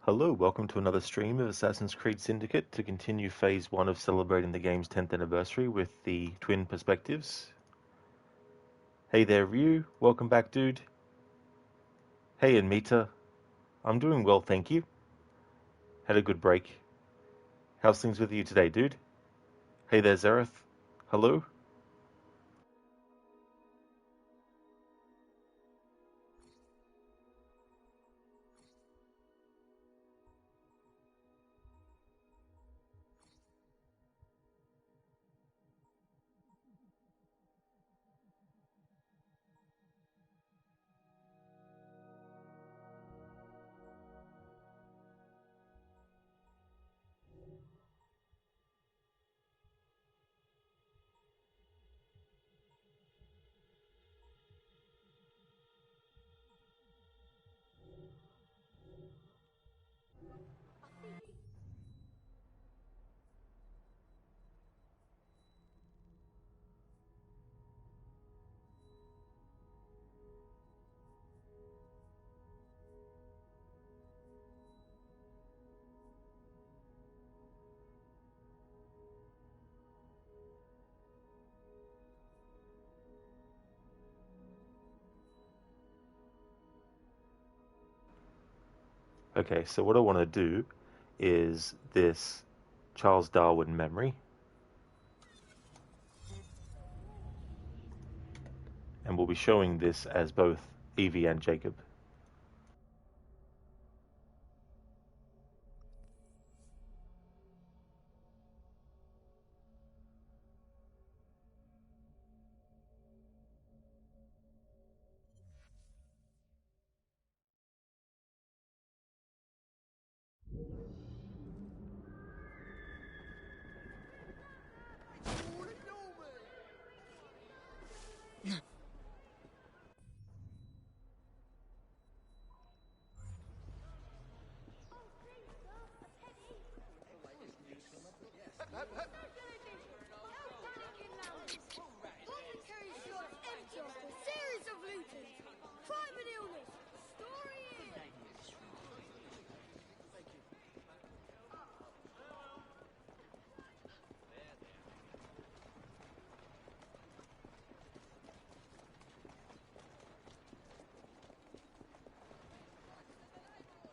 Hello, welcome to another stream of Assassin's Creed Syndicate to continue Phase 1 of celebrating the game's 10th anniversary with the twin perspectives. Hey there, Ryu. Welcome back, dude. Hey, Anmita. I'm doing well, thank you. Had a good break. How's things with you today, dude? Hey there, Zareth. Hello. Okay, so what I want to do is this Charles Darwin memory. And we'll be showing this as both Evie and Jacob.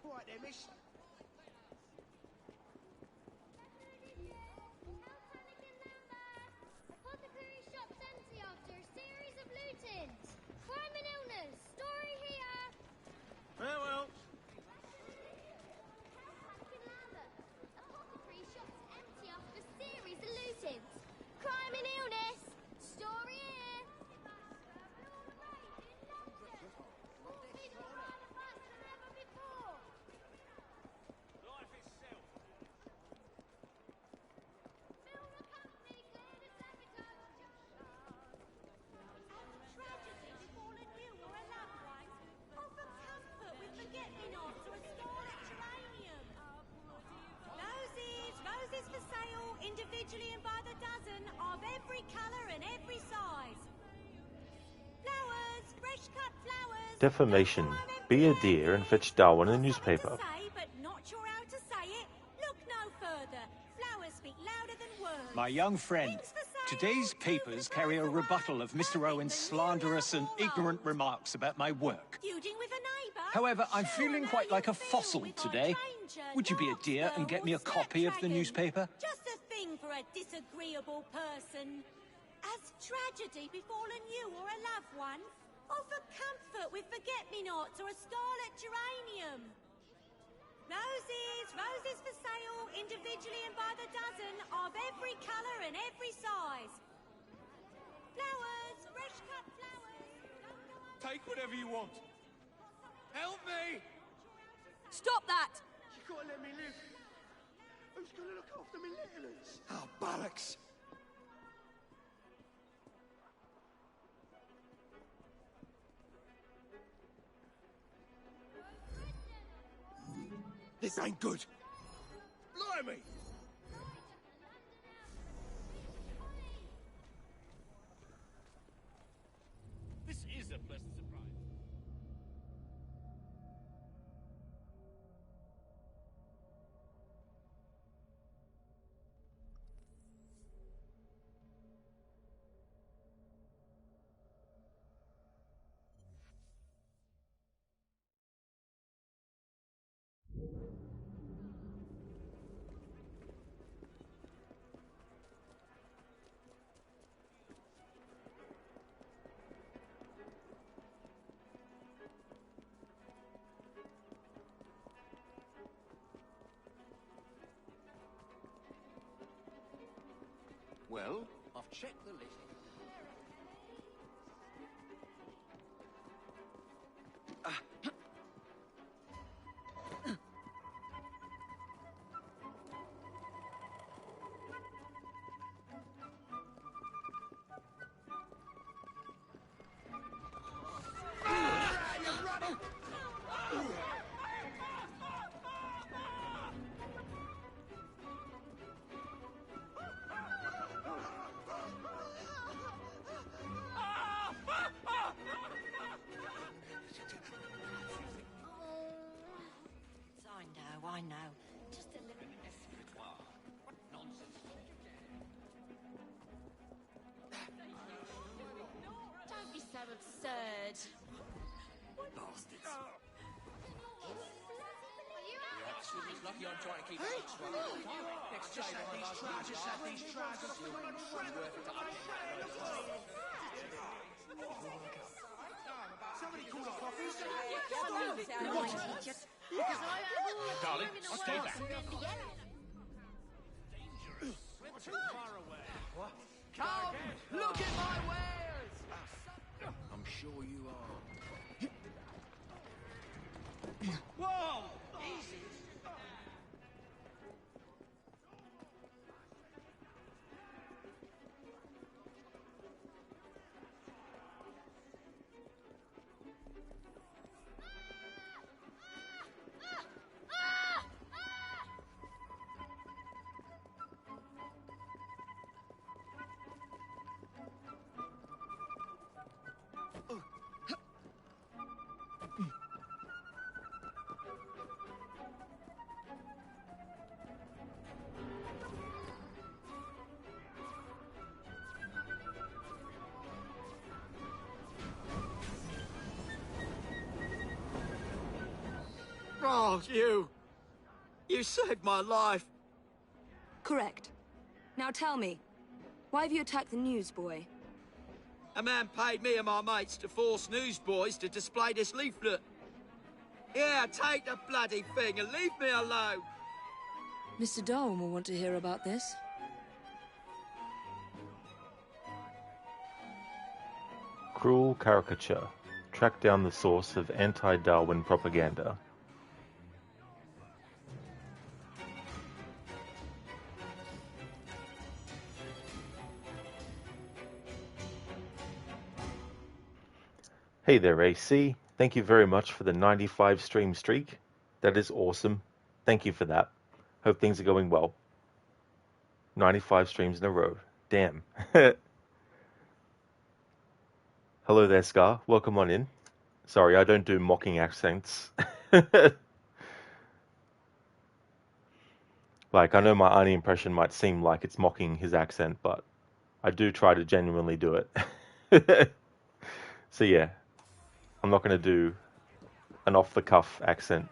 Right then, miss. Apothecary shop's empty after a series of lootings. Crime and illness. Story here. Farewell. Apothecary shop's empty after a series of lootings. Crime and illness. Story here. More people around the bus than ever before. Life itself. Fill the company, clear the sabotage. Tragedy befallen you or a loved one. Offer comfort with forget-me-nots or a scarlet geranium. Roses for sale, individually and by the dozen, of every colour and every size. Flowers, fresh cut flowers. Defamation. Be a dear and fetch Darwin a newspaper. Say, but not sure how to say it. Look no further. Flowers speak louder than words. My young friend, Things for sale, today's papers carry a rebuttal of Mr. Owen's slanderous and ignorant remarks about my work. Feuding with a neighbour. However, I'm Sure, feeling now quite you like a feel fossil with our today. stranger, Would you be a dear and get me a lobster, copy of the snapdragon. newspaper? Just a thing for a disagreeable person. Has tragedy befallen you or a loved one? Offer comfort with forget-me-nots or a scarlet geranium. Roses for sale, individually and by the dozen, of every colour and every size. Flowers, fresh cut flowers. Take whatever you want. Help me! Stop that! You gotta let me live. Who's gonna look after me little ones? Oh, bollocks. This ain't good. Blimey! This is a pleasant surprise. Well, I've checked the list. I know. Just a little. What nonsense. Don't be so absurd. Bastards. Are you It's lucky I'm trying to keep it straight. Next day, these trousers. Somebody call a coffee. Darling, stay back. Come, look at my wares. I'm sure you are. Whoa! Easy. Oh, you! You saved my life! Correct. Now tell me, why have you attacked the newsboy? A man paid me and my mates to force newsboys to display this leaflet. Yeah, take the bloody thing and leave me alone! Mr. Darwin will want to hear about this. Cruel caricature. Track down the source of anti-Darwin propaganda. Hey there, AC. Thank you very much for the 95 stream streak. That is awesome. Thank you for that. Hope things are going well. 95 streams in a row. Damn. Hello there, Scar. Welcome on in. Sorry, I don't do mocking accents. Like, I know my Arnie impression might seem like it's mocking his accent, but I do try to genuinely do it. So yeah, I'm not going to do an off-the-cuff accent.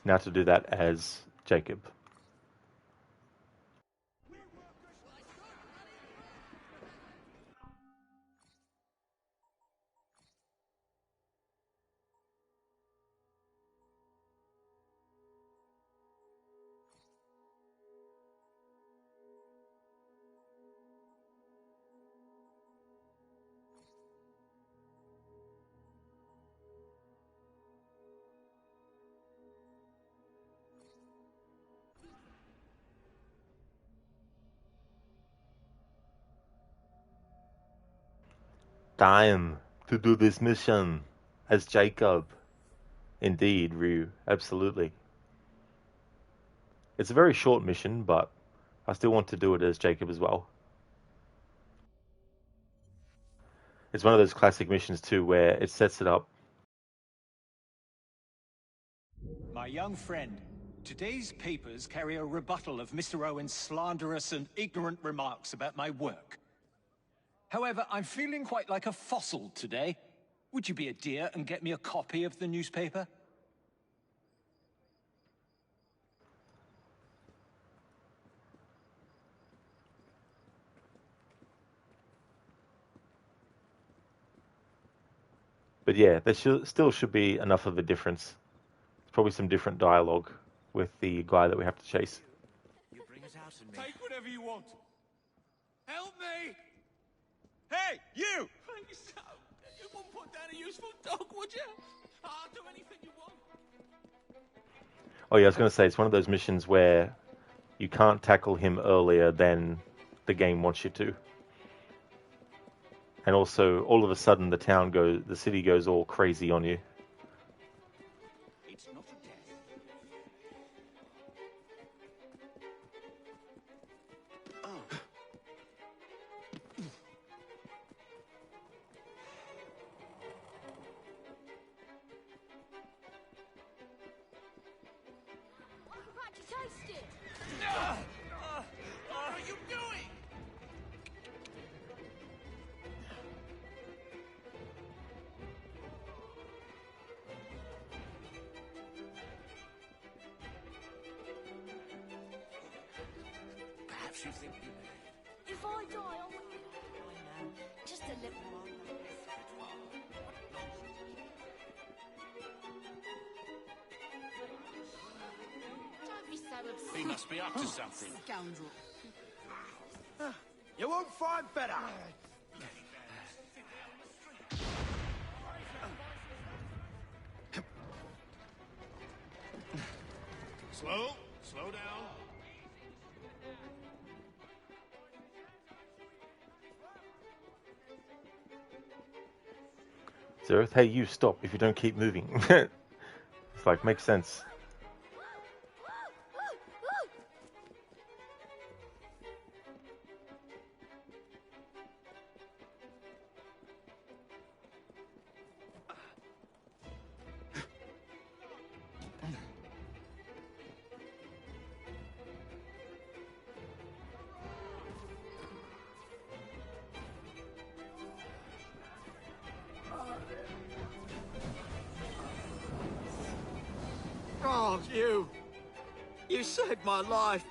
Now to do that as Jacob. Time to do this mission as Jacob. Indeed, Ryu. Absolutely. It's a very short mission, but I still want to do it as Jacob as well. It's one of those classic missions too where it sets it up. My young friend, today's papers carry a rebuttal of Mr. Owen's slanderous and ignorant remarks about my work. However, I'm feeling quite like a fossil today. Would you be a dear and get me a copy of the newspaper? But yeah, there still should be enough of a difference. There's probably some different dialogue with the guy that we have to chase. You bring it out in me. Take whatever you want. Help me! Hey, you! Please don't. You won't put down a useful dog, would you? I'll do anything you want. Oh yeah, I was going to say, it's one of those missions where you can't tackle him earlier than the game wants you to. And also, all of a sudden, the city goes all crazy on you. It's not a death. I can practically taste it. What are you doing? Perhaps you think you may. If I die, I will. I know. Just a little while. Don't be so obsessed. He must be up to something. Scoundrel. You won't find better. Slow down. Zereth, hey, you stop if you don't keep moving. It's like, makes sense. Oh, you saved my life.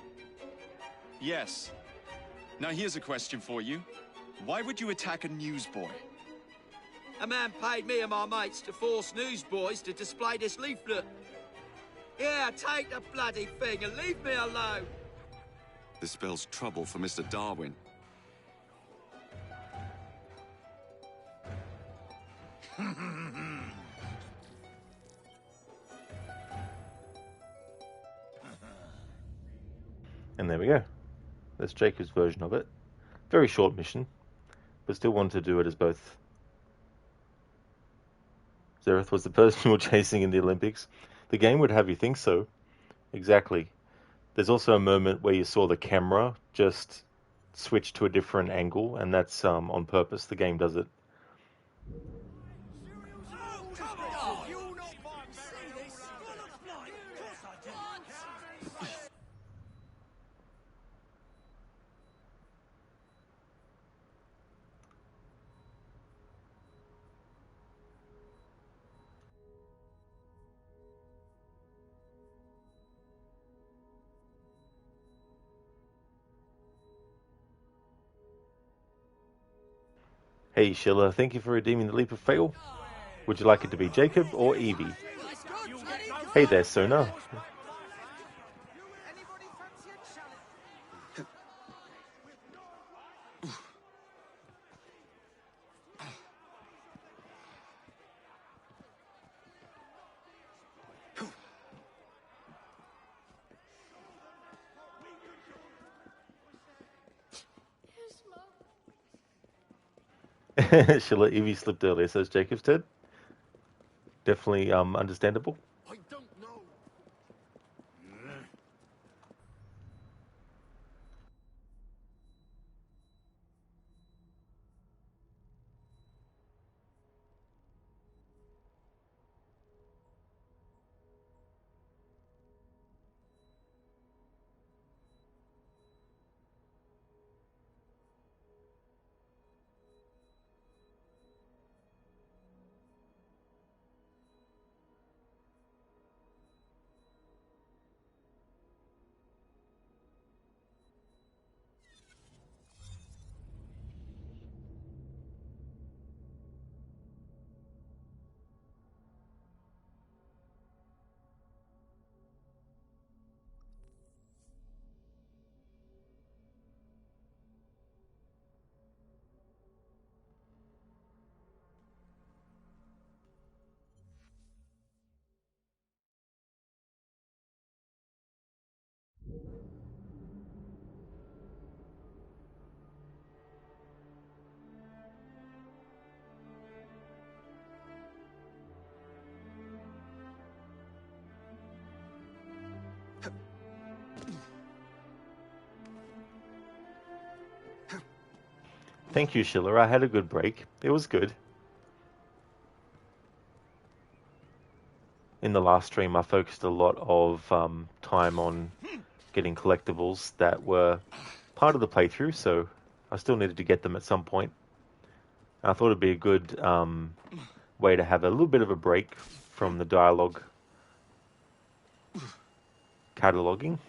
Yes. Now here's a question for you. Why would you attack a newsboy? A man paid me and my mates to force newsboys to display this leaflet. Yeah, take the bloody thing and leave me alone. This spells trouble for Mr. Darwin. And there we go. That's Jacob's version of it. Very short mission, but still wanted to do it as both. Zereth was the person you were chasing in the Olympics. The game would have you think so. Exactly. There's also a moment where you saw the camera just switch to a different angle, and that's on purpose. The game does it. Hey Sheila, thank you for redeeming the leap of fail. Would you like it to be Jacob or Evie? Hey there, Sona. Sheila, Evie slipped earlier, says Jacob's dead. Definitely understandable. I don't know. Thank you, Schiller. I had a good break. It was good. In the last stream, I focused a lot of time on getting collectibles that were part of the playthrough, so I still needed to get them at some point. I thought it'd be a good way to have a little bit of a break from the dialogue cataloging.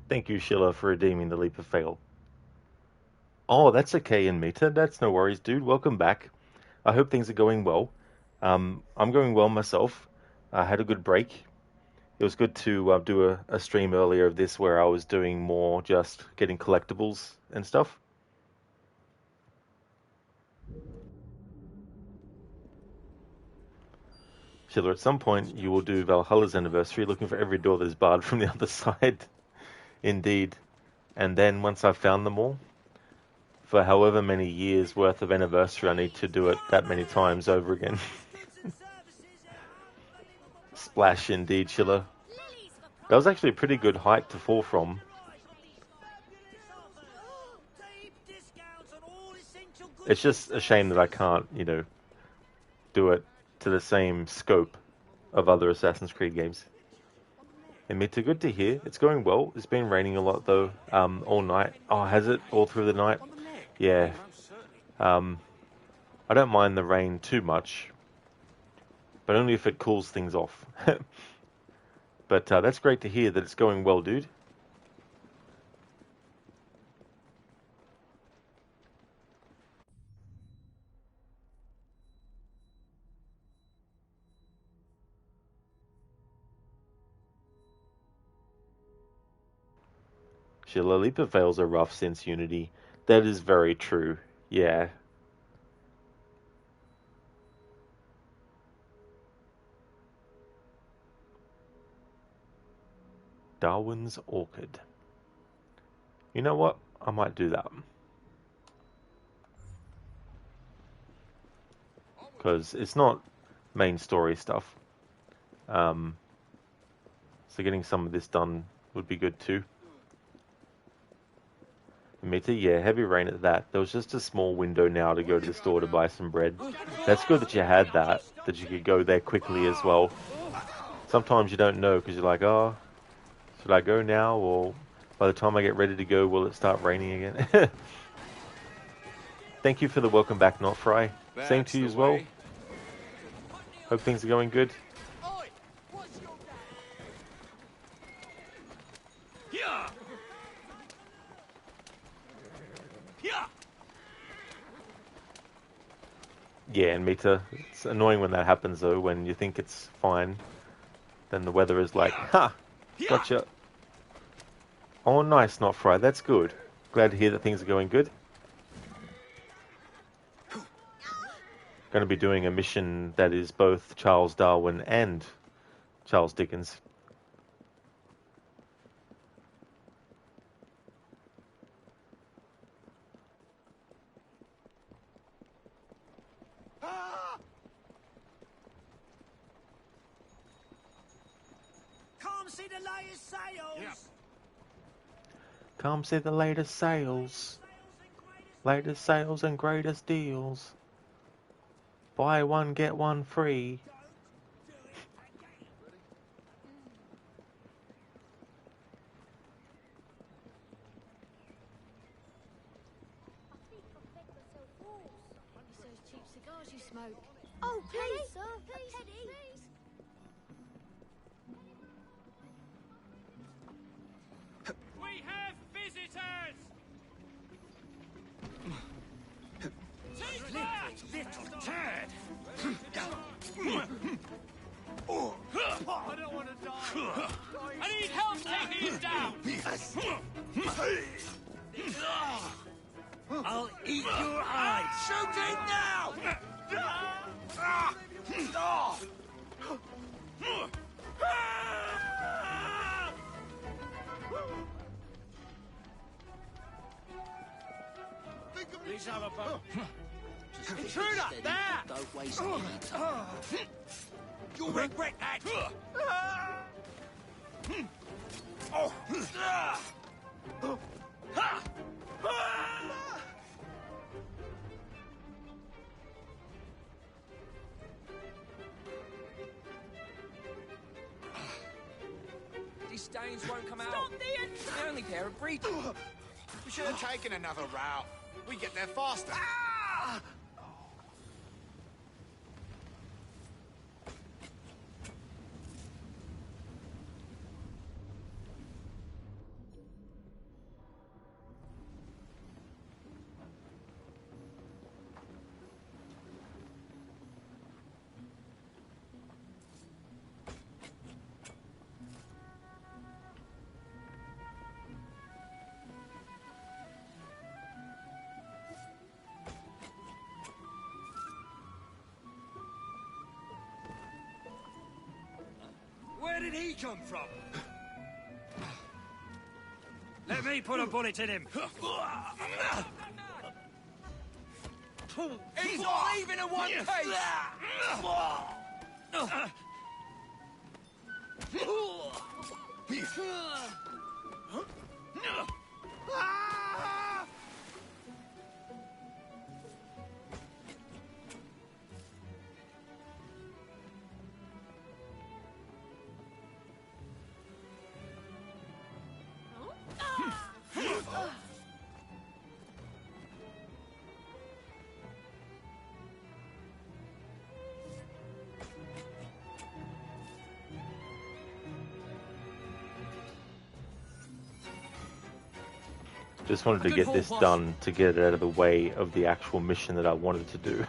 Thank you, Schiller, for redeeming the leap of fail. Oh, that's okay, in Meta. That's no worries, dude. Welcome back. I hope things are going well. I'm going well myself. I had a good break. It was good to do a stream earlier of this where I was doing more just getting collectibles and stuff. Schiller, at some point you will do Valhalla's anniversary, looking for every door that is barred from the other side. Indeed. And then once I've found them all, for however many years worth of anniversary, I need to do it that many times over again. Splash indeed, Schiller. That was actually a pretty good height to fall from. It's just a shame that I can't, do it to the same scope of other Assassin's Creed games. And Mita, good to hear. It's going well. It's been raining a lot though, all night. Oh, has it? All through the night? Yeah. I don't mind the rain too much, but only if it cools things off. But that's great to hear that it's going well, dude. Sheila, leap of fails are rough since Unity. That is very true. Yeah. Darwin's Orchid. You know what? I might do that. Because it's not main story stuff. So getting some of this done would be good too. Mita, yeah, heavy rain at that. There was just a small window now to go to the store to buy some bread. That's good that you had that you could go there quickly as well. Sometimes you don't know because you're like, oh, should I go now? Or by the time I get ready to go, will it start raining again? Thank you for the welcome back, Not Fry. Same to you as well. Hope things are going good. Yeah, and Mita, it's annoying when that happens though, when you think it's fine, then the weather is like, ha, gotcha. Oh, nice, Not Fry, that's good. Glad to hear that things are going good. Going to be doing a mission that is both Charles Darwin and Charles Dickens. See the latest sales. Yeah. Come see the latest sales. Latest sales and greatest deals. Buy one, get one free. It's those cheap cigars you smoke. Oh, please, Sir, please, Teddy. please. We have visitors! Take that! Little turd! I don't want to die. I need help taking him down! I'll eat your eyes! Shoot him now! Please have a boat. Intruder! There! Don't waste any time. You'll regret that! These stains won't come out. Stop the only pair of breathing. We should have taken another route. We get there faster. Where did he come from? Let me put a bullet in him. He's all even in one piece. Just wanted to get this done to get it out of the way of the actual mission that I wanted to do.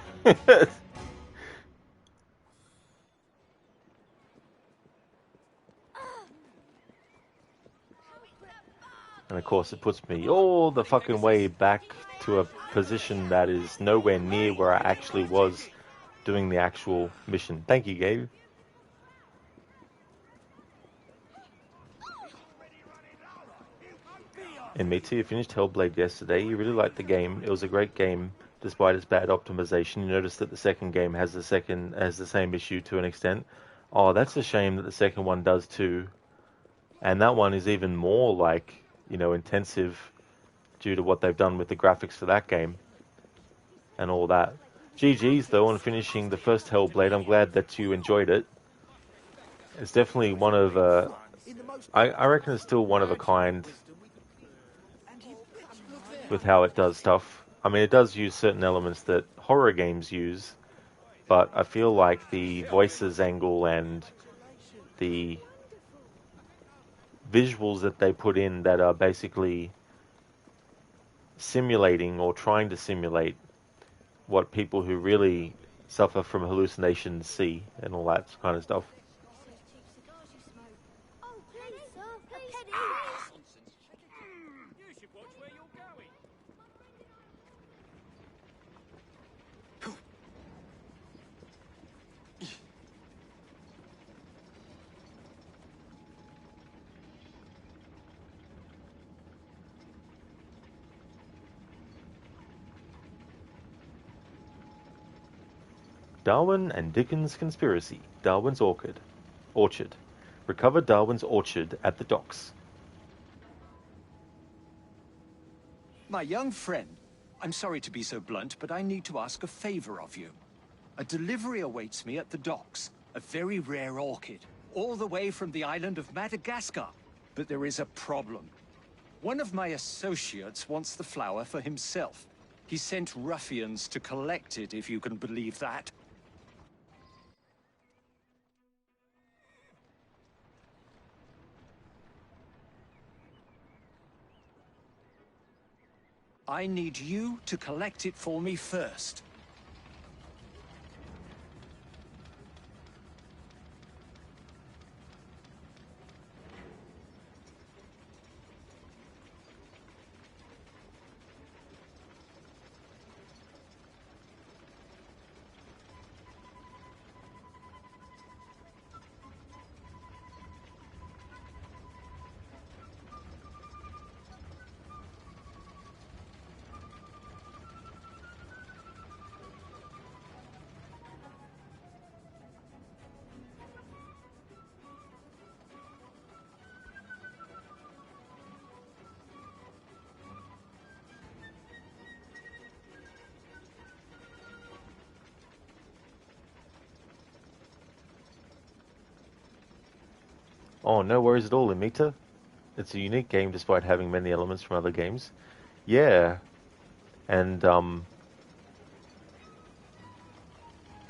And of course it puts me all the fucking way back to a position that is nowhere near where I actually was doing the actual mission. Thank you, Gabe. And me too, you finished Hellblade yesterday. You really liked the game. It was a great game despite its bad optimization. You noticed that the second game has the same issue to an extent. Oh, that's a shame that the second one does too. And that one is even more like, intensive due to what they've done with the graphics for that game and all that. GG's though on finishing the first Hellblade. I'm glad that you enjoyed it. It's definitely one of, I reckon it's still one of a kind with how it does stuff. I mean, it does use certain elements that horror games use, but I feel like the voices angle and the visuals that they put in that are basically simulating or trying to simulate what people who really suffer from hallucinations see and all that kind of stuff. Darwin and Dickens conspiracy. Darwin's orchard. Recover Darwin's orchard at the docks. My young friend, I'm sorry to be so blunt, but I need to ask a favor of you. A delivery awaits me at the docks. A very rare orchid, all the way from the island of Madagascar. But there is a problem. One of my associates wants the flower for himself. He sent ruffians to collect it, if you can believe that. I need you to collect it for me first. Oh, no worries at all, Imita. It's a unique game despite having many elements from other games. Yeah, and the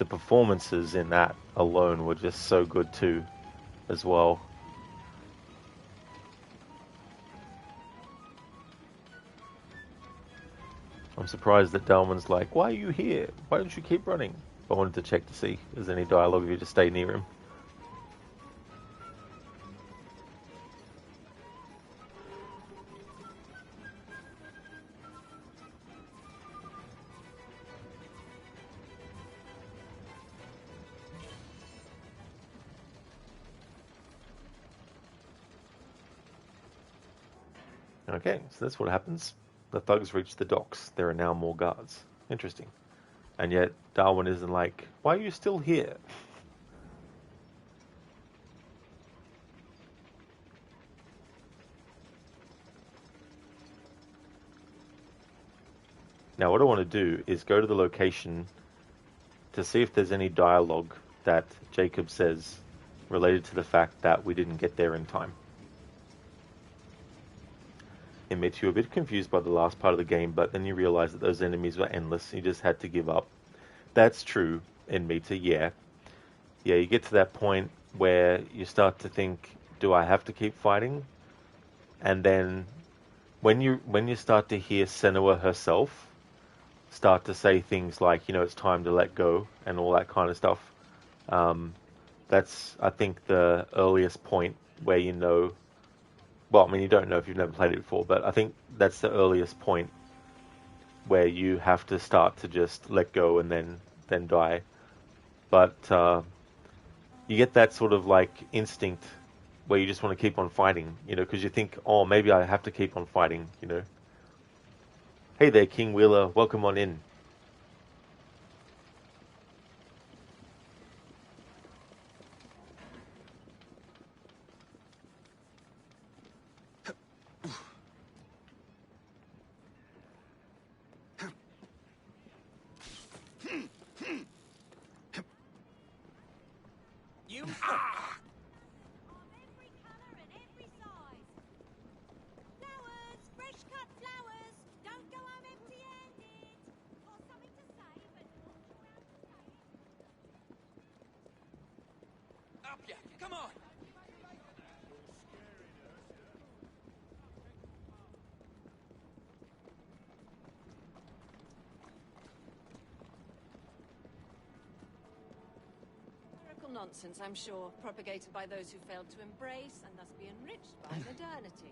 performances in that alone were just so good too, as well. I'm surprised that Darwin's like, why are you here? Why don't you keep running? I wanted to check to see if there's any dialogue if you just stay near him. Okay, so that's what happens. The thugs reach the docks. There are now more guards. Interesting. And yet Darwin isn't like, why are you still here? Now what I want to do is go to the location to see if there's any dialogue that Jacob says related to the fact that we didn't get there in time. It makes you a bit confused by the last part of the game, but then you realize that those enemies were endless. You just had to give up. That's true in Meta, yeah. Yeah, you get to that point where you start to think, do I have to keep fighting? And then when you start to hear Senua herself start to say things like, it's time to let go and all that kind of stuff, that's, I think, the earliest point where you know. Well, I mean, you don't know if you've never played it before, but I think that's the earliest point where you have to start to just let go and then die. But you get that sort of like instinct where you just want to keep on fighting, because you think, oh, maybe I have to keep on fighting. Hey there, King Wheeler, welcome on in. You. Every colour and every size. Flowers, fresh cut flowers. Don't go home empty-handed. Got something to say, but not sure how to say it. Up ya! Come on! Nonsense, I'm sure, propagated by those who failed to embrace and thus be enriched by modernity.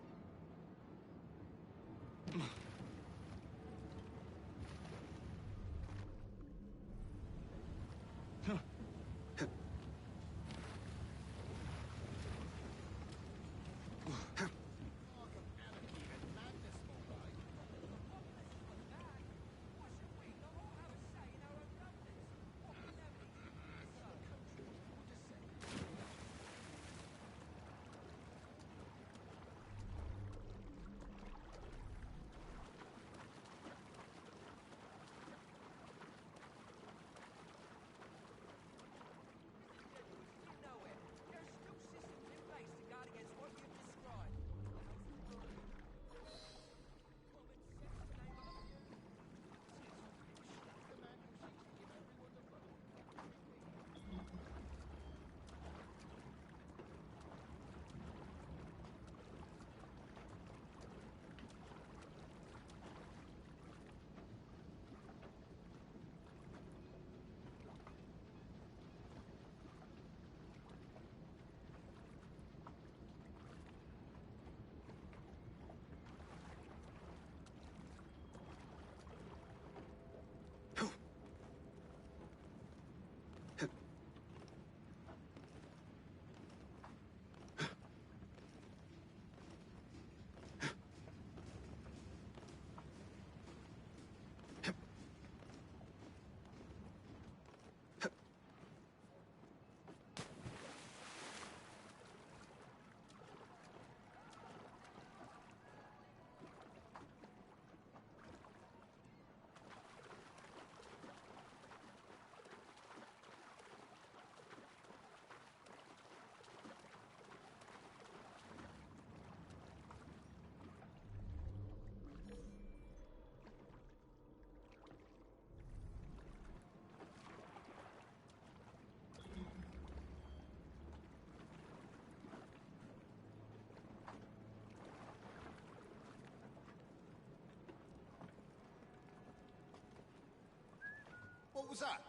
What was that?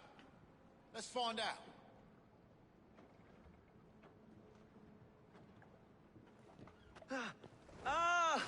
Let's find out. Ah!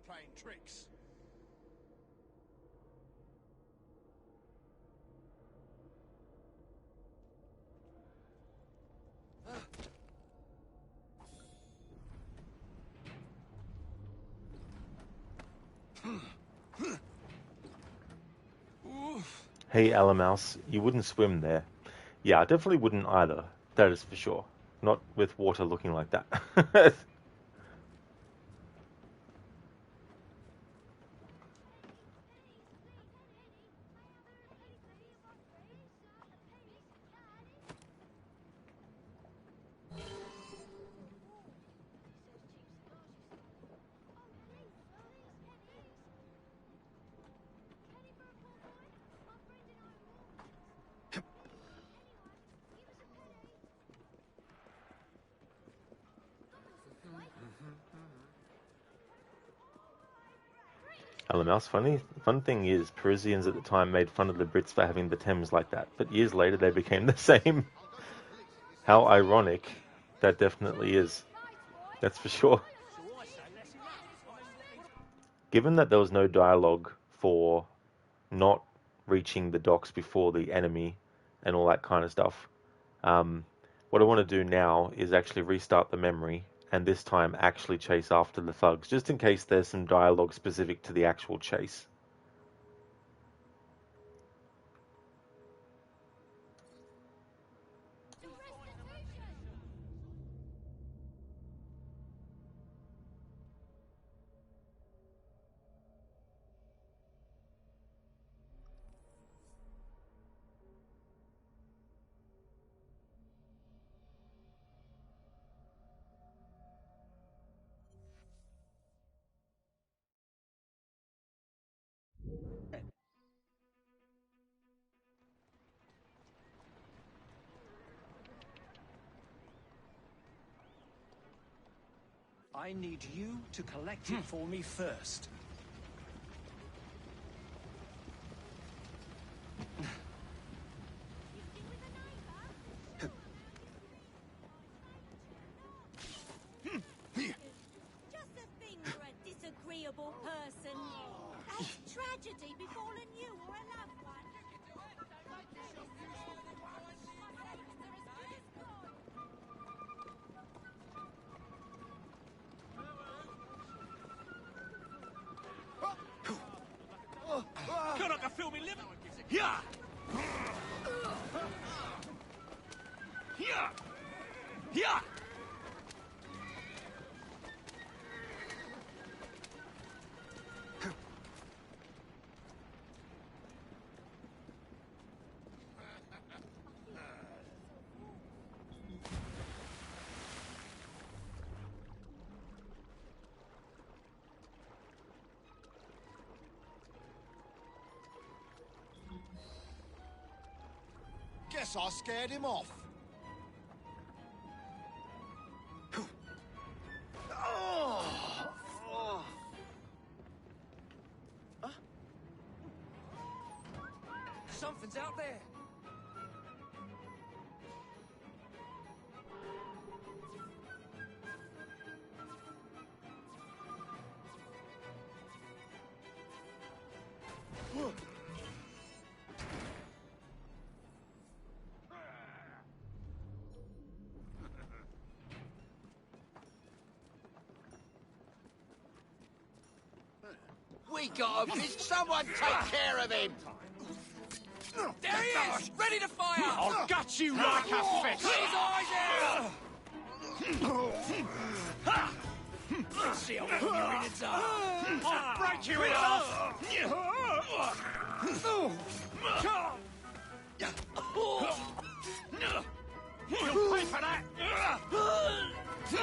playing tricks. Hey, Alamouse, you wouldn't swim there. Yeah, I definitely wouldn't either. That is for sure. Not with water looking like that. Alamouse, fun thing is, Parisians at the time made fun of the Brits for having the Thames like that, but years later they became the same. How ironic that definitely is. That's for sure. Given that there was no dialogue for not reaching the docks before the enemy and all that kind of stuff, what I want to do now is actually restart the memory and this time actually chase after the thugs, just in case there's some dialogue specific to the actual chase. I need you to collect it for me first. Just a thing for a disagreeable person. Has tragedy befallen you or a loved one? God, I can feel me living. Yeah. Yeah. Yeah. Guess I scared him off. Something's out there. We got a bitch. Someone take care of him. There he is, ready to fire. I'll gut you like a fish. Put his eyes out. Let's see how long your innards are. I'll break you in half. You'll pay for that. Sure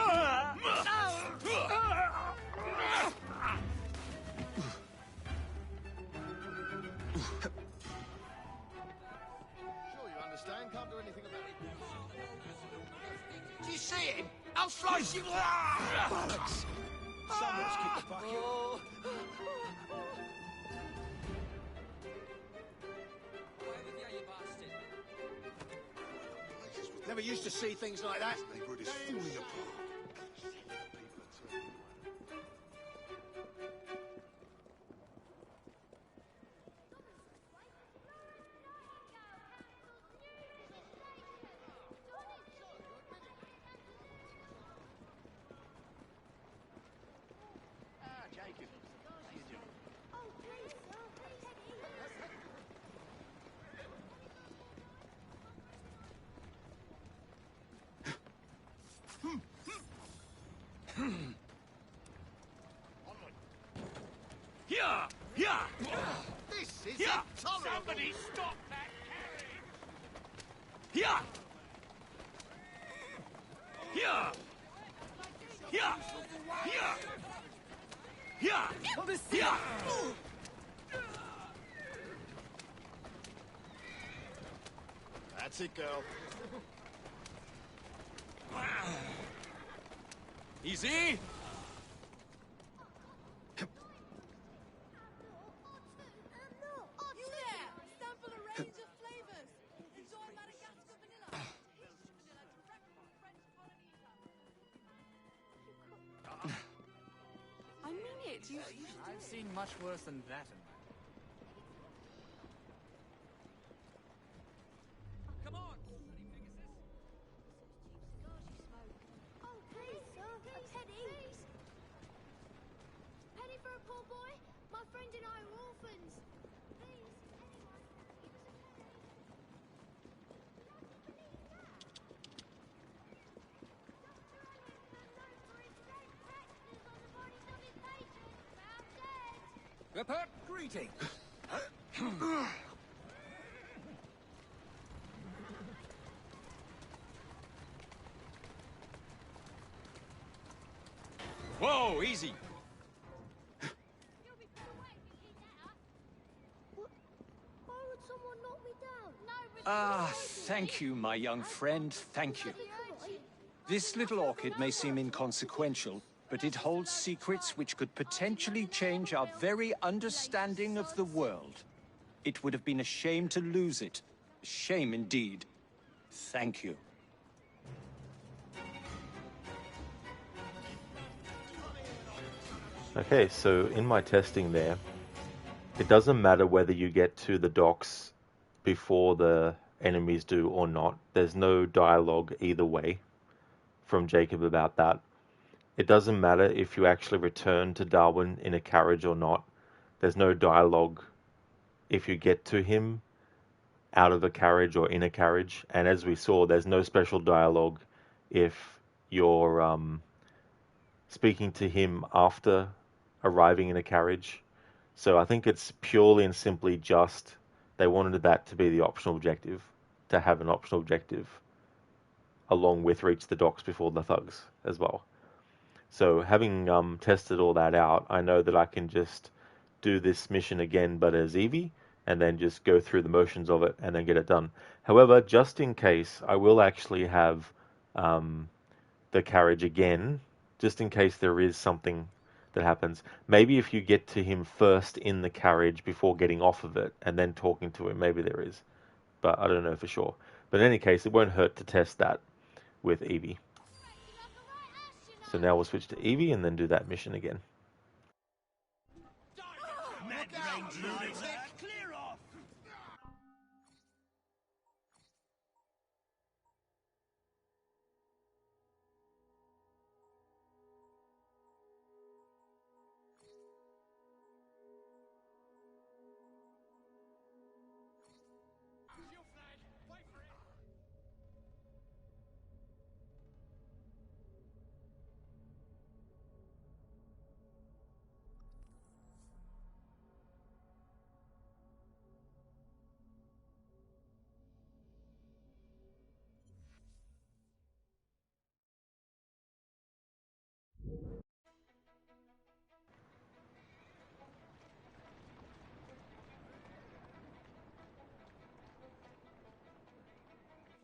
you understand. Can't do anything about it. Do you see him? I'll slice you. Bollocks. Someone's kicked the bucket. Never used to see things like that. Neighbourhood is falling apart. This is intolerable! Somebody stop that carry! That's it, girl. Easy! You there! Sample a range of flavors. Enjoy Madagascar vanilla. Vanilla direct from French colonies. I mean it. You should I've seen much worse than that in my Come on! Oh, please, sir, a penny. Please. Penny for a poor boy? My friend and I are orphans. Please, anyone, give us a penny. Can you believe that? Dr. Ellington known for his red textures on the bodies of his patients. Found dead. Report greeting. Whoa, easy! You'll be put away if you keep that up. What? Why would someone knock me down? No, Thank you, my young friend, thank you. This little orchid may seem inconsequential, but it holds secrets which could potentially change our very understanding of the world. It would have been a shame to lose it. A shame indeed. Thank you. Okay, so in my testing there, it doesn't matter whether you get to the docks before the enemies do or not. There's no dialogue either way from Jacob about that. It doesn't matter if you actually return to Darwin in a carriage or not. There's no dialogue if you get to him out of a carriage or in a carriage. And as we saw, there's no special dialogue if you're speaking to him after arriving in a carriage. So I think it's purely and simply just they wanted that to be the optional objective, to have an optional objective along with reach the docks before the thugs as well. So having tested all that out, I know that I can just do this mission again but as Evie, and then just go through the motions of it and then get it done. However, just in case, I will actually have the carriage again, just in case there is something that happens. Maybe if you get to him first in the carriage before getting off of it and then talking to him, maybe there is. But I don't know for sure. But in any case, it won't hurt to test that with Evie. So now we'll switch to Evie and then do that mission again. Clear off!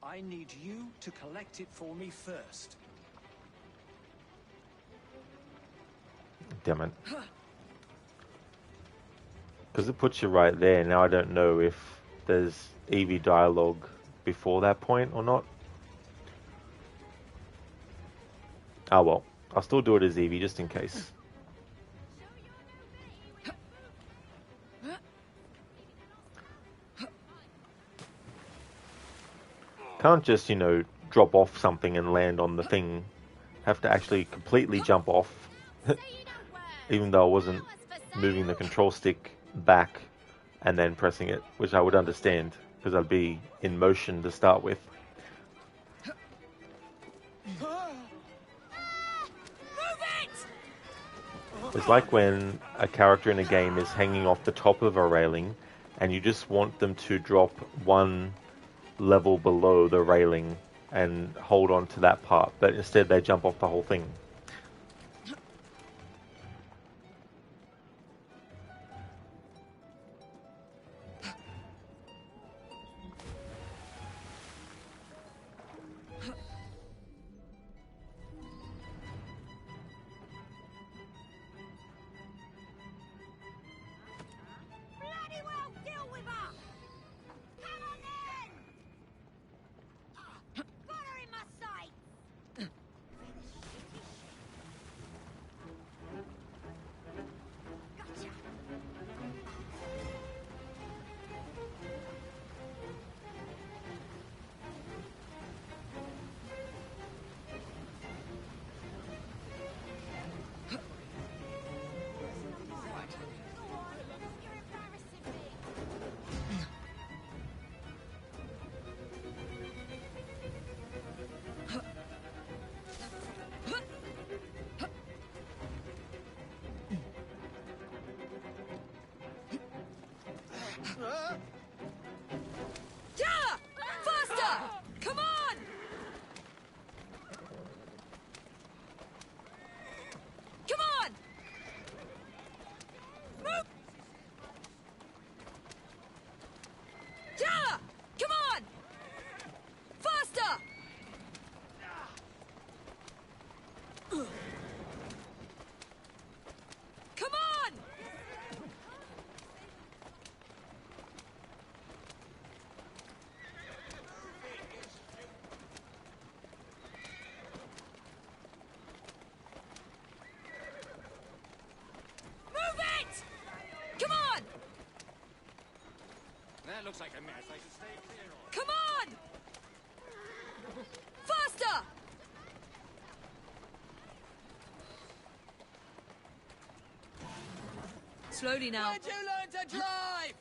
I need you to collect it for me first. Damn it. Because it puts you right there. Now I don't know if there's Evie dialogue before that point or not. Oh well. I'll still do it as Evie just in case. Can't just, drop off something and land on the thing. Have to actually completely jump off. Even though I wasn't moving the control stick back and then pressing it, which I would understand because I'd be in motion to start with. It's like when a character in a game is hanging off the top of a railing and you just want them to drop one level below the railing and hold on to that part, but instead they jump off the whole thing. Bloody well, deal with her! Come on then! Got her in my sight! Gotcha! You're embarrassing me! Yeah! Faster! Come on! Come on! Move! Yeah! Come on! Faster! Come on! Move it! Come on! That looks like a mess. I should stay clear of. Come on! Faster! Slowly now. Where'd you learn to drive?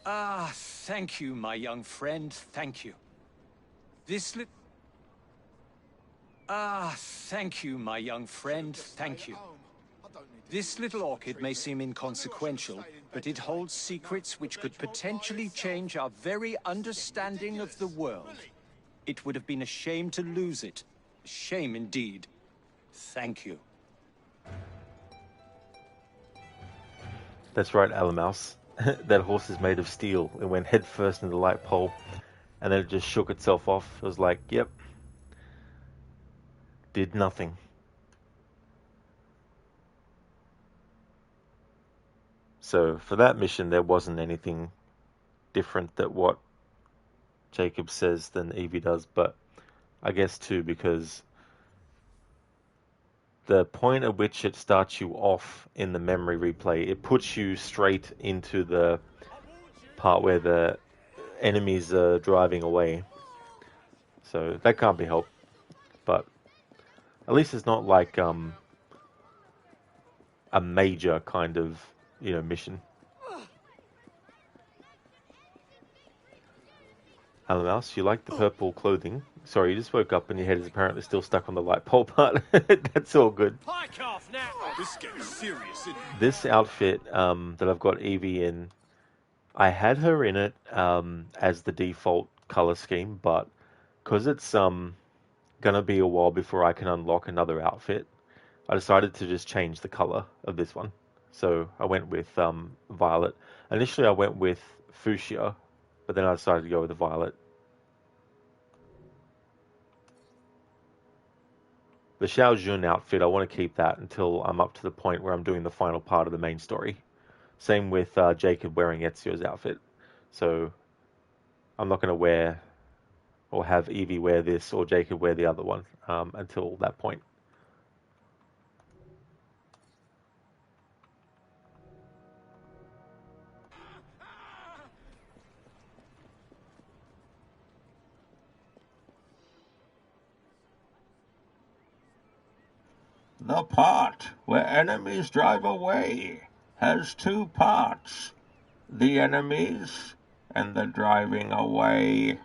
Ah, thank you, my young friend. Thank you. This lit... Ah, thank you, my young friend. Thank you. This little orchid may seem inconsequential, but it holds secrets which could potentially change our very understanding of the world. It would have been a shame to lose it. A shame indeed. Thank you. That's right, Alamouse. That horse is made of steel. It went head first into the light pole, and then it just shook itself off. It was like, yep. Did nothing. So for that mission, there wasn't anything different that what Jacob says than Evie does, but I guess too because the point at which it starts you off in the memory replay, it puts you straight into the part where the enemies are driving away. So that can't be helped. But at least it's not like a major kind of, mission. Hello, Mouse, you like the purple clothing? Sorry, you just woke up and your head is apparently still stuck on the light pole part. That's all good. Pike off now! This is getting serious, isn't it? This outfit that I've got Evie in, I had her in it as the default color scheme, but because it's gonna be a while before I can unlock another outfit, I decided to just change the color of this one. So I went with violet. Initially I went with fuchsia, but then I decided to go with the violet. The Xiao Jun outfit, I want to keep that until I'm up to the point where I'm doing the final part of the main story. Same with Jacob wearing Ezio's outfit. So I'm not going to wear or have Evie wear this or Jacob wear the other one until that point. The part where enemies drive away has two parts. The enemies and the driving away.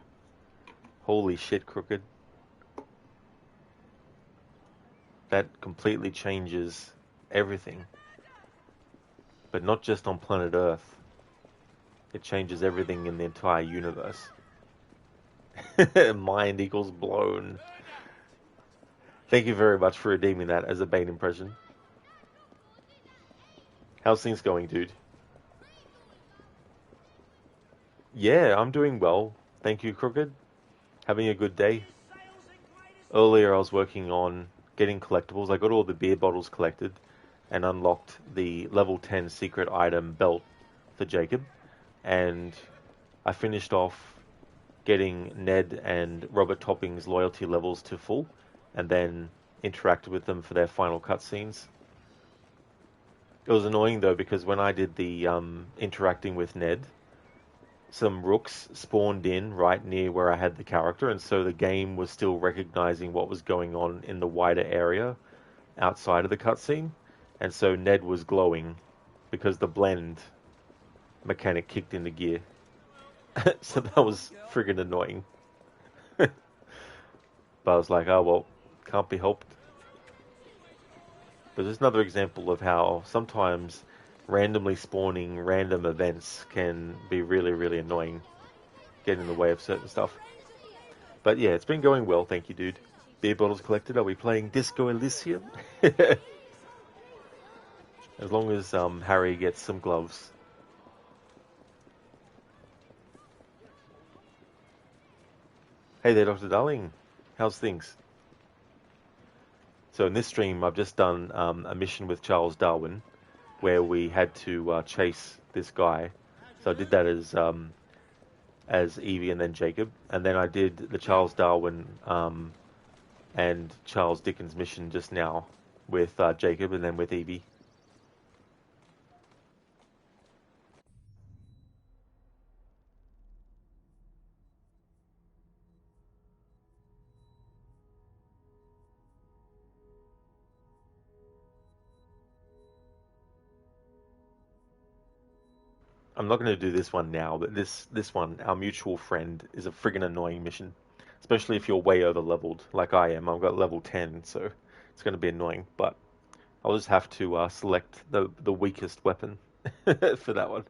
Holy shit, Crooked. that completely changes everything. But not just on planet Earth. It changes everything in the entire universe. Mind equals blown. Thank you very much for redeeming that as a Bane impression. How's things going, dude? Yeah, I'm doing well. Thank you, Crooked. Having a good day. Earlier I was working on getting collectibles. I got all the beer bottles collected and unlocked the level 10 secret item belt for Jacob. And I finished off getting Ned and Robert Topping's loyalty levels to full, and then interacted with them for their final cutscenes. It was annoying though, because when I did the interacting with Ned, some rooks spawned in right near where I had the character, and so the game was still recognizing what was going on in the wider area outside of the cutscene, and so Ned was glowing because the blend mechanic kicked into gear. So that was friggin' annoying. But I was like, oh well, can't be helped. But there's another example of how sometimes randomly spawning random events can be really, really annoying, get in the way of certain stuff. But yeah, it's been going well, thank you, dude. Beer bottles collected. Are we playing Disco Elysium? As long as Harry gets some gloves. Hey there, Dr. Darling. How's things? So in this stream, I've just done a mission with Charles Darwin, where we had to chase this guy. So I did that as Evie and then Jacob, and then I did the Charles Darwin and Charles Dickens mission just now with Jacob and then with Evie. I'm not going to do this one now, but this one, our mutual friend, is a friggin' annoying mission. Especially if you're way over leveled, like I am. I've got level 10, so it's going to be annoying. But I'll just have to select the weakest weapon for that one.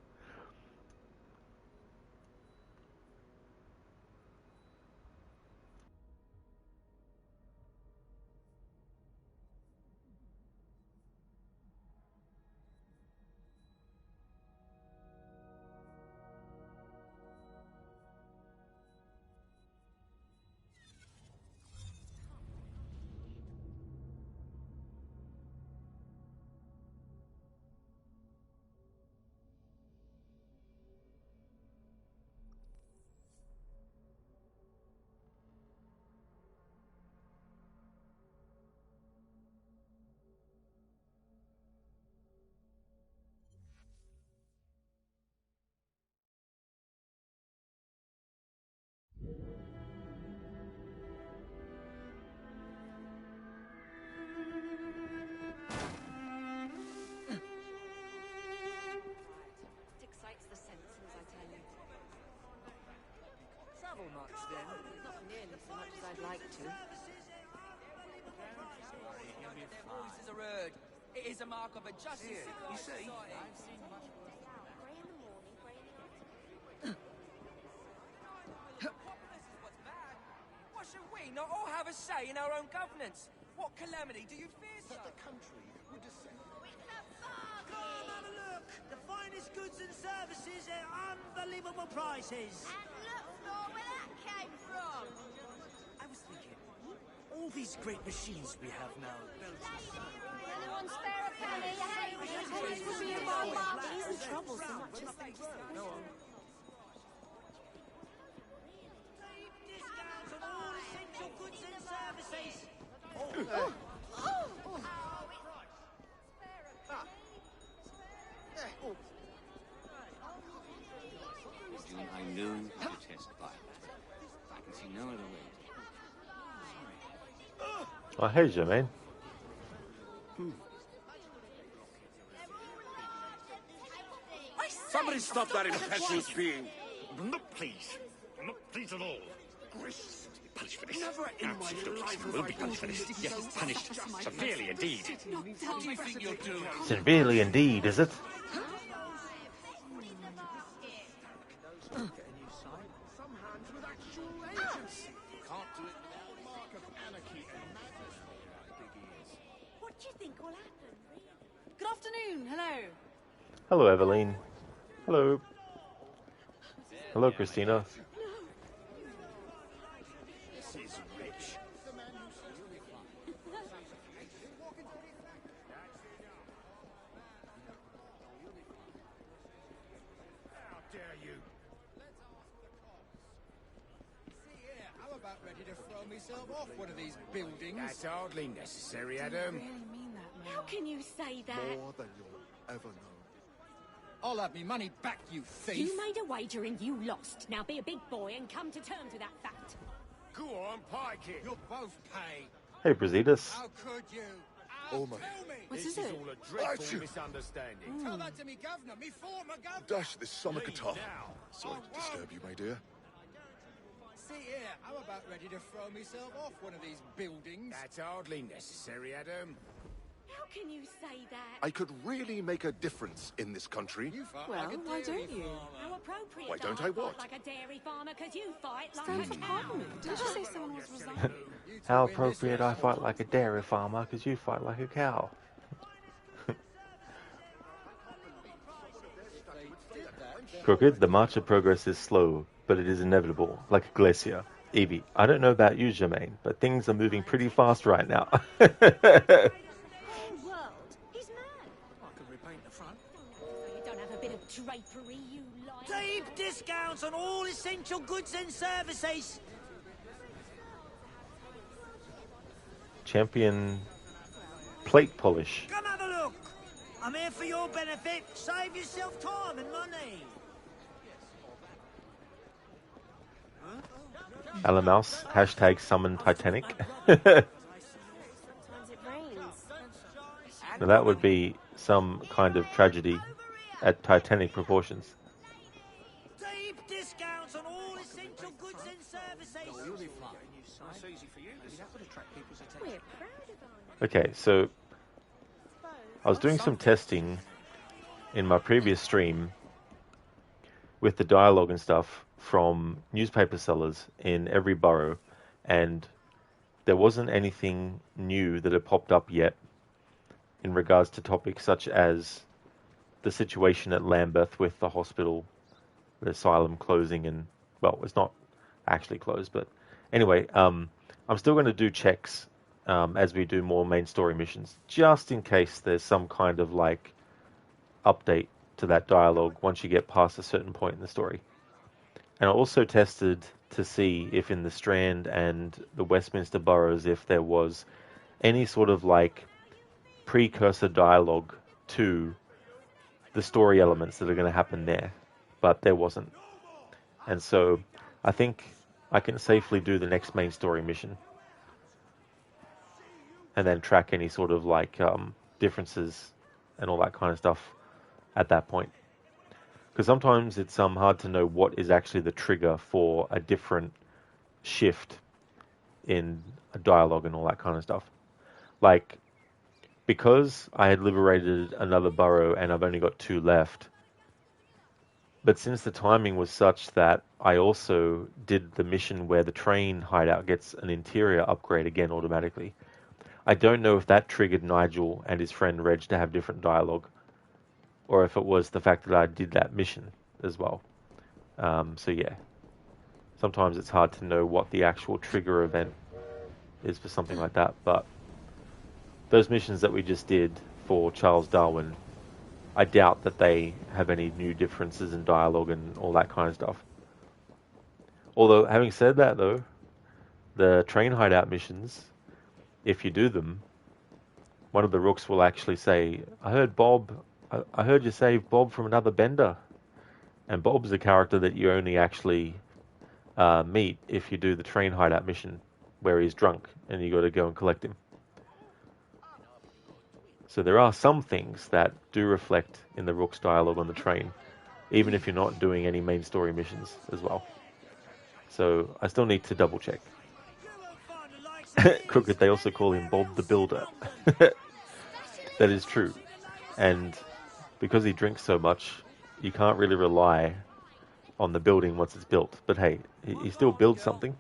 Much then. Not nearly so much as I'd like to. Their voices are heard. It is a mark of a just and civilized society. I've seen much worse. Grey in the morning, grey in the Why should we not all have a say in our own governance? What calamity do you fear, sir? The country would descend. Come have a look! The finest goods and services at unbelievable prices. And look, Thor, where that came from. I was thinking, all these great machines we have now built. Anyone spare a penny? Hey, pennies would be in my market. He isn't trouble so much as they Go on. Deep discounts on all essential goods and services. I know you detest violence. I can see no other way. Oh, hey, Jermaine. Somebody stop that impetuous being. Not pleased. Not pleased at all. Gracious, punished for this. Absolutely. Will be punished for this. Yes, punished. Severely indeed. What do you think you're doing? Severely indeed, is it? What do you think will happen? Good afternoon. Hello. Hello, Eveline. Hello. Hello, Christina. This is rich. How dare you? See here, I'm about ready to throw myself off one of these buildings. That's hardly necessary, Adam. How can you say that? More than you'll ever know. I'll have me money back, you thief. You made a wager and you lost. Now be a big boy and come to terms with that fact. Go on, pike it. You'll both pay. Hey, Brasidas. How could you? Oh, my. Tell me. This is all a dreadful misunderstanding. Tell that to me governor, me former governor. Dash this summer Leave guitar. now. Sorry to disturb you, my dear. See here, I'm about ready to throw myself off one of these buildings. That's hardly necessary, Adam. How can you say that? I could really make a difference in this country. You fight Well, like a why dairy don't you? farmer. How appropriate. Why that don't I fight what? like a dairy farmer because you fight like Stand a for cow. Parliament. Didn't you say someone was resigning? You two How win this appropriate I election. fight like a dairy farmer because you fight like a cow. Crooked, the march of progress is slow, but it is inevitable, like a glacier. Evie, I don't know about you, Jermaine, but things are moving pretty fast right now. Whole world. He's mad. I can repaint the front. You don't have a bit of drapery, you liar. Deep discounts on all essential goods and services. Champion plate polish. Come have a look. I'm here for your benefit. Save yourself time and money. Alamouse, hashtag summon Titanic. Sometimes it rains. Now that would be some kind of tragedy at Titanic proportions. Deep discounts on all essential goods and services. You'll be fine. That's easy for you. Maybe that would attract people's attention. We're proud of Okay, so I was doing some testing in my previous stream with the dialogue and stuff from newspaper sellers in every borough, and there wasn't anything new that had popped up yet in regards to topics such as the situation at Lambeth with the hospital, the asylum closing, and, well, it's not actually closed, but anyway, I'm still going to do checks as we do more main story missions, just in case there's some kind of, like, update to that dialogue once you get past a certain point in the story. And I also tested to see if in the Strand and the Westminster boroughs, if there was any sort of, like, precursor dialogue to the story elements that are going to happen there, but there wasn't. And so I think I can safely do the next main story mission and then track any sort of, like, differences and all that kind of stuff at that point. Because sometimes it's hard to know what is actually the trigger for a different shift in a dialogue and all that kind of stuff. Like, because I had liberated another borough and I've only got 2 left, but since the timing was such that I also did the mission where the train hideout gets an interior upgrade again automatically, I don't know if that triggered Nigel and his friend Reg to have different dialogue, or if it was the fact that I did that mission as well. So yeah, sometimes it's hard to know what the actual trigger event is for something like that, but those missions that we just did for Charles Darwin, I doubt that they have any new differences in dialogue and all that kind of stuff. Although, having said that though, the train hideout missions, if you do them, one of the rooks will actually say, I heard you save Bob from another bender. And Bob's a character that you only actually meet if you do the train hideout mission where he's drunk and you got to go and collect him. So there are some things that do reflect in the Rook's dialogue on the train, even if you're not doing any main story missions as well. So I still need to double check. Crooked, they also call him Bob the Builder. That is true. And because he drinks so much, you can't really rely on the building once it's built. But hey, he still builds something.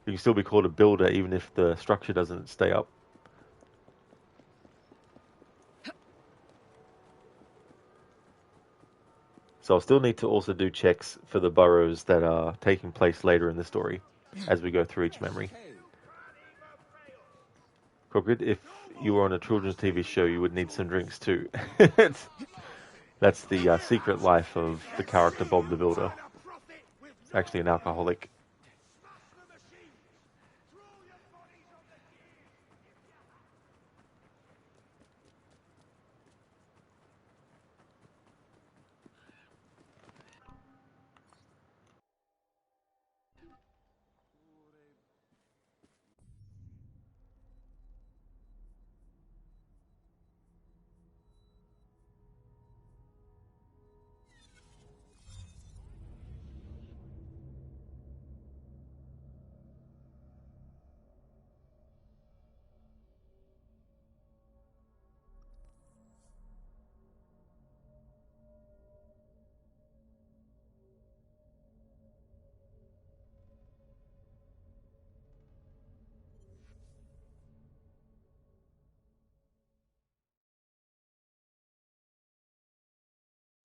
You can still be called a builder even if the structure doesn't stay up. So I'll still need to also do checks for the burrows that are taking place later in the story as we go through each memory. Crooked, if you were on a children's TV show, you would need some drinks too. That's the secret life of the character Bob the Builder. He's actually an alcoholic.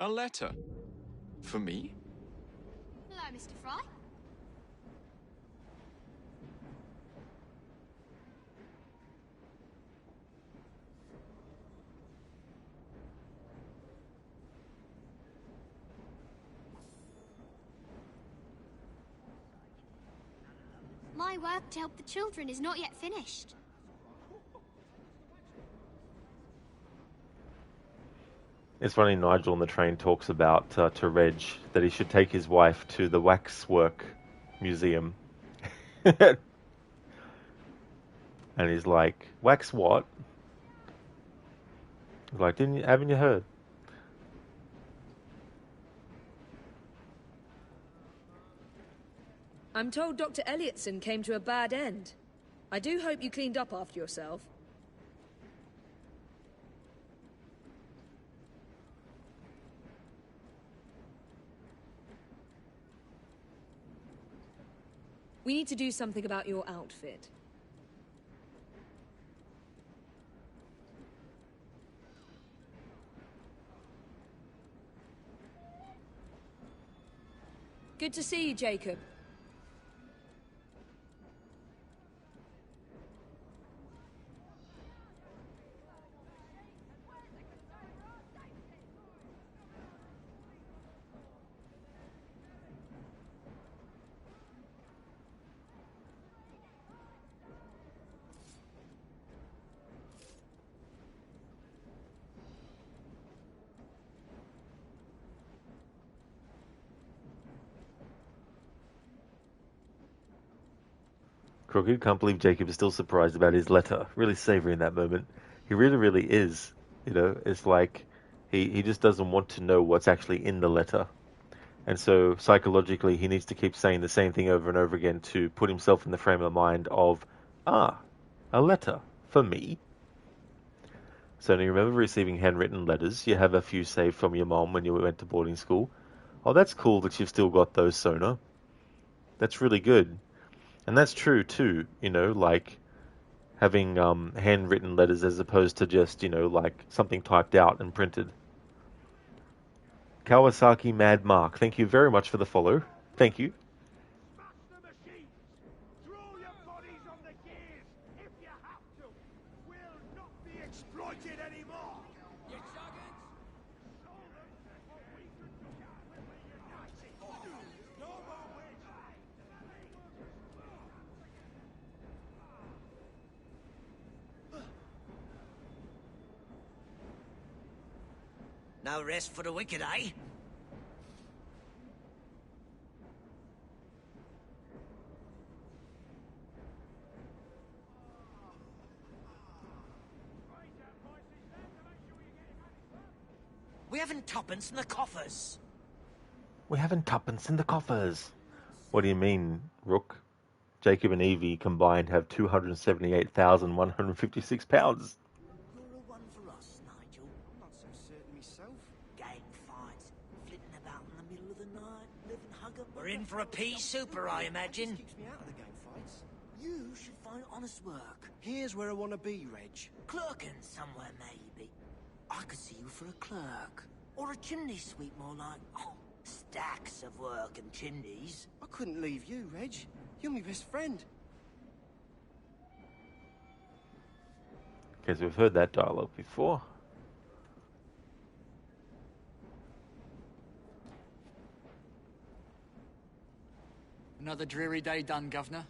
A letter? For me? Hello, Mr. Fry. My work to help the children is not yet finished. It's funny, Nigel on the train talks about to Reg that he should take his wife to the waxwork museum. And he's like, wax what? He's like, haven't you heard? I'm told Dr. Elliotson came to a bad end. I do hope you cleaned up after yourself. We need to do something about your outfit. Good to see you, Jacob. Crooked can't believe Jacob is still surprised about his letter. Really savouring that moment. He really, really is. You know, it's like he just doesn't want to know what's actually in the letter. And so psychologically, he needs to keep saying the same thing over and over again to put himself in the frame of mind of, a letter for me. So now you remember receiving handwritten letters. You have a few saved from your mom when you went to boarding school. Oh, that's cool that you've still got those, Sona. That's really good. And that's true too, you know, like having handwritten letters as opposed to just, you know, like something typed out and printed. Kawasaki Mad Mark, thank you very much for the follow. Thank you. No rest for the wicked, eh? We haven't tuppence in the coffers. We haven't tuppence in the coffers. What do you mean, Rook? Jacob and Evie combined have 278,156 pounds. You're a one for us, Nigel. I'm not so certain myself. Gang fights, flitting about in the middle of the night, living hugger. We're in for a pea super, I imagine. Keeps me out of the gang fights. You should find honest work. Here's where I want to be, Reg. Clerking somewhere, maybe. I could see you for a clerk. Or a chimney sweep, more like. Oh, stacks of work and chimneys. I couldn't leave you, Reg. You're my best friend. Because we've heard that dialogue before. Another dreary day done, Governor.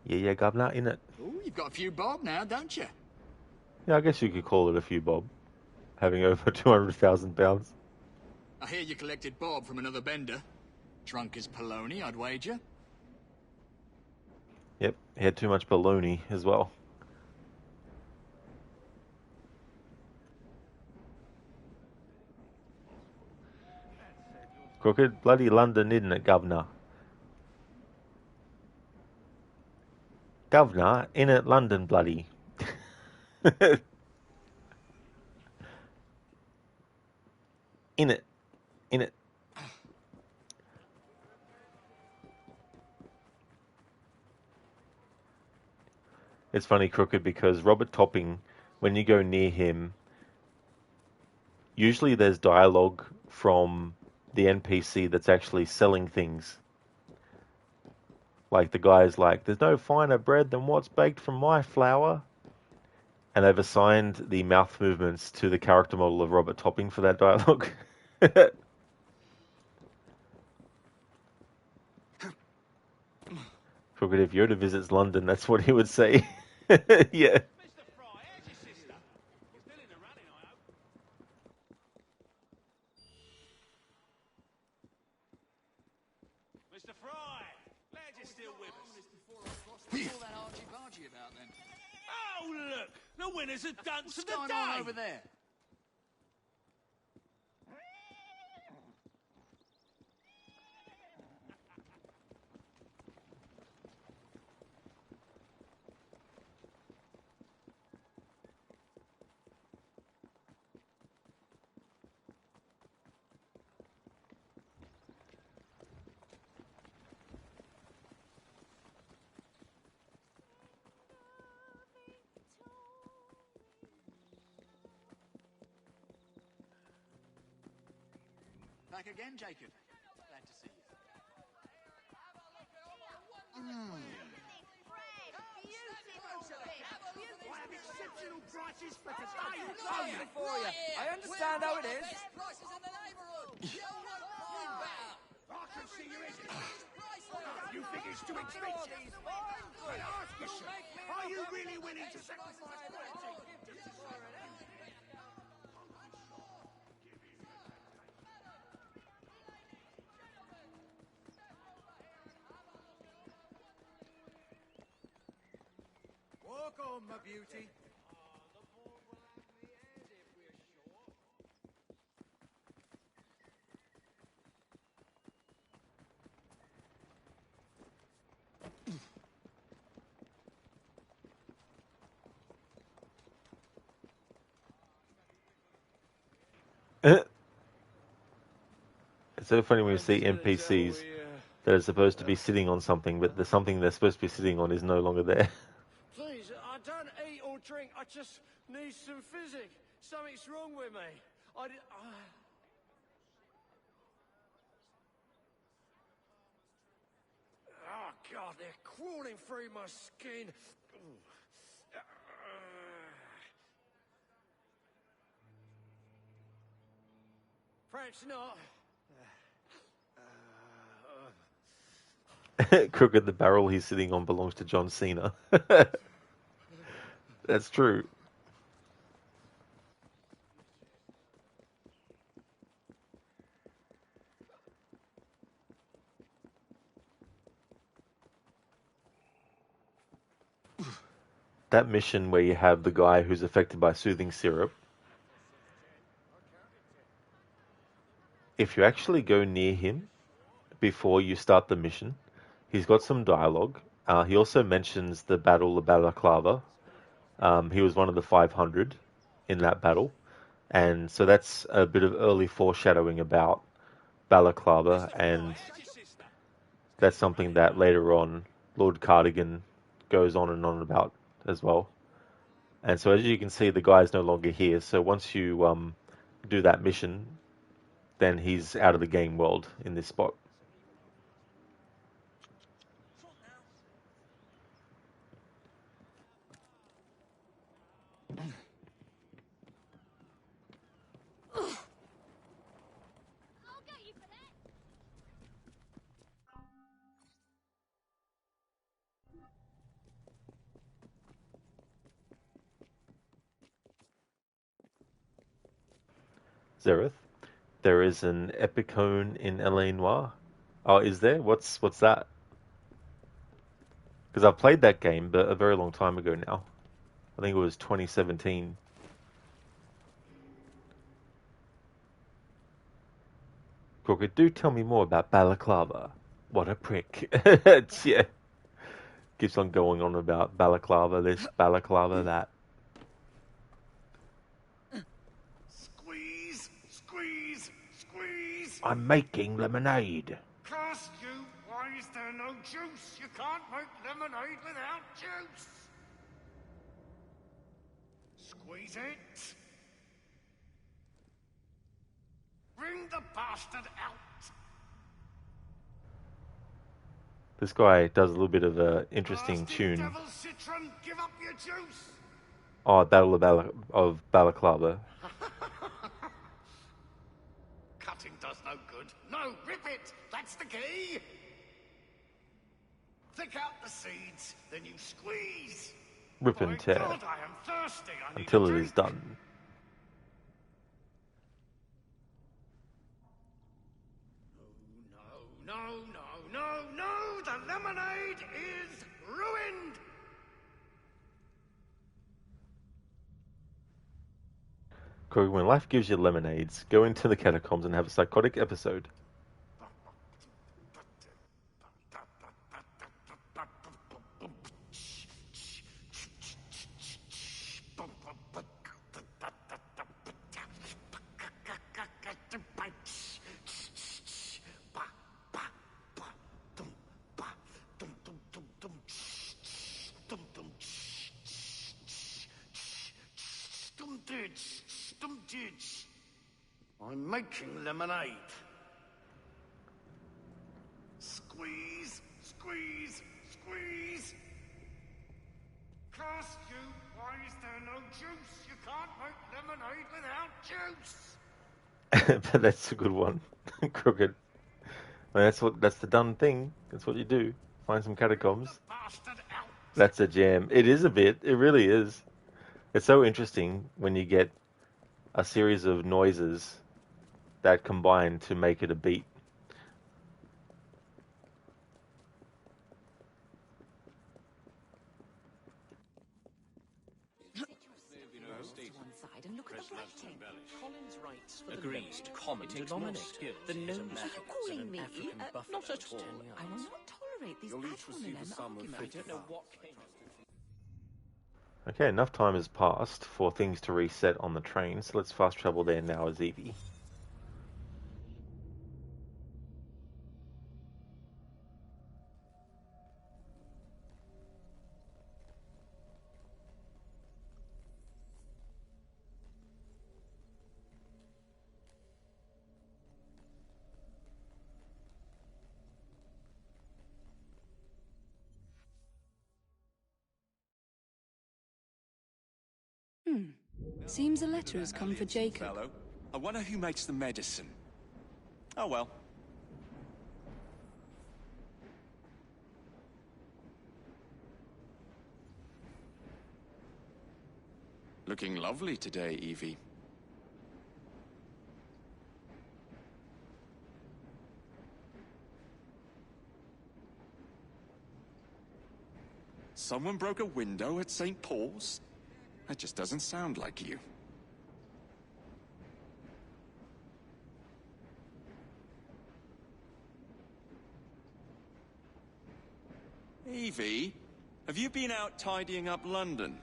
Yeah, governor, innit? Oh, you've got a few bob now, don't you? Yeah, I guess you could call it a few bob. Having over 200,000 pounds. I hear you collected bob from another bender. Drunk as Poloni, I'd wager. Yep, he had too much baloney as well. Crooked, bloody London, isn't it, governor? Governor, in it, London, bloody. In it. It's funny, Crooked, because Robert Topping, when you go near him, usually there's dialogue from the NPC that's actually selling things. Like the guy's like, there's no finer bread than what's baked from my flour. And they've assigned the mouth movements to the character model of Robert Topping for that dialogue. Crooked, if Yoda visits London, that's what he would say. Yeah. Mr. Fry, glad you're still with us. What's all that argy-bargy about, then? Oh, look! The winner's a dance What's of the going day! on over there? Back again, Jacob. Glad to see you. I have exceptional prices for today. Lovely for you. I understand how it is. Prices in the neighbourhood. I can see you isn't. You think it's too expensive? But ask yourself, are you really willing to sacrifice quality? Walk on, my beauty. It's so funny when you see NPCs that are supposed to be sitting on something, but the something they're supposed to be sitting on is no longer there. Please, I don't eat or drink. I just need some physic. Something's wrong with me. Oh, God, they're crawling through my skin. Perhaps not. Crooked, the barrel he's sitting on belongs to John Cena. That's true. That mission where you have the guy who's affected by soothing syrup, if you actually go near him before you start the mission, He's got some dialogue. He also mentions the Battle of Balaclava. He was one of the 500 in that battle. And so that's a bit of early foreshadowing about Balaclava, and that's something that later on Lord Cardigan goes on and on about as well. And so as you can see, the guy's no longer here. So once you do that mission, then he's out of the game world in this spot. Zereth, there is an Epicone in L.A. Noire. Oh, is there? What's that? Because I've played that game, but a very long time ago now. I think it was 2017. Crooked, do tell me more about Balaclava. What a prick. Yeah. Keeps on going on about Balaclava this, Balaclava that. Squeeze, squeeze, squeeze. I'm making lemonade. Curse you, why is there no juice? You can't make lemonade without juice. Squeeze it. Bring the bastard out. This guy does a little bit of a interesting tune. Devil citron, give up your juice. Oh, Battle of Balaclava. Cutting does no good. No, rip it. That's the key. Pick out the seeds, then you squeeze. Rip and tear. God, I am thirsty. I need Until a it drink. is done. No, no, no, no! The lemonade is ruined! Corey, when life gives you lemonades, go into the catacombs and have a psychotic episode. I'm making lemonade. Squeeze, squeeze, squeeze. Curse you, why is there no juice? You can't make lemonade without juice. But that's a good one. Crooked. Well, that's the done thing. That's what you do. Find some catacombs. That's a jam. It is a bit. It really is. It's so interesting when you get a series of noises that combine to make it a beat. Collins writes for the common denominator. The gnome calling me? Not at all. I will not tolerate these ad hominem arguments. I don't know what came. Okay, enough time has passed for things to reset on the train, so let's fast travel there now as Evie. Seems a letter has come for Jacob. Fellow. I wonder who makes the medicine. Oh well. Looking lovely today, Evie. Someone broke a window at St. Paul's? That just doesn't sound like you. Evie, have you been out tidying up London?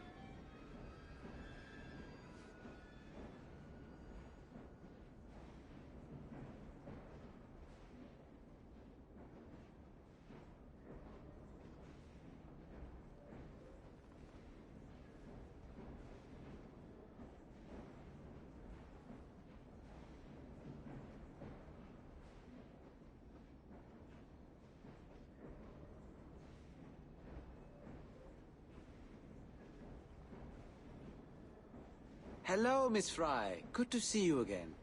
Hello, Miss Fry. Good to see you again.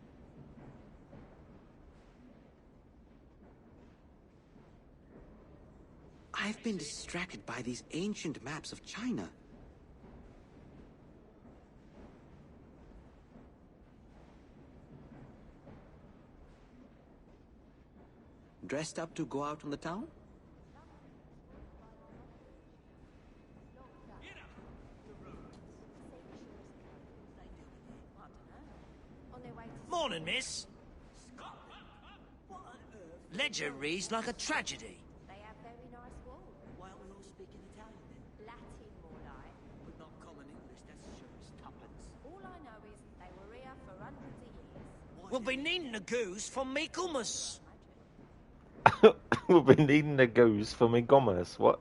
I've been distracted by these ancient maps of China. Dressed up to go out on the town? Morning, miss. Ledger reads like a tragedy. They have very nice walls. Why aren't we all speaking Italian then? Latin more like. But not common English, that's sure as tuppence. All I know is they were here for hundreds of years. We'll be needing a goose for Michaelmas. We've been needing a goose for me commerce. What?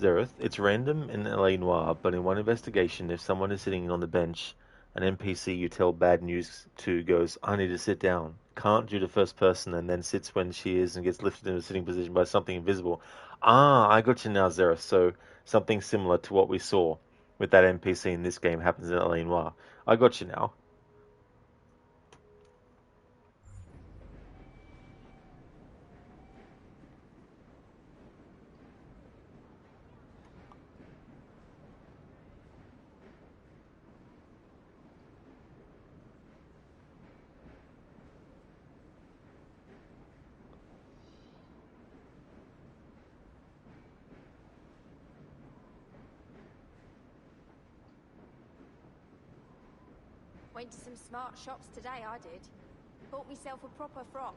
Zereth, it's random in LA Noire, but in one investigation, if someone is sitting on the bench, an NPC you tell bad news to goes, I need to sit down. Can't do the first person and then sits when she is and gets lifted into a sitting position by something invisible. Ah, I got you now, Zereth. So something similar to what we saw with that NPC in this game happens in LA Noire. I got you now. Went to some smart shops today, I did. Bought myself a proper frock.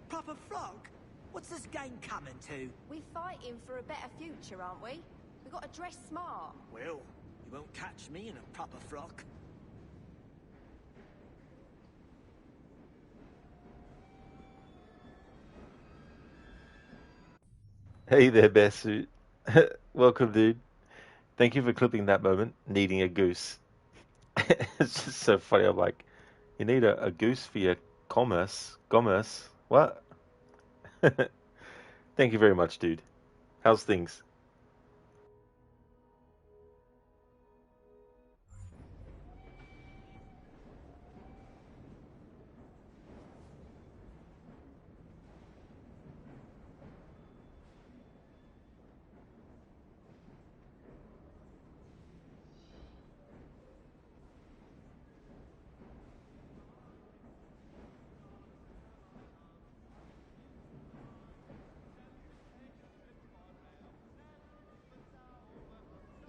Proper frock? What's this game coming to? We're fighting for a better future, aren't we? We got to dress smart. Well, you won't catch me in a proper frock. Hey there, Bear Suit. Welcome, dude. Thank you for clipping that moment, needing a goose. It's just so funny. I'm like, you need a goose for your commerce? Commerce? What? Thank you very much, dude. How's things?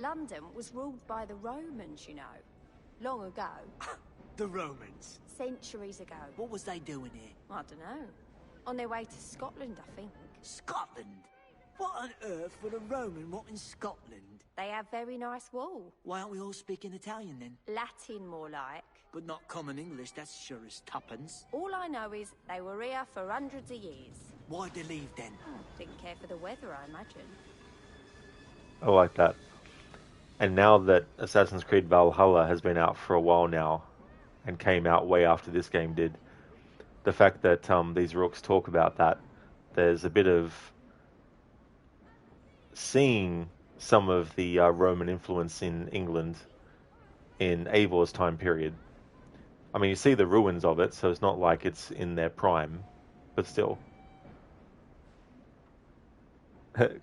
London was ruled by the Romans, you know. Long ago. The Romans? Centuries ago. What was they doing here? I don't know. On their way to Scotland, I think. Scotland? What on earth would a Roman want in Scotland? They have very nice wool. Why aren't we all speaking Italian then? Latin, more like. But not common English, that's sure as tuppence. All I know is they were here for hundreds of years. Why'd they leave then? Didn't care for the weather, I imagine. I like that. And now that Assassin's Creed Valhalla has been out for a while now, and came out way after this game did, the fact that these rooks talk about that, there's a bit of seeing some of the Roman influence in England in Eivor's time period. I mean, you see the ruins of it, so it's not like it's in their prime, but still.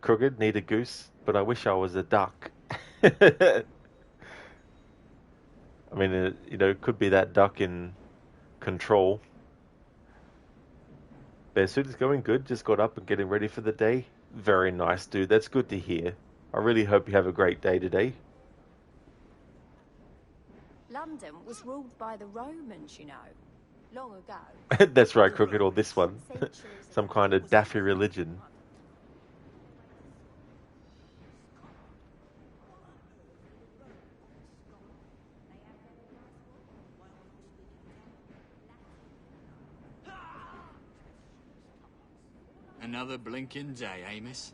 Crooked, need a goose, but I wish I was a duck. I mean, it could be that duck in Control. Bearsuit is going good, just got up and getting ready for the day. Very nice, dude. That's good to hear. I really hope you have a great day today. London was ruled by the Romans, you know, long ago. That's right, Crooked, or this one. Some kind of daffy religion. Another blinking day, eh, miss?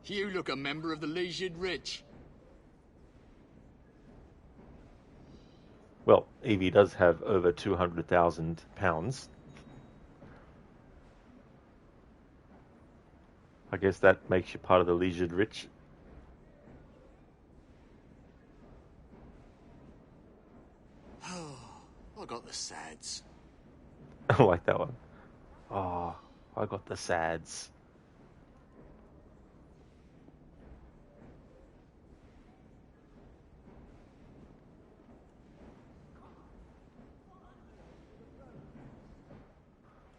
You look a member of the leisured rich. Well, Evie does have over £200,000. I guess that makes you part of the leisured rich. I got the sads. I like that one. Oh, I got the sads.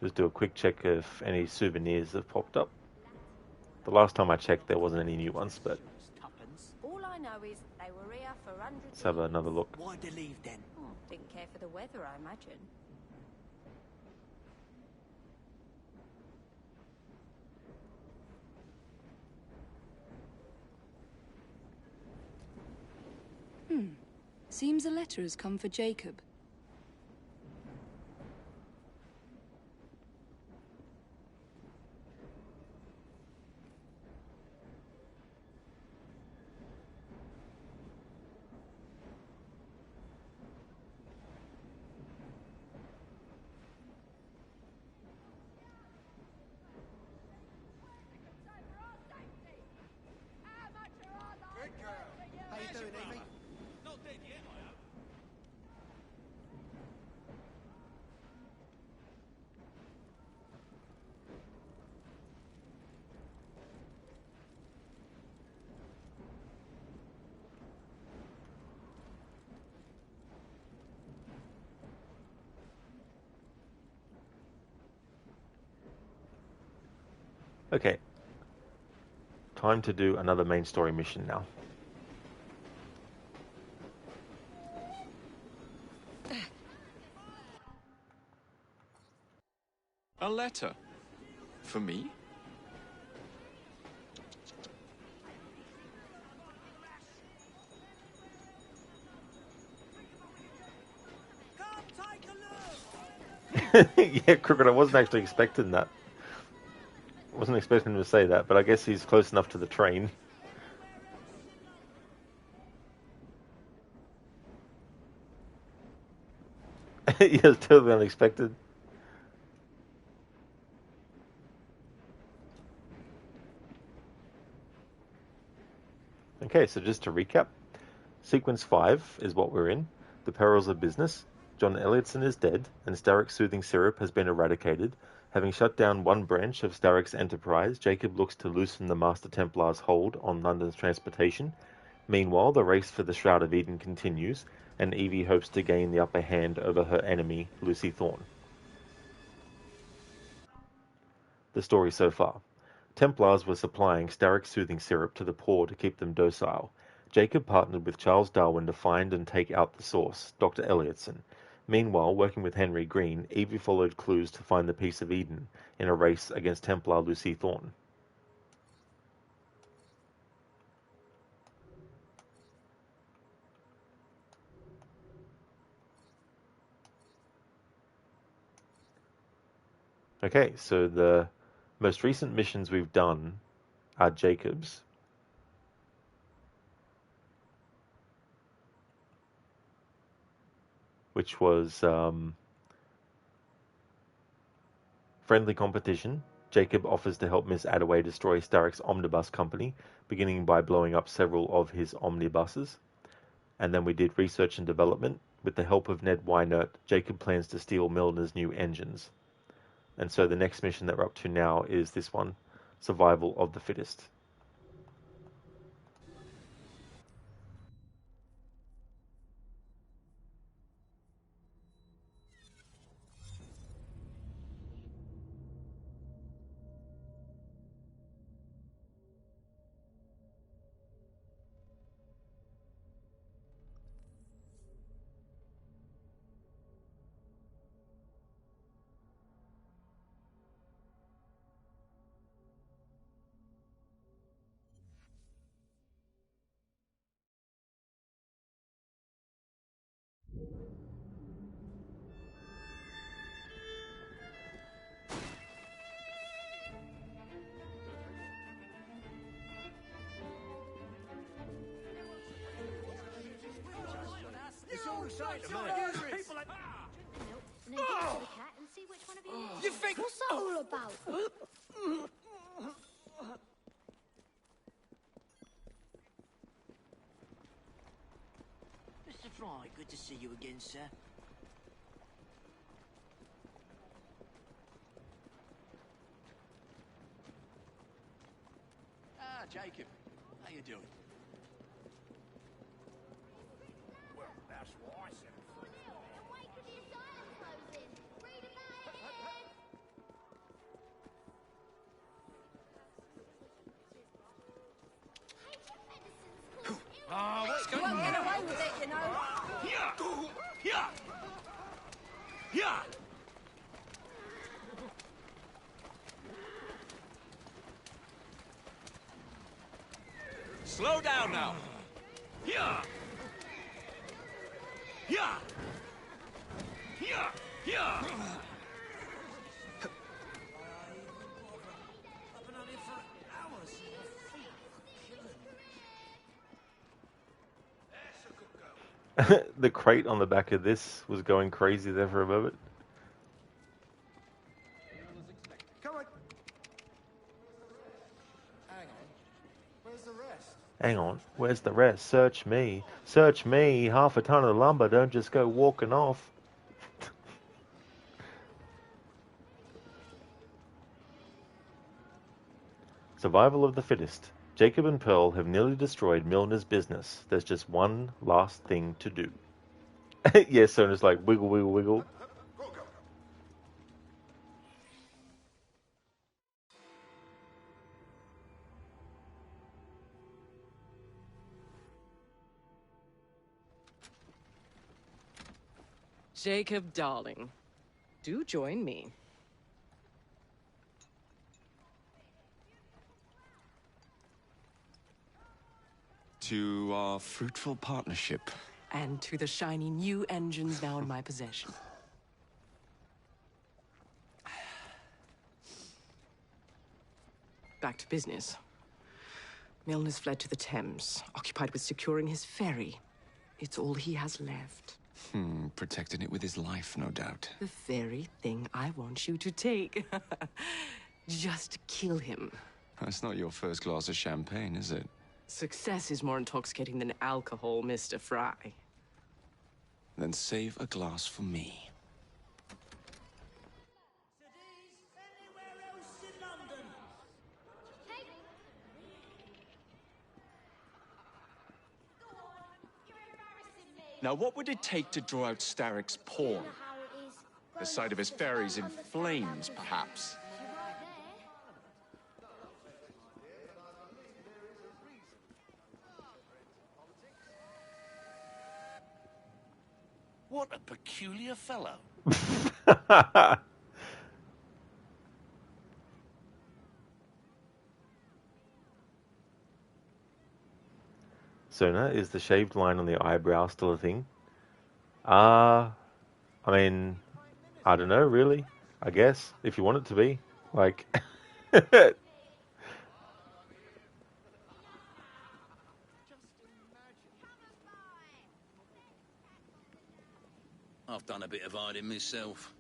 Just do a quick check if any souvenirs have popped up. The last time I checked, there wasn't any new ones, but All I know is they were here for hundreds. let's have another look. Why'd they leave then? Oh, didn't care for the weather, I imagine. Seems a letter has come for Jacob. How you doing, Evie? Not dead yet, I hope. Okay. Time to do another main story mission now. A letter? For me? Yeah, Crooked, I wasn't actually expecting that. I wasn't expecting him to say that, but I guess he's close enough to the train. Yeah, it's totally unexpected. Okay, so just to recap, Sequence 5 is what we're in. The perils of business. John Elliotson is dead, and Starrick's soothing syrup has been eradicated. Having shut down one branch of Starrick's enterprise, Jacob looks to loosen the Master Templar's hold on London's transportation. Meanwhile, the race for the Shroud of Eden continues, and Evie hopes to gain the upper hand over her enemy, Lucy Thorne. The story so far. Templars were supplying Starrick soothing syrup to the poor to keep them docile. Jacob partnered with Charles Darwin to find and take out the source, Dr. Elliotson. Meanwhile, working with Henry Green, Evie followed clues to find the Piece of Eden in a race against Templar Lucy Thorne. Okay, so the most recent missions we've done are Jacob's. Which was friendly competition, Jacob offers to help Miss Attaway destroy Starrick's omnibus company, beginning by blowing up several of his omnibuses. And then we did research and development. With the help of Ned Weinert, Jacob plans to steal Milner's new engines. And so the next mission that we're up to now is this one, Survival of the Fittest. You think? What's that all about? Mr. Fry, good to see you again, sir. Ah, Jacob. How you doing? Well, that's what I said. Away to the asylum closing. Read about it. What's going on? Get away with it, you know. Slow down now. The crate on the back of this was going crazy there for a moment. Come on. Hang on. Where's the rest? Hang on, where's the rest? Search me. Search me. Half a ton of lumber, don't just go walking off. Survival of the fittest. Jacob and Pearl have nearly destroyed Milner's business. There's just one last thing to do. Yes, Sona's like, wiggle, wiggle, wiggle. Jacob, darling, do join me. To our fruitful partnership. And to the shiny new engines now in my possession. Back to business. Milner's fled to the Thames, occupied with securing his ferry. It's all he has left. Protecting it with his life, no doubt. The very thing I want you to take. Just kill him. That's not your first glass of champagne, is it? Success is more intoxicating than alcohol, Mr. Fry. Then save a glass for me. Now, what would it take to draw out Starrick's pawn? The sight of his ferries in flames, perhaps? What a peculiar fellow. Sona, is the shaved line on the eyebrow still a thing? I mean, I don't know, really. I guess, if you want it to be. Like... I've done a bit of hiding myself.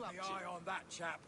you up the to? eye on that chap.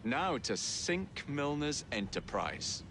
Now to sink Milner's enterprise.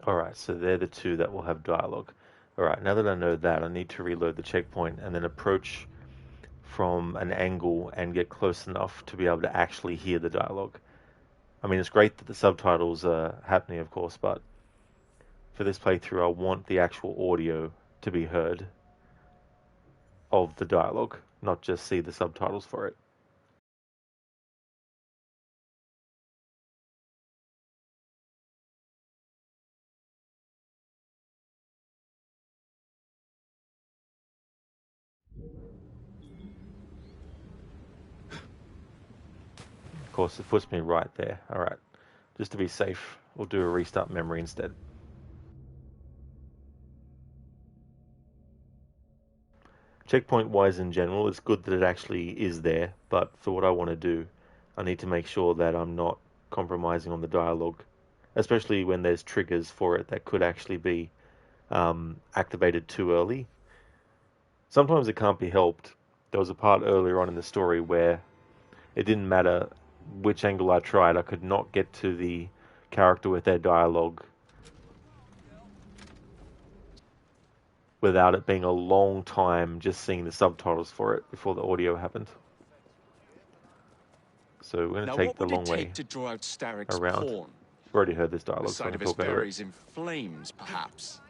Alright, so they're the two that will have dialogue. Alright, now that I know that, I need to reload the checkpoint and then approach from an angle and get close enough to be able to actually hear the dialogue. I mean, it's great that the subtitles are happening, of course, but for this playthrough, I want the actual audio to be heard of the dialogue, not just see the subtitles for it. Of course, it puts me right there. Alright, just to be safe, we'll do a restart memory instead. Checkpoint-wise in general, it's good that it actually is there, but for what I want to do, I need to make sure that I'm not compromising on the dialogue, especially when there's triggers for it that could actually be activated too early. Sometimes it can't be helped. There was a part earlier on in the story where it didn't matter which angle I tried, I could not get to the character with their dialogue without it being a long time just seeing the subtitles for it before the audio happened. So we're going to take the long way to draw out Starrick's around. pawn? We've already heard this The dialogue, so I'm sight going of to his talk over it. berries in flames, perhaps.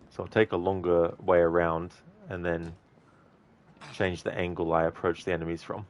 So I'll take a longer way around and then change the angle I approach the enemies from.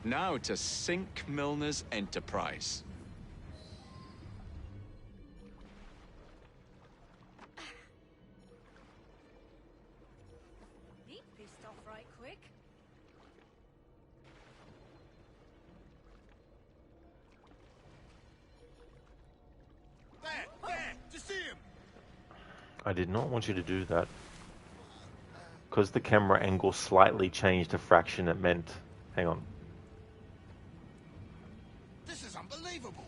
Now to sink Milner's enterprise. He pissed off right quick. There! To see him! I did not want you to do that. Because the camera angle slightly changed a fraction, it meant... Hang on. This is unbelievable!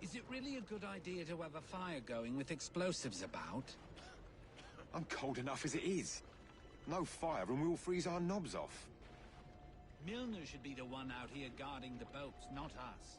Is it really a good idea to have a fire going with explosives about? I'm cold enough as it is. No fire and we'll freeze our knobs off. Milner should be the one out here guarding the boats, not us.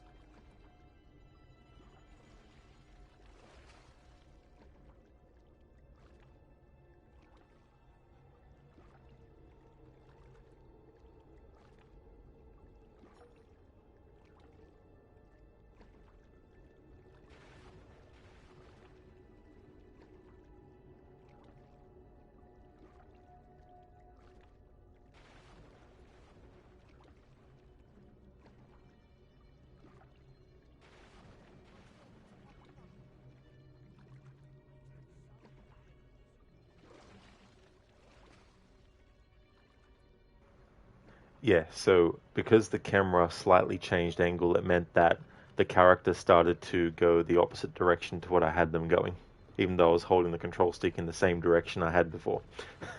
Yeah, so because the camera slightly changed angle, it meant that the character started to go the opposite direction to what I had them going, even though I was holding the control stick in the same direction I had before.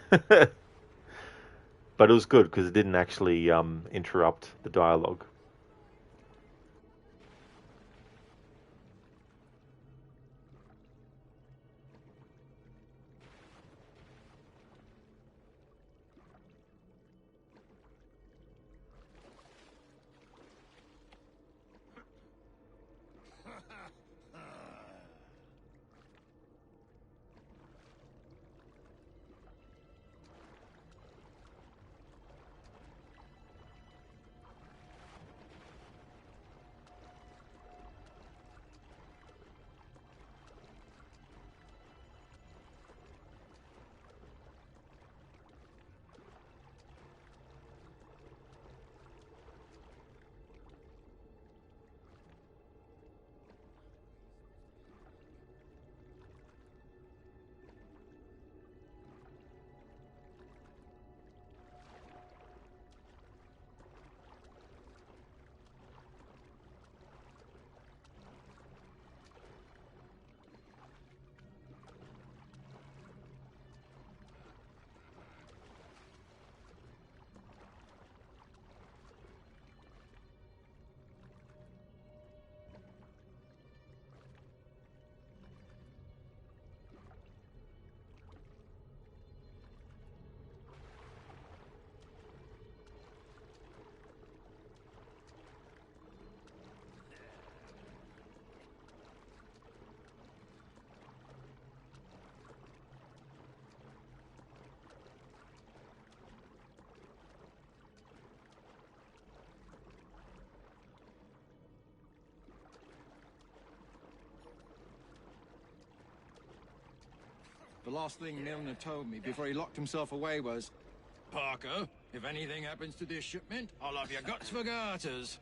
But it was good because it didn't actually interrupt the dialogue. The last thing Milner told me before he locked himself away was, Parker, if anything happens to this shipment, I'll have your guts for garters.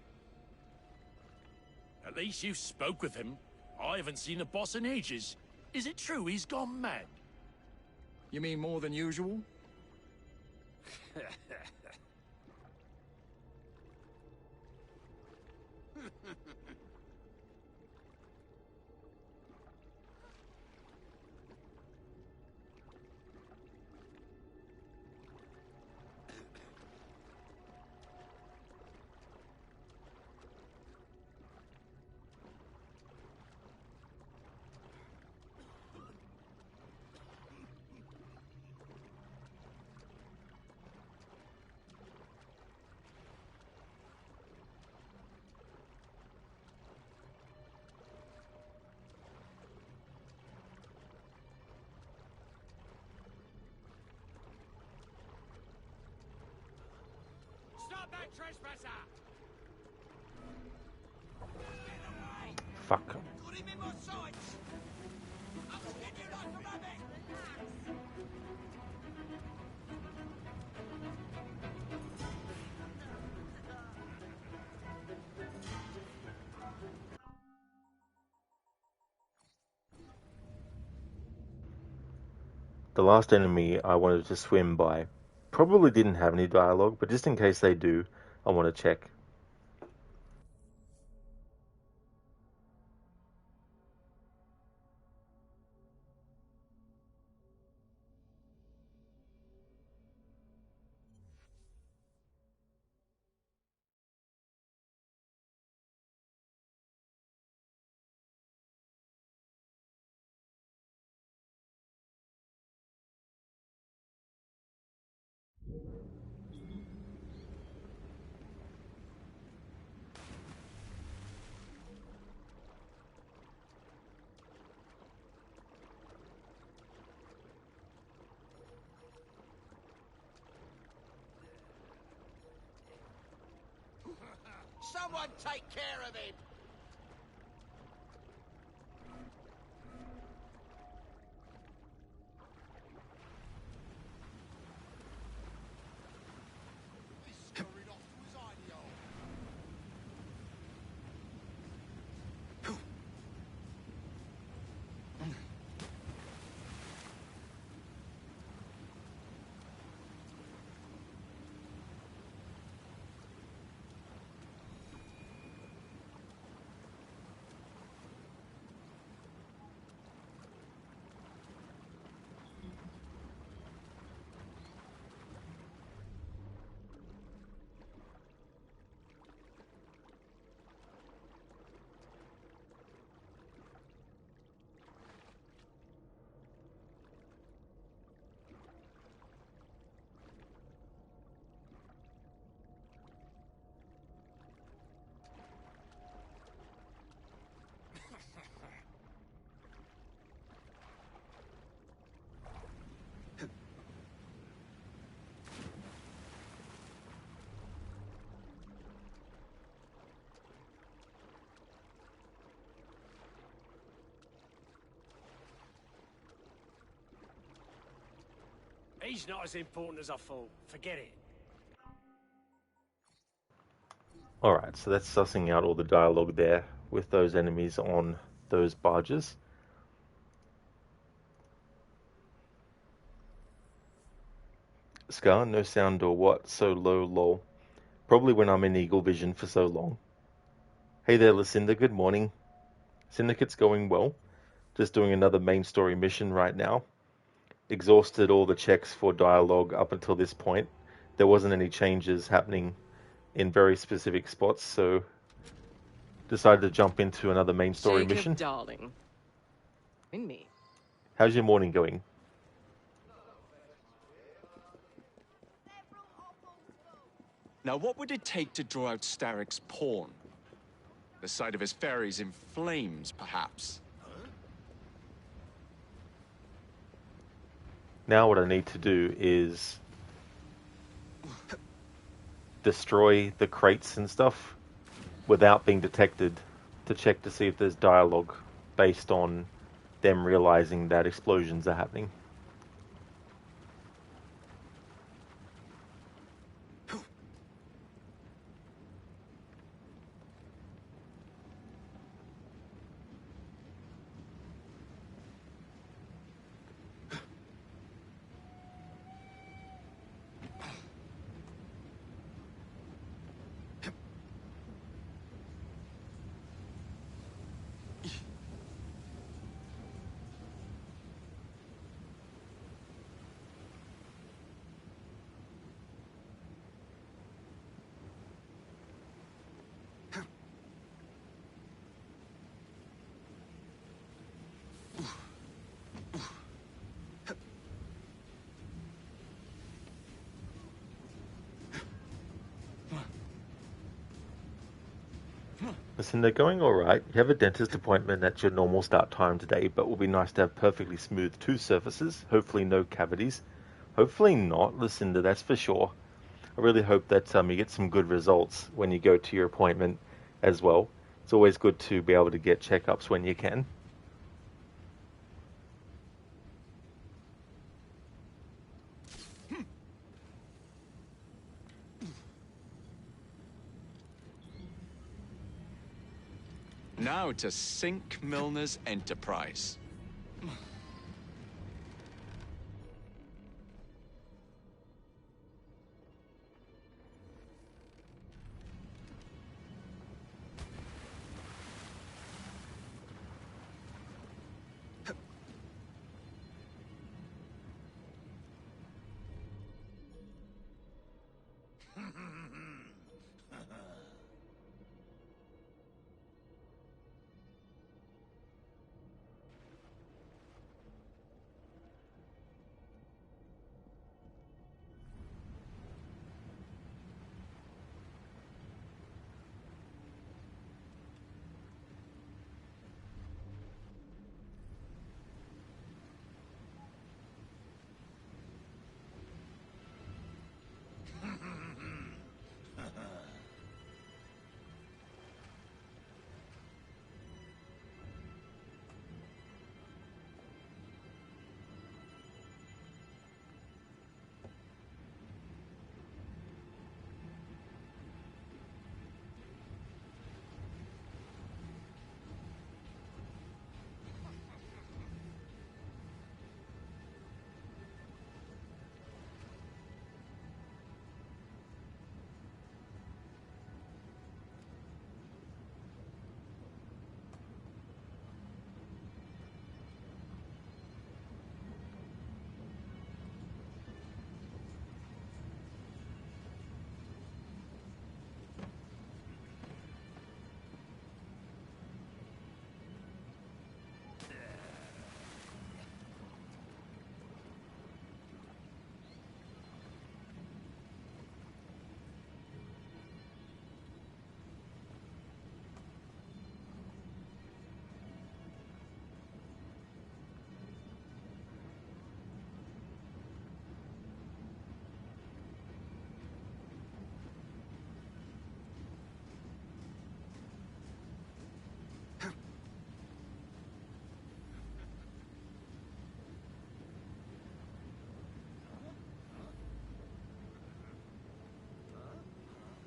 At least you spoke with him. I haven't seen the boss in ages. Is it true he's gone mad? You mean more than usual? Stop that trespasser! Fuck. The last enemy I wanted to swim by probably didn't have any dialogue, but just in case they do, I want to check. Someone take care of him! He's not as important as I thought. Forget it. Alright, so that's sussing out all the dialogue there with those enemies on those barges. Scar, no sound or what? So low, lol. Probably when I'm in Eagle Vision for so long. Hey there, Lucinda, good morning. Syndicate's going well. Just doing another main story mission right now. Exhausted all the checks for dialogue up until this point. There wasn't any changes happening in very specific spots, so decided to jump into another main story Jacob, mission. darling. In me. How's your morning going? Now, what would it take to draw out Starrick's pawn? The sight of his ferries in flames, perhaps? Now what I need to do is destroy the crates and stuff without being detected to check to see if there's dialogue based on them realizing that explosions are happening. Listen, they're going alright. You have a dentist appointment at your normal start time today, but it will be nice to have perfectly smooth two surfaces. Hopefully no cavities. Hopefully not, Lucinda, that's for sure. I really hope that you get some good results when you go to your appointment as well. It's always good to be able to get checkups when you can. Now to sink Milner's enterprise.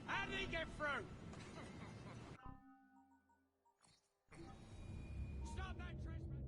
How did he get through? Stop that trespass!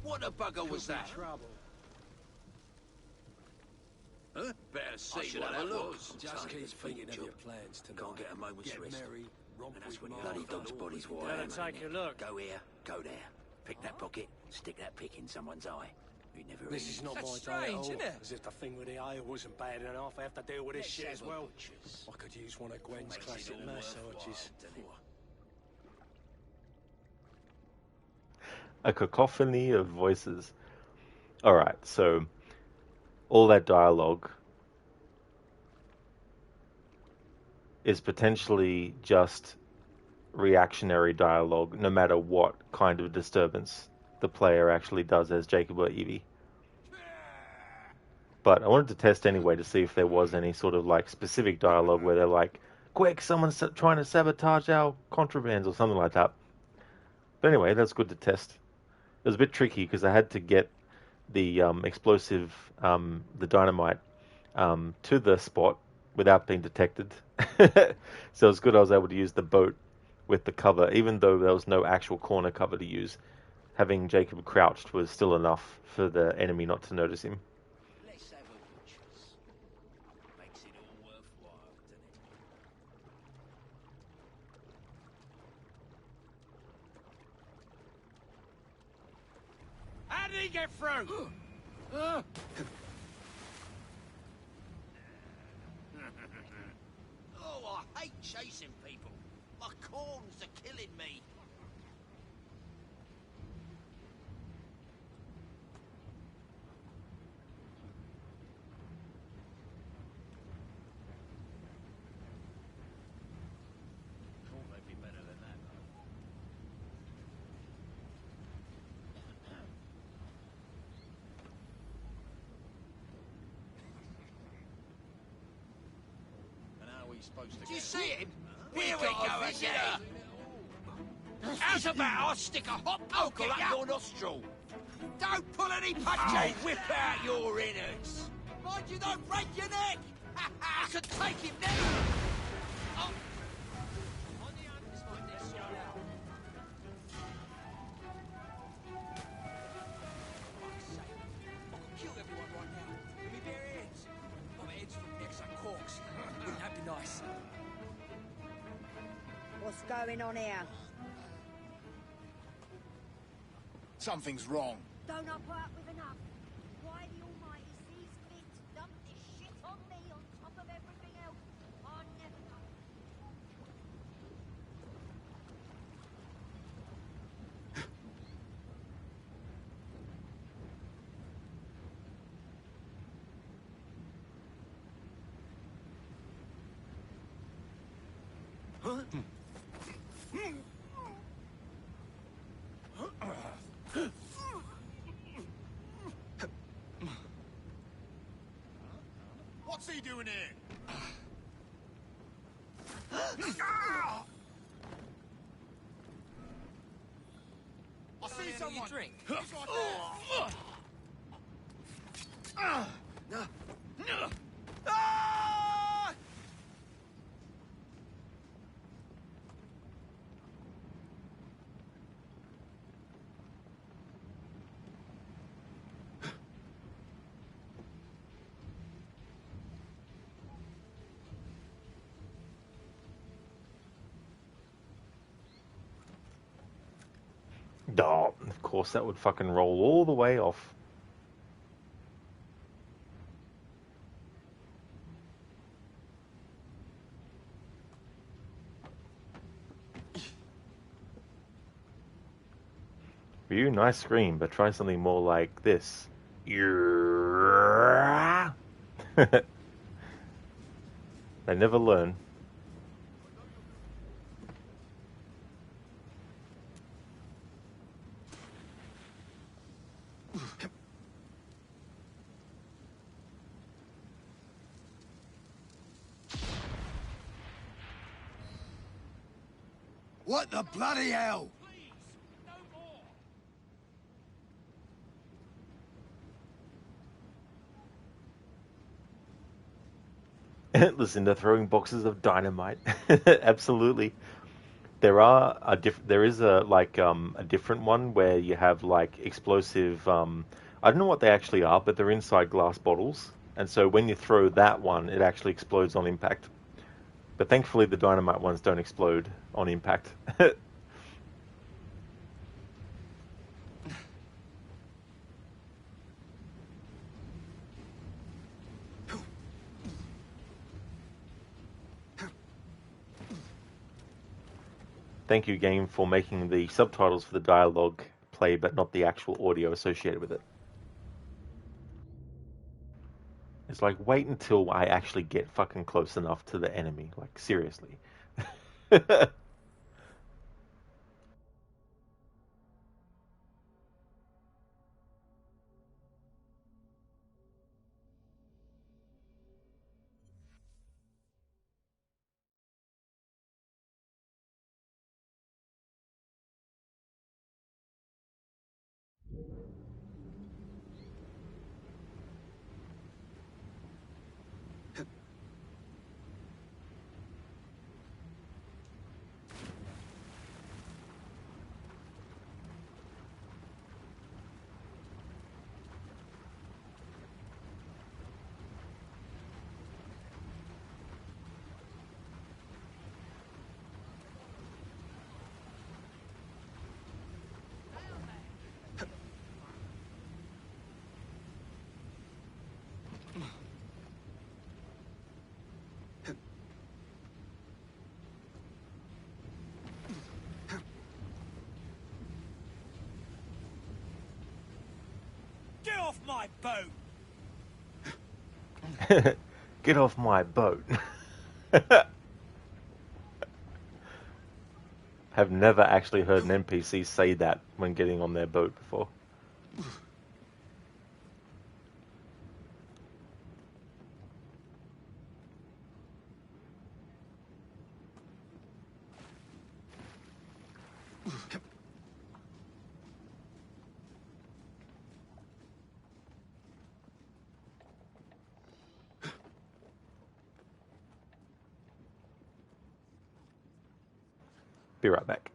What the bugger was that? Trouble. Huh? Better see what that was. Just keep thinking of your plans tonight. Can't get a moment's Get rest. merry, romp And that's with when bloody dog's body's wire. Better take a look. Go here, go there. Pick that pocket, stick that pick in someone's eye. You never This is not my day at all. As if the thing with the ale wasn't bad enough, I have to deal with this shit as well. I could use one of Gwen's classic massages. A cacophony of voices. Alright, so all that dialogue is potentially just reactionary dialogue, no matter what kind of disturbance the player actually does as Jacob or Evie. But I wanted to test anyway to see if there was any sort of like specific dialogue where they're like, quick, someone's trying to sabotage our contrabands or something like that. But anyway, that's good to test. It was a bit tricky because I had to get the explosive, the dynamite, to the spot without being detected. So it's good I was able to use the boat with the cover, even though there was no actual corner cover to use. Having Jacob crouched was still enough for the enemy not to notice him. Let's have a butcher's. Makes it all worthwhile, doesn't it? How did he get through? Oh, I hate chasing people. My corns are killing me. Might be better than that. And how are we supposed to Do you get see him? Here we go again. How's about I stick a hot poker up your nostril? Don't pull any punches! Whip out your innards! Mind you don't break your neck! I can take him now! Oh. On the hunt is my next one out. Fuck's sake. I could kill everyone right now. With me bare hands. My head's from necks and corks. Wouldn't that be nice? What's going on here? Something's wrong. Don't I put up with enough? Why the Almighty sees fit to dump this shit on me on top of everything else? I never know. What's he doing here? I see someone. Drink. He's right there. Oh, of course, that would fucking roll all the way off. Ryu, nice scream, but try something more like this. They never learn. What the bloody hell? Listen, they're throwing boxes of dynamite. Absolutely. There is a different one where you have like explosive. I don't know what they actually are, but they're inside glass bottles, and so when you throw that one, it actually explodes on impact. But thankfully, the dynamite ones don't explode on impact. Thank you, game, for making the subtitles for the dialogue play, but not the actual audio associated with it. It's like, wait until I actually get fucking close enough to the enemy. Like, seriously. Get off my boat! Get off my boat. Have never actually heard an NPC say that when getting on their boat before. Be right back.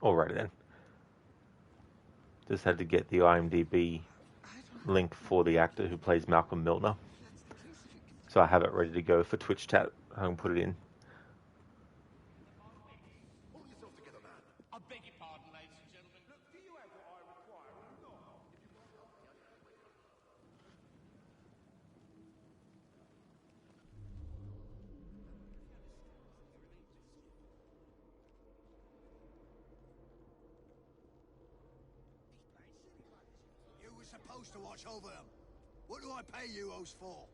Alrighty then. Just had to get the IMDb link for the actor who plays Malcolm Milner. So I have it ready to go for Twitch chat. I can put it in. I beg your pardon, ladies and gentlemen. Look, do you have what I require or not? You were supposed to watch over them. What do I pay you those for?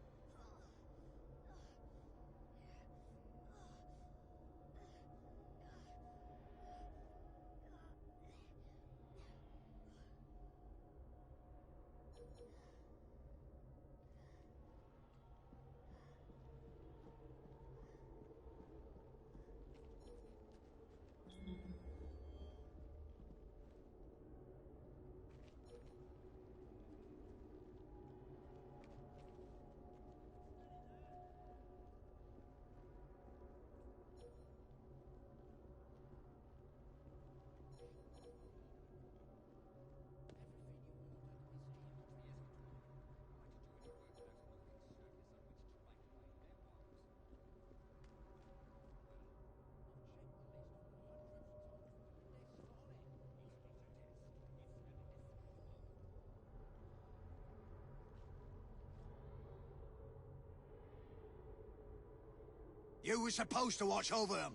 You were supposed to watch over them.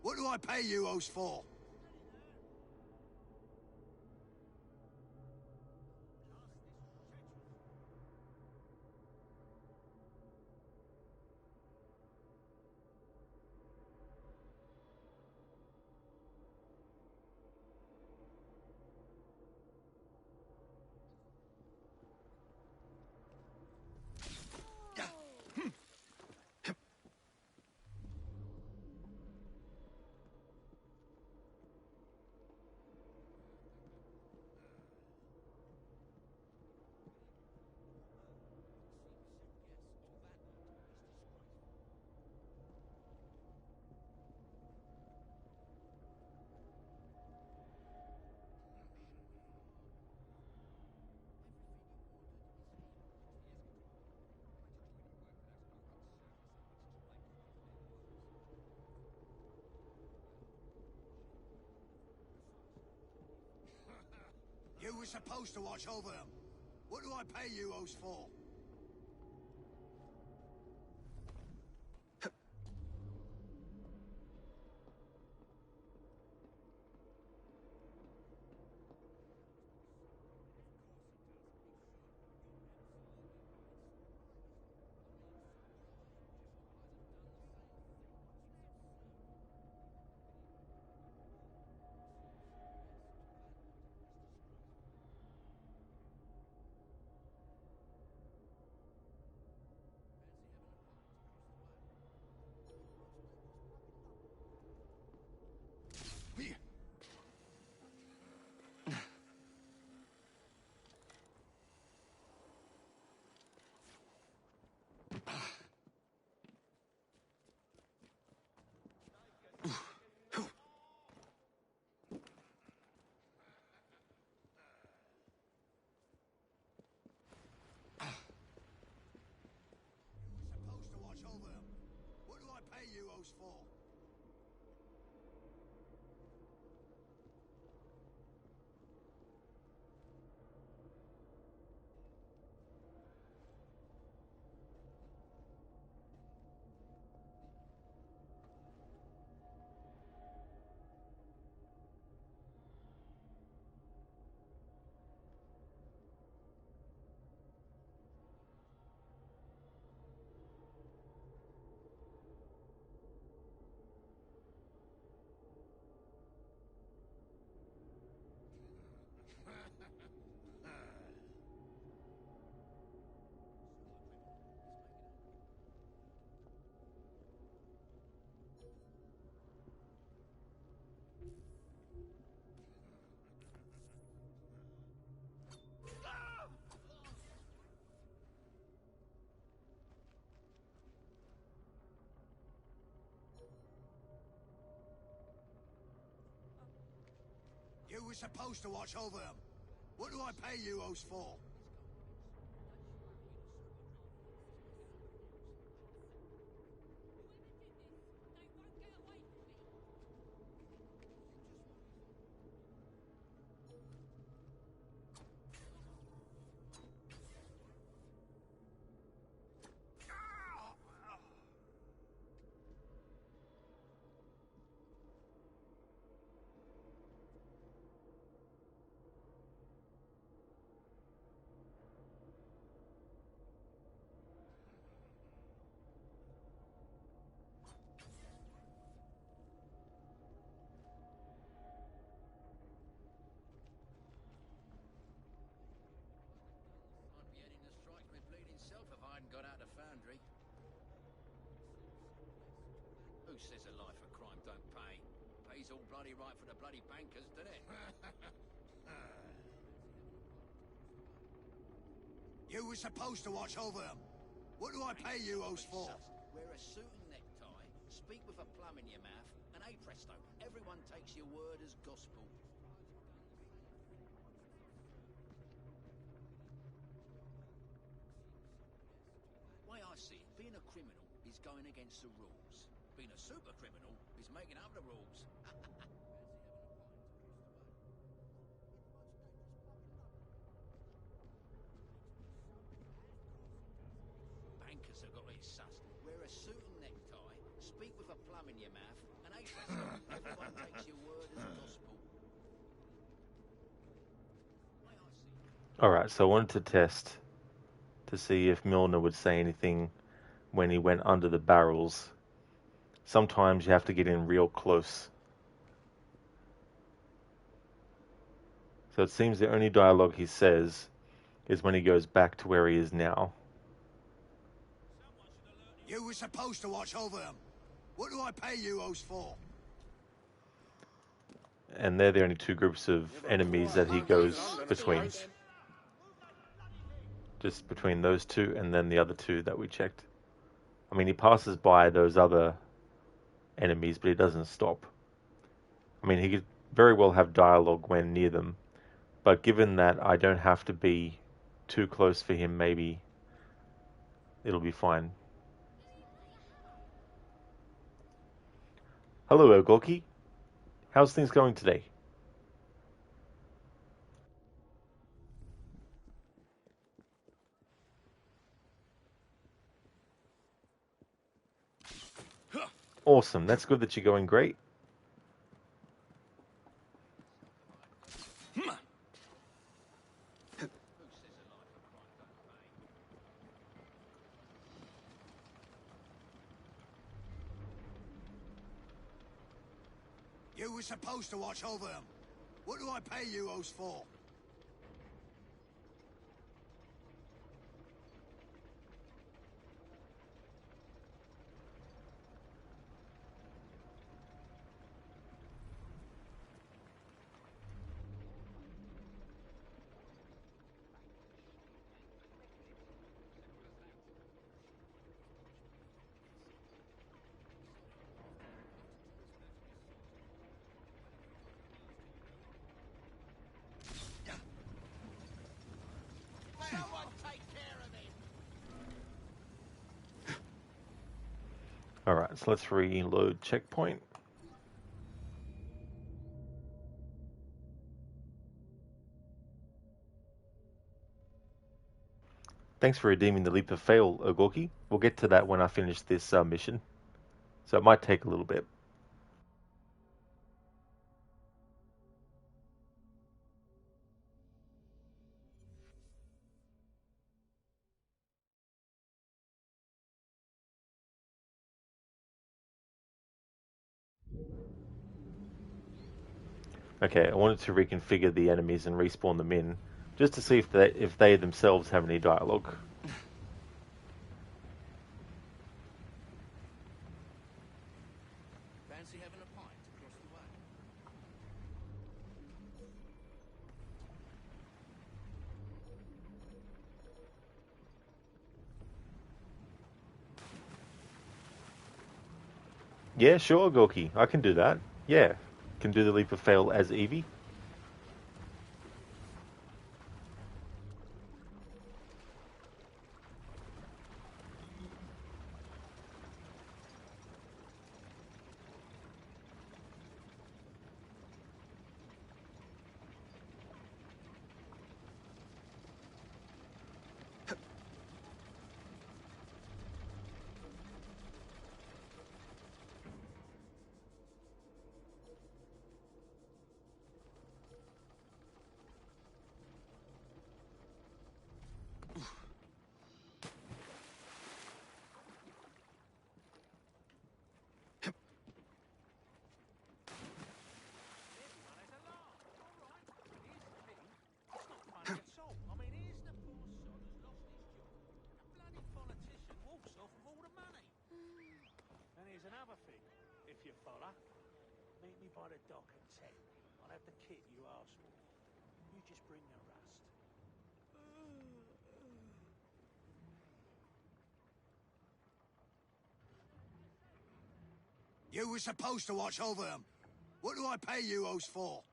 What do I pay you hoes for? You were supposed to watch over them. What do I pay you hoes for? Supposed to watch over them. What do I pay you hoes for? You were supposed to watch over them. What do I pay you hoes for? Got out of foundry. Who says a life of crime don't pay? Pays all bloody right for the bloody bankers, doesn't it? You were supposed to watch over them. What do I pay you hoes for? Wear a suit and necktie, speak with a plum in your mouth, and hey presto, everyone takes your word as gospel. Way I see it, being a criminal is going against the rules. Being a super criminal is making up the rules. Bankers have got it sussed. Wear a suit and necktie, speak plum in your mouth, and everyone takes your word as gospel. Alright, so I wanted to test to see if Milner would say anything when he went under the barrels. Sometimes you have to get in real close. So it seems the only dialogue he says is when he goes back to where he is now. You were supposed to watch over them. What do I pay you those for? And they're the only two groups of enemies that he goes between. Just between those two and then the other two that we checked. I mean, he passes by those other enemies, but he doesn't stop. I mean, he could very well have dialogue when near them, but given that I don't have to be too close for him, maybe it'll be fine. Hello, Ogorki. How's things going today? Awesome. That's good that you're going great. You were supposed to watch over them. What do I pay you those for? Alright, so let's reload checkpoint. Thanks for redeeming the leap of fail, Ogorki. We'll get to that when I finish this mission. So it might take a little bit. Okay, I wanted to reconfigure the enemies and respawn them in, just to see if they themselves have any dialogue. Fancy having a pint across the way? Yeah, sure, Gorky. I can do that. Yeah. Can do the leap of fail as Evie. And here's another thing, if you follow. Meet me by the dock at 10. I'll have the kit you asked for. You just bring the rust. You were supposed to watch over them. What do I pay you those for?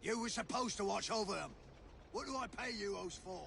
You were supposed to watch over them. What do I pay you those for?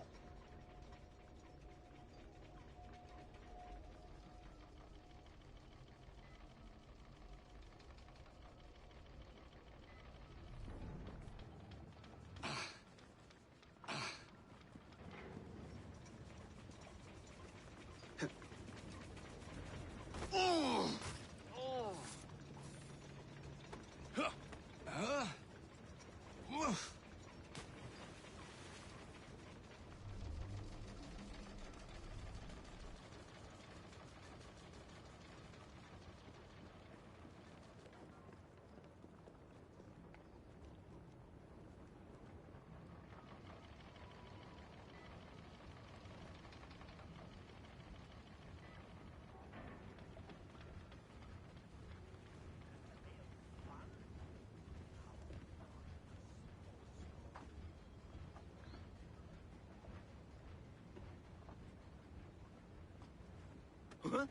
Huh?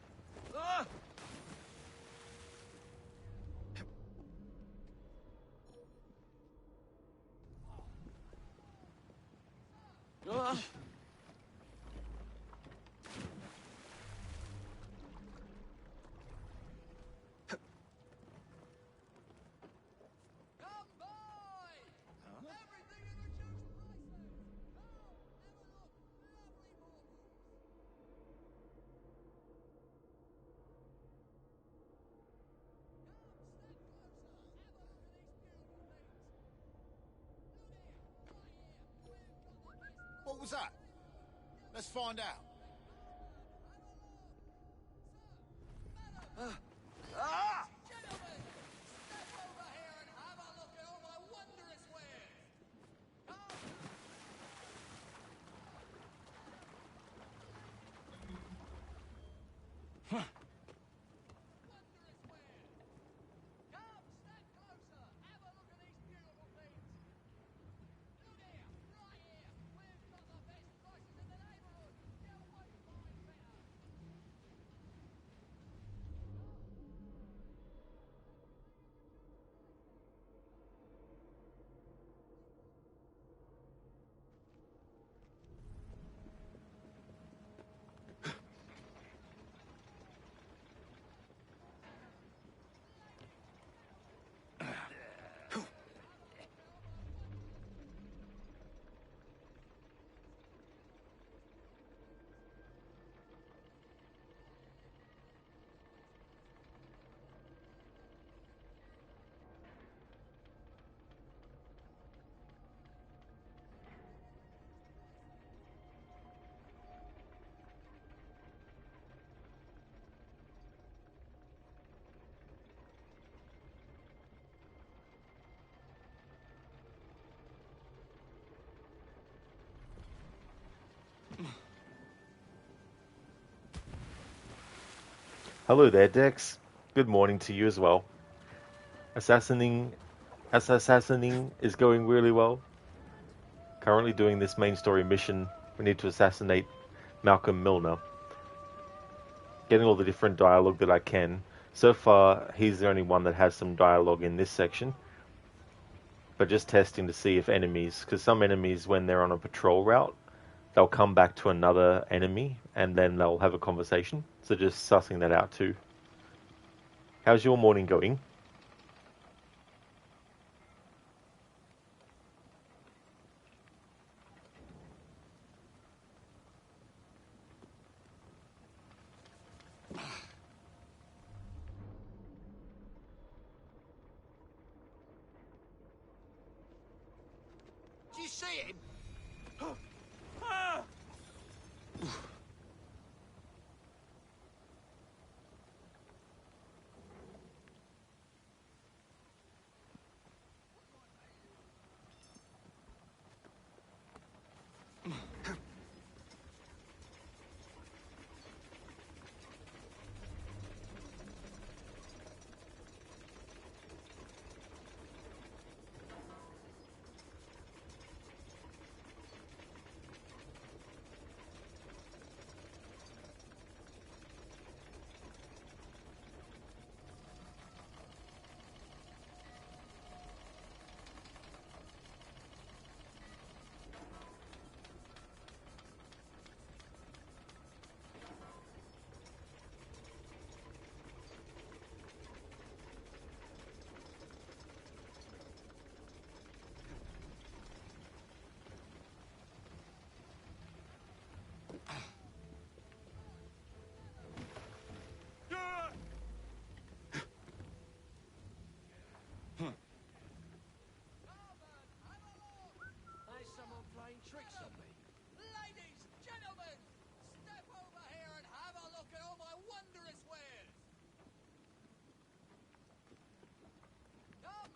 Ah! Ah! What was that? Let's find out. Ah! Huh. Hello there, Dex. Good morning to you as well. Assassinating is going really well. Currently doing this main story mission. We need to assassinate Malcolm Milner. Getting all the different dialogue that I can. So far, he's the only one that has some dialogue in this section. But just testing to see if enemies, because some enemies, when they're on a patrol route, they'll come back to another enemy and then they'll have a conversation. So just sussing that out too. How's your morning going? Do you see him?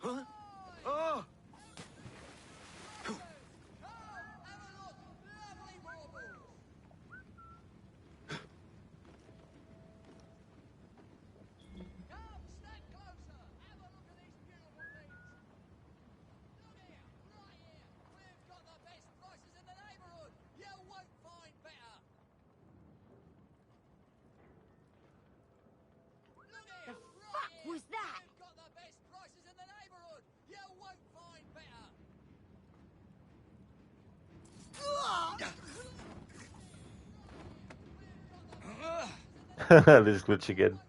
Huh? Oh! The fuck was that? This glitch again.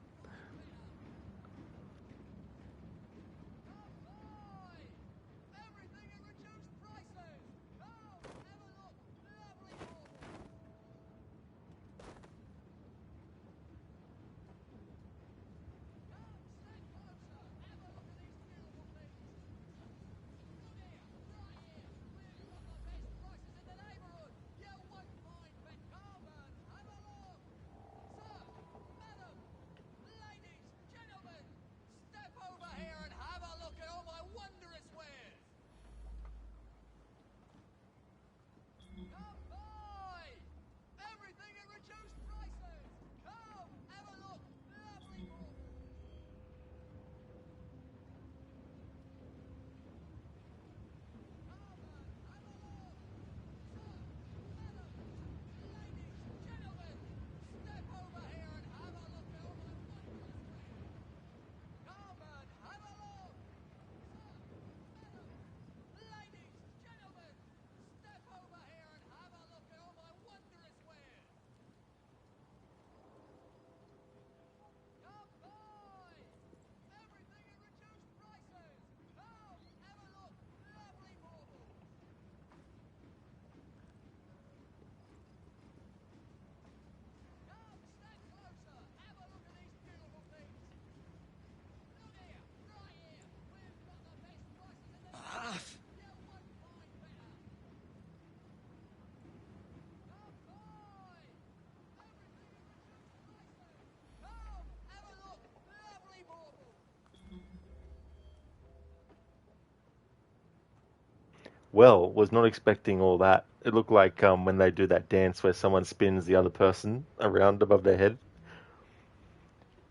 Well, was not expecting all that. It looked like when they do that dance where someone spins the other person around above their head.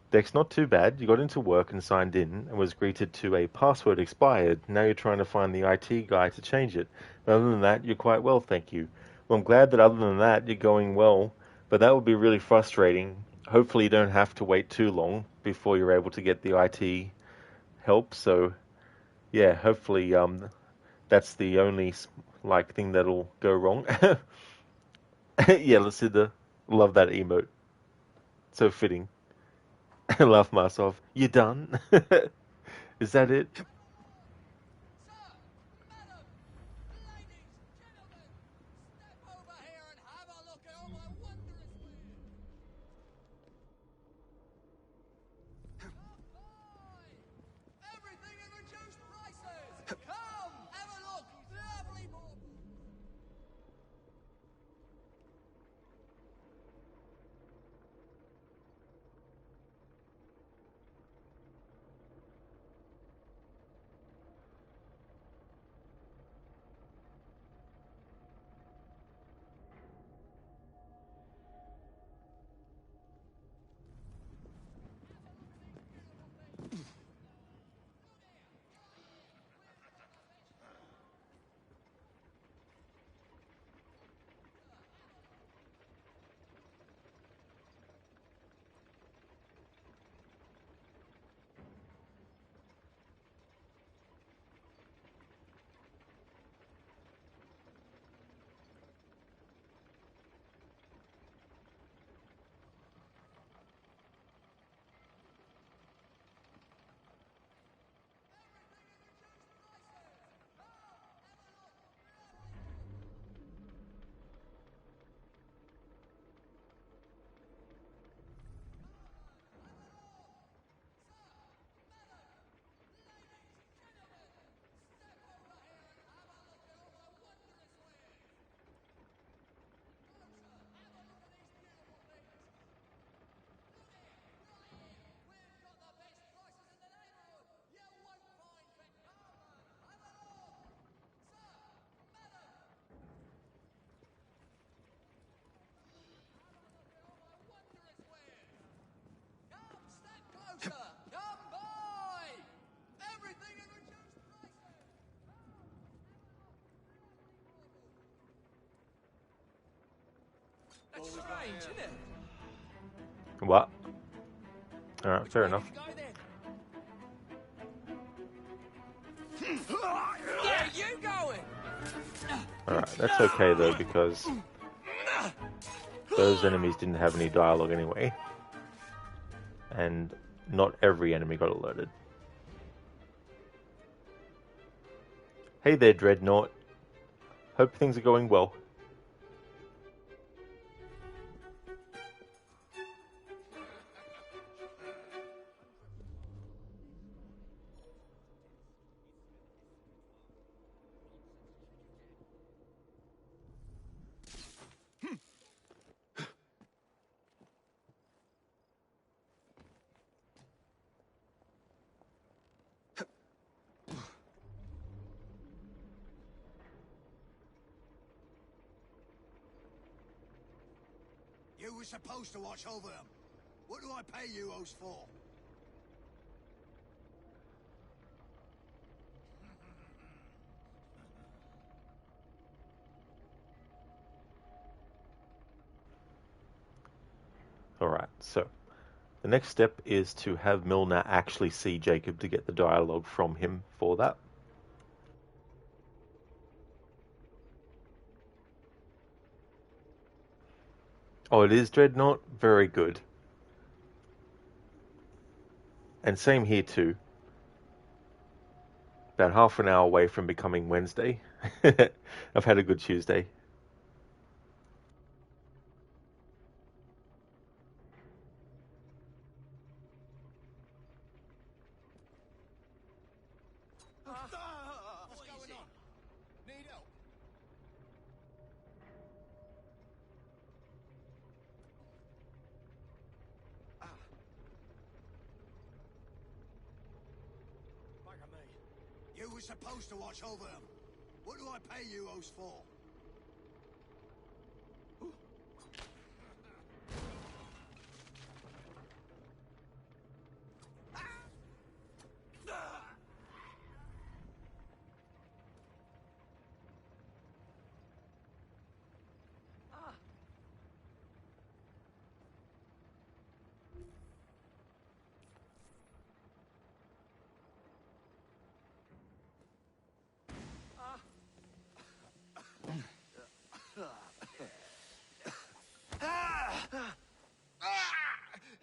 Dex, not too bad. You got into work and signed in and was greeted to a password expired. Now you're trying to find the IT guy to change it. But other than that, you're quite well, thank you. Well, I'm glad that other than that, you're going well, but that would be really frustrating. Hopefully you don't have to wait too long before you're able to get the IT help. So, yeah, hopefully that's the only like thing that'll go wrong. Yeah, Lucinda, love that emote. So fitting. Laugh myself. You done? Is that it? strange, isn't it? What? Alright, fair enough. Where are you going? Alright, that's okay though, because those enemies didn't have any dialogue anyway. And not every enemy got alerted. Hey there, Dreadnought. Hope things are going well. You were supposed to watch over them. What do I pay you those for? Alright, so the next step is to have Milner actually see Jacob to get the dialogue from him for that. Oh, it is Dreadnought? Very good. And same here too. About half an hour away from becoming Wednesday. I've had a good Tuesday. What's going on? Need help? You were supposed to watch over them. What do I pay you those for?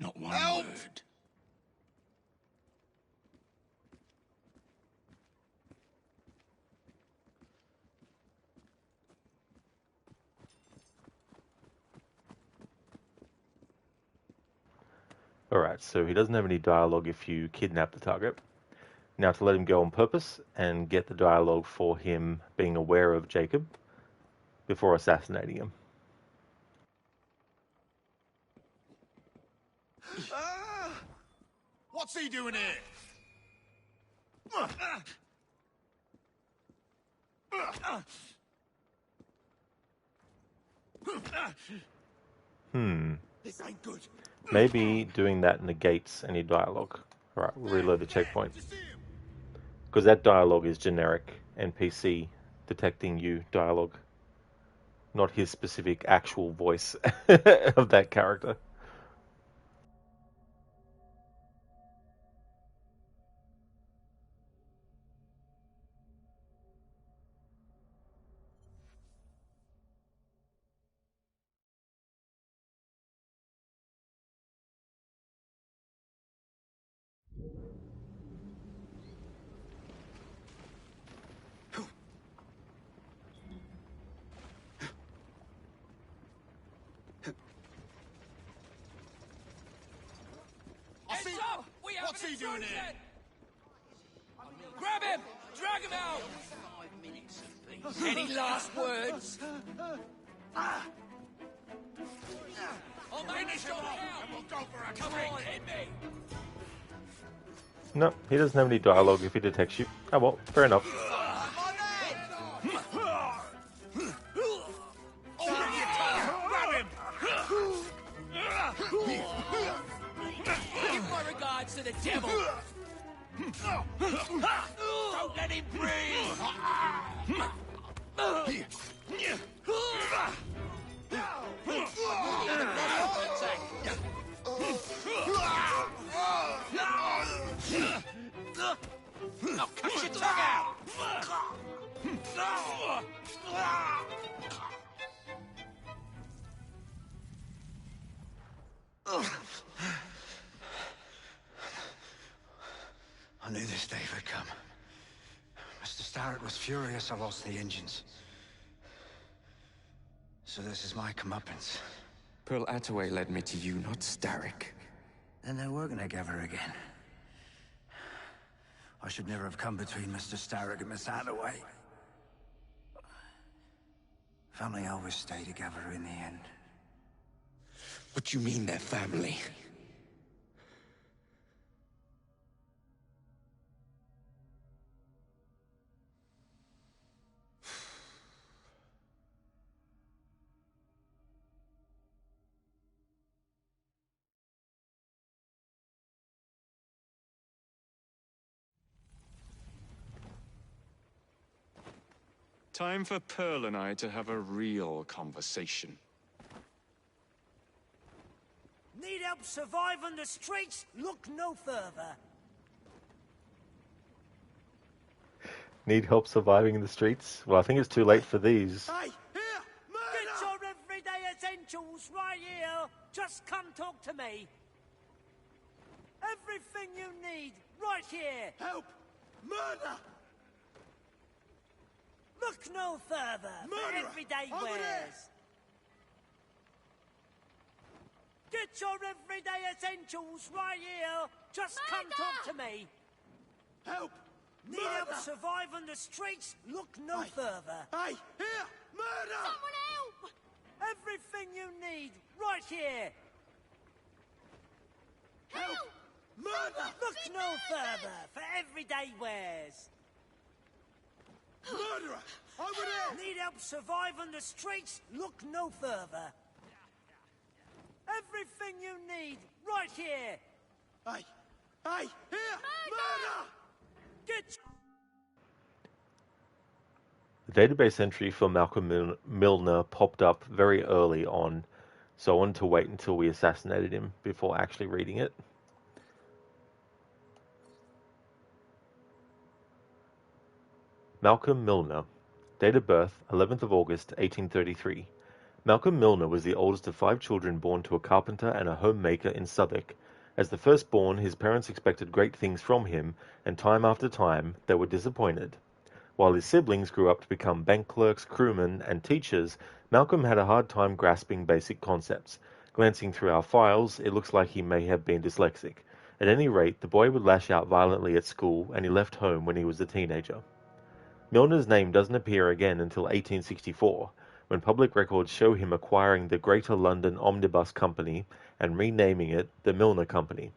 Not one Help! word. Alright, so he doesn't have any dialogue if you kidnap the target. Now to let him go on purpose and get the dialogue for him being aware of Jacob before assassinating him. What's he doing here? This ain't good. Maybe doing that negates any dialogue. Alright, we'll reload the checkpoint. Because that dialogue is generic NPC detecting you dialogue. Not his specific actual voice of that character. Heads up! We have What's an he doing intrusion! here? Grab him! Drag him out! 5 minutes apiece. Any last words? I'll make this job count! And we'll go for a Come drink. on, hit me! No, he doesn't have any dialogue if he detects you. Oh well, fair enough. Give my regards to the devil! Don't let him breathe! Now cut your tongue out! I knew this day would come. Mr. Starrett was furious I lost the engines. So this is my comeuppance. Pearl Attaway led me to you, not Starrick. Then they're working together again. I should never have come between Mr. Starrett and Miss Attaway. Family always stay together in the end. What do you mean they're family? Time for Pearl and I to have a real conversation. Need help surviving the streets? Look no further. Need help surviving in the streets? Well, I think it's too late for these. Hey, here! Get your everyday essentials right here. Just come talk to me. Everything you need right here. Help! Murder! Look no further. For everyday wares. Get your everyday essentials right here. Just come talk to me. Help! Need help surviving the streets? Look no further. Hey, here! Murder! Someone help! Everything you need right here. Help! Murder! Look no further for everyday wares. Murderer! Over there! Need help surviving the streets? Look no further. Everything you need right here. Hey! Hey! Here! Murder! Get... The database entry for Malcolm Milner popped up very early on, so I wanted to wait until we assassinated him before actually reading it. Malcolm Milner. Date of birth, 11th of August, 1833. Malcolm Milner was the oldest of 5 children born to a carpenter and a homemaker in Southwark. As the firstborn, his parents expected great things from him, and time after time, they were disappointed. While his siblings grew up to become bank clerks, crewmen, and teachers, Malcolm had a hard time grasping basic concepts. Glancing through our files, it looks like he may have been dyslexic. At any rate, the boy would lash out violently at school, and he left home when he was a teenager. Milner's name doesn't appear again until 1864, when public records show him acquiring the Greater London Omnibus Company and renaming it the Milner Company.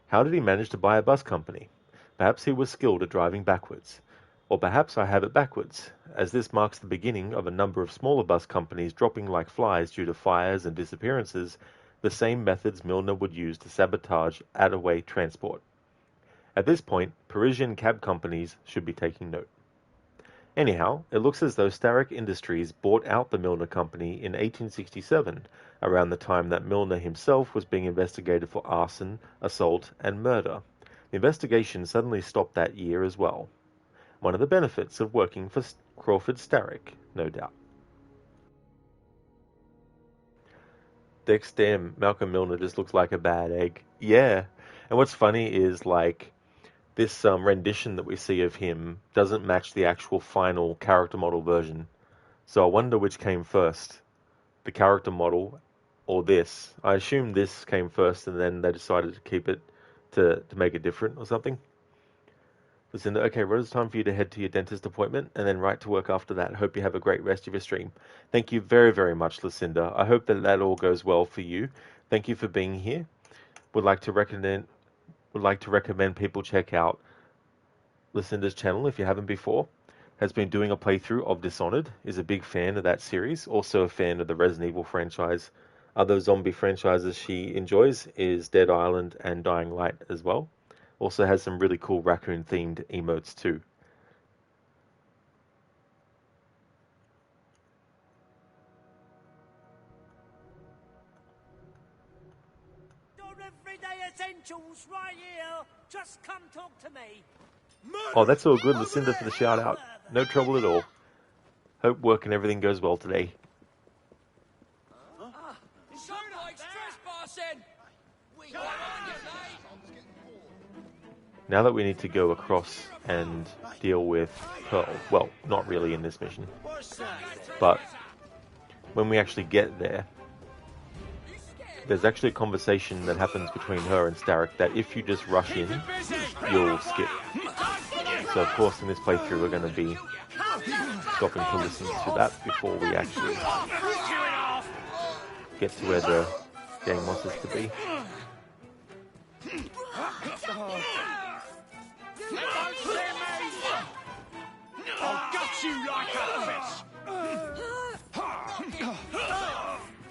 How did he manage to buy a bus company? Perhaps he was skilled at driving backwards. Or perhaps I have it backwards, as this marks the beginning of a number of smaller bus companies dropping like flies due to fires and disappearances, the same methods Milner would use to sabotage Attaway transport. At this point, Parisian cab companies should be taking note. Anyhow, it looks as though Starrick Industries bought out the Milner Company in 1867, around the time that Milner himself was being investigated for arson, assault, and murder. The investigation suddenly stopped that year as well. One of the benefits of working for Crawford Starrick, no doubt. Damn, Malcolm Milner just looks like a bad egg. Yeah, and what's funny is, like, this rendition that we see of him doesn't match the actual final character model version. So I wonder which came first, the character model or this. I assume this came first and then they decided to keep it to make it different or something. Lucinda, okay, Rose, it's time for you to head to your dentist appointment and then right to work after that. Hope you have a great rest of your stream. Thank you very, very much, Lucinda. I hope that all goes well for you. Thank you for being here. Would like to recommend people check out Lucinda's channel if you haven't before. Has been doing a playthrough of Dishonored, is a big fan of that series, also a fan of the Resident Evil franchise. Other zombie franchises she enjoys is Dead Island and Dying Light as well. Also has some really cool raccoon themed emotes too. to me. Oh, that's all good, Lucinda, for the shout out. No trouble at all. Hope work and everything goes well today. Somebody's trespassing. Now that we need to go across and deal with Pearl, well, not really in this mission, but when we actually get there, there's actually a conversation that happens between her and Starrick that if you just rush in, you'll skip. So of course in this playthrough we're going to be stopping to listen to that before we actually get to where the game wants us to be. I'll gut you like a fish!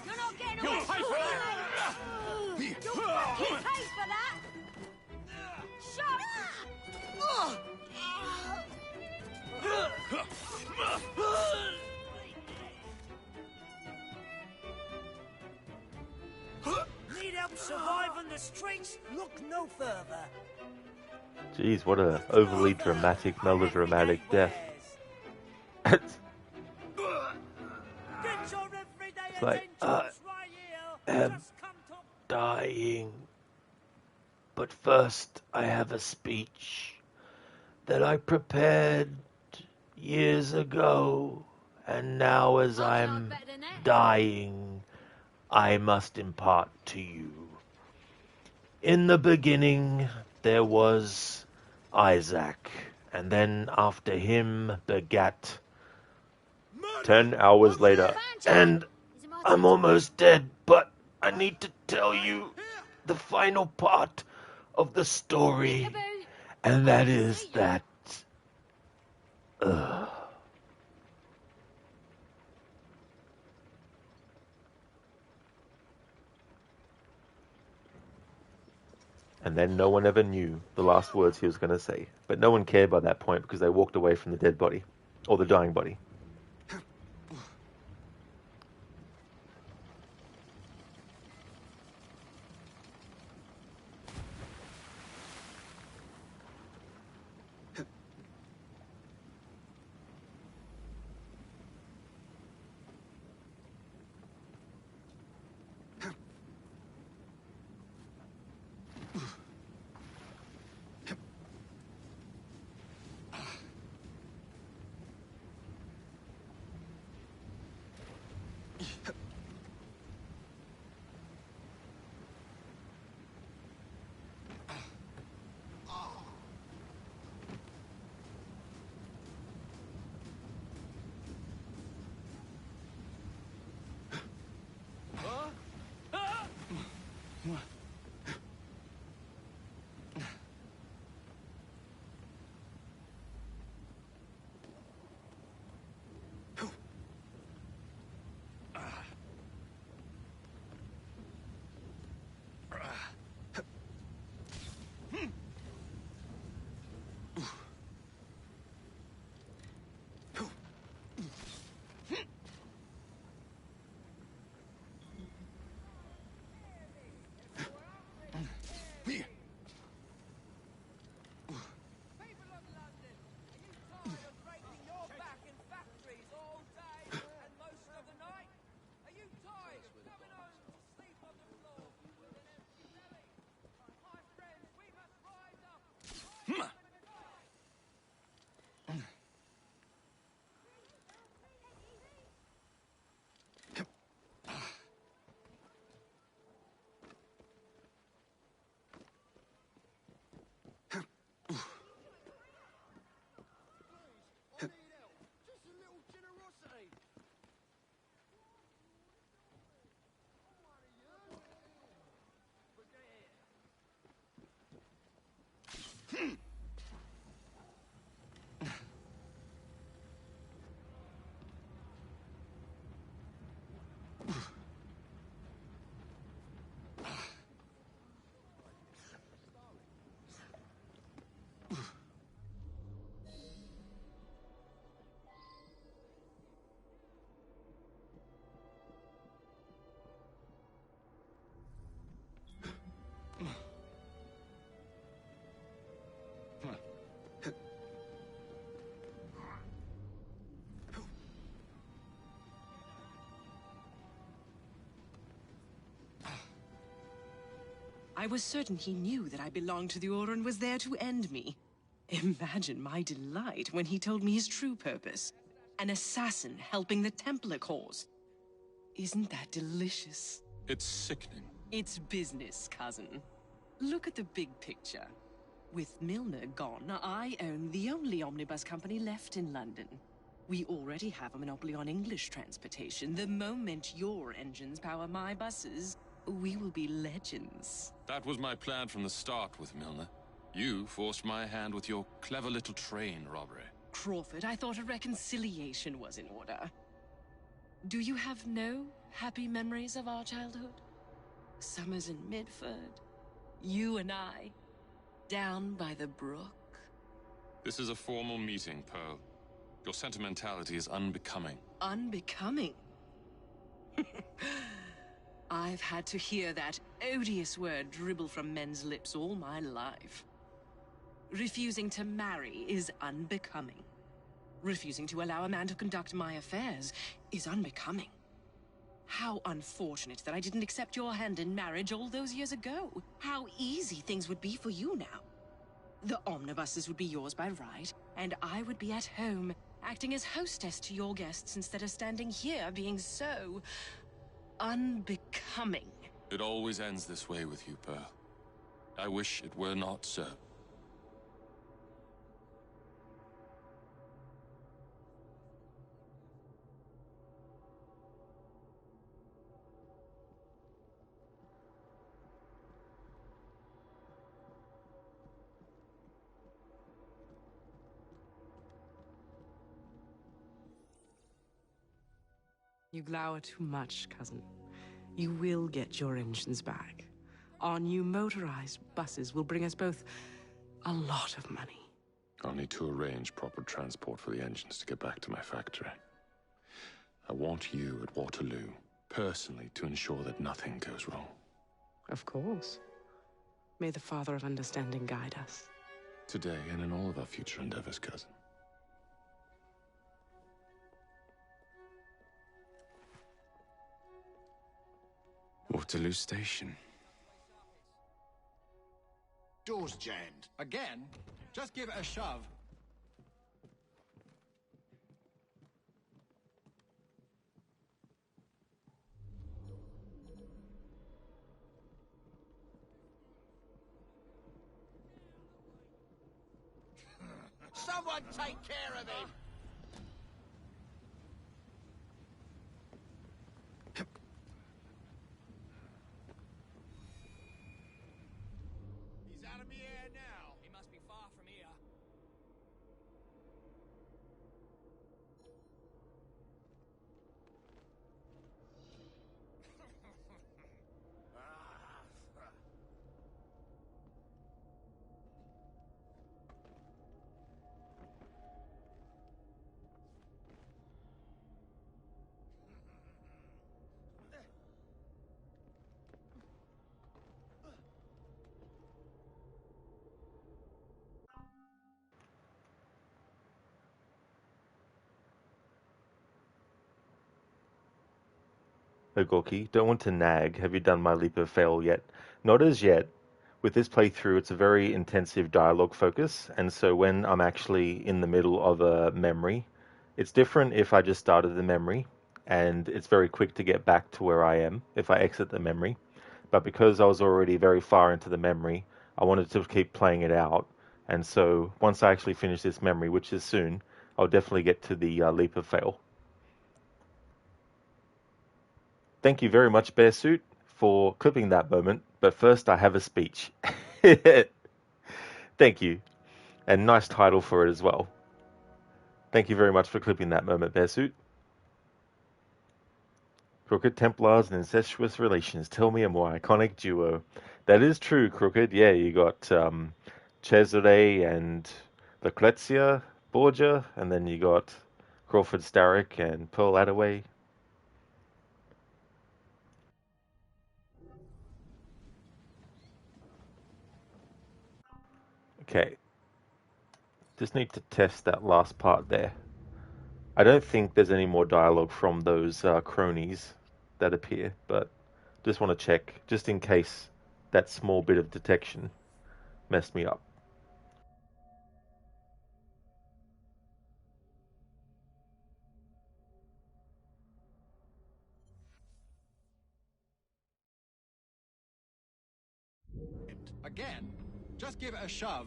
You're not getting away from that! You pay for that! Shut Need help surviving the streets? Look no further. Jeez, what a overly dramatic, melodramatic death. It's like, I am dying. But first, I have a speech that I prepared years ago. And now as I'm dying, I must impart to you. In the beginning, there was Isaac, and then after him begat 10 hours later. And I'm almost dead, but I need to tell you the final part of the story, and that is that... And then no one ever knew the last words he was going to say. But no one cared by that point because they walked away from the dead body. Or the dying body. I was certain he knew that I belonged to the Order and was there to end me. Imagine my delight when he told me his true purpose. An assassin helping the Templar cause. Isn't that delicious? It's sickening. It's business, cousin. Look at the big picture. With Milner gone, I own the only omnibus company left in London. We already have a monopoly on English transportation. The moment your engines power my buses, we will be legends. That was my plan from the start with Milner. You forced my hand with your clever little train robbery. Crawford, I thought a reconciliation was in order. Do you have no happy memories of our childhood? Summers in Midford, you and I, down by the brook. This is a formal meeting, Pearl. Your sentimentality is unbecoming. Unbecoming? I've had to hear that odious word dribble from men's lips all my life. Refusing to marry is unbecoming. Refusing to allow a man to conduct my affairs is unbecoming. How unfortunate that I didn't accept your hand in marriage all those years ago. How easy things would be for you now. The omnibuses would be yours by right, and I would be at home, acting as hostess to your guests instead of standing here being so unbecoming. It always ends this way with you, Pearl. I wish it were not so. You glower too much, cousin. You will get your engines back. Our new motorized buses will bring us both a lot of money. I'll need to arrange proper transport for the engines to get back to my factory. I want you at Waterloo, personally, to ensure that nothing goes wrong. Of course. May the Father of Understanding guide us. Today and in all of our future endeavors, cousin. Waterloo Station. Door's jammed. Again? Just give it a shove. Someone take care of him! He's out of the air now. He must be far from here. Oh, Gorky, don't want to nag. Have you done my leap of fail yet? Not as yet. With this playthrough, it's a very intensive dialogue focus, and so when I'm actually in the middle of a memory, it's different if I just started the memory, and it's very quick to get back to where I am if I exit the memory. But because I was already very far into the memory, I wanted to keep playing it out, and so once I actually finish this memory, which is soon, I'll definitely get to the leap of fail. Thank you very much, Bearsuit, for clipping that moment, but first I have a speech. Thank you, and nice title for it as well. Thank you very much for clipping that moment, Bearsuit. Crooked Templars and incestuous relations. Tell me a more iconic duo. That is true, Crooked. Yeah, you got Cesare and Lucrezia Borgia, and then you got Crawford Starrick and Pearl Attaway. Okay. Just need to test that last part there. I don't think there's any more dialogue from those cronies that appear, but just want to check, just in case that small bit of detection messed me up. Again? Just give it a shove.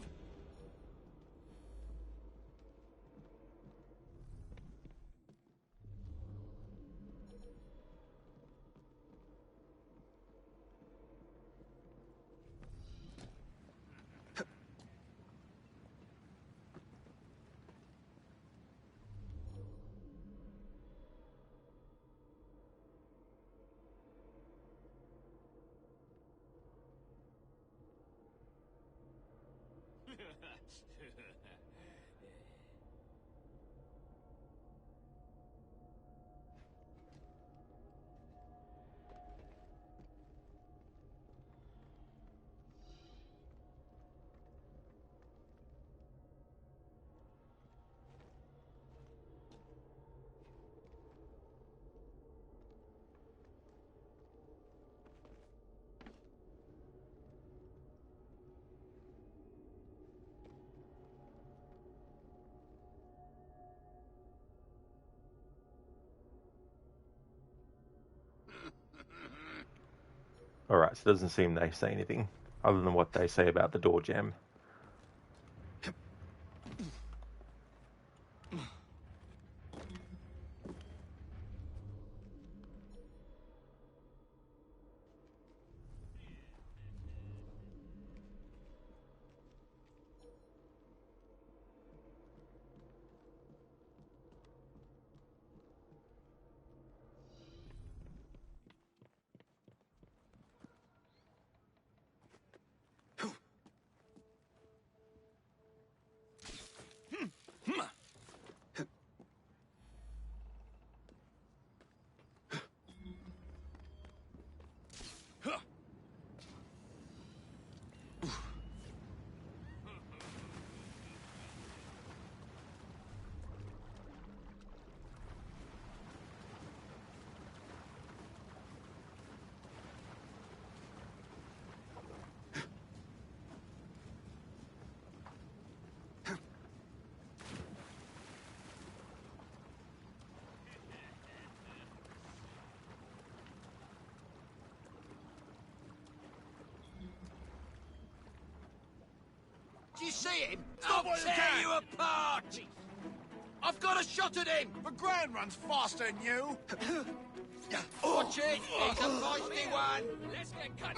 Alright, so it doesn't seem they say anything other than what they say about the door jam. Do you see him? I'll tear you apart! I've got a shot at him! The ground runs faster than you! Watch it! He's a feisty one! Let's get cut.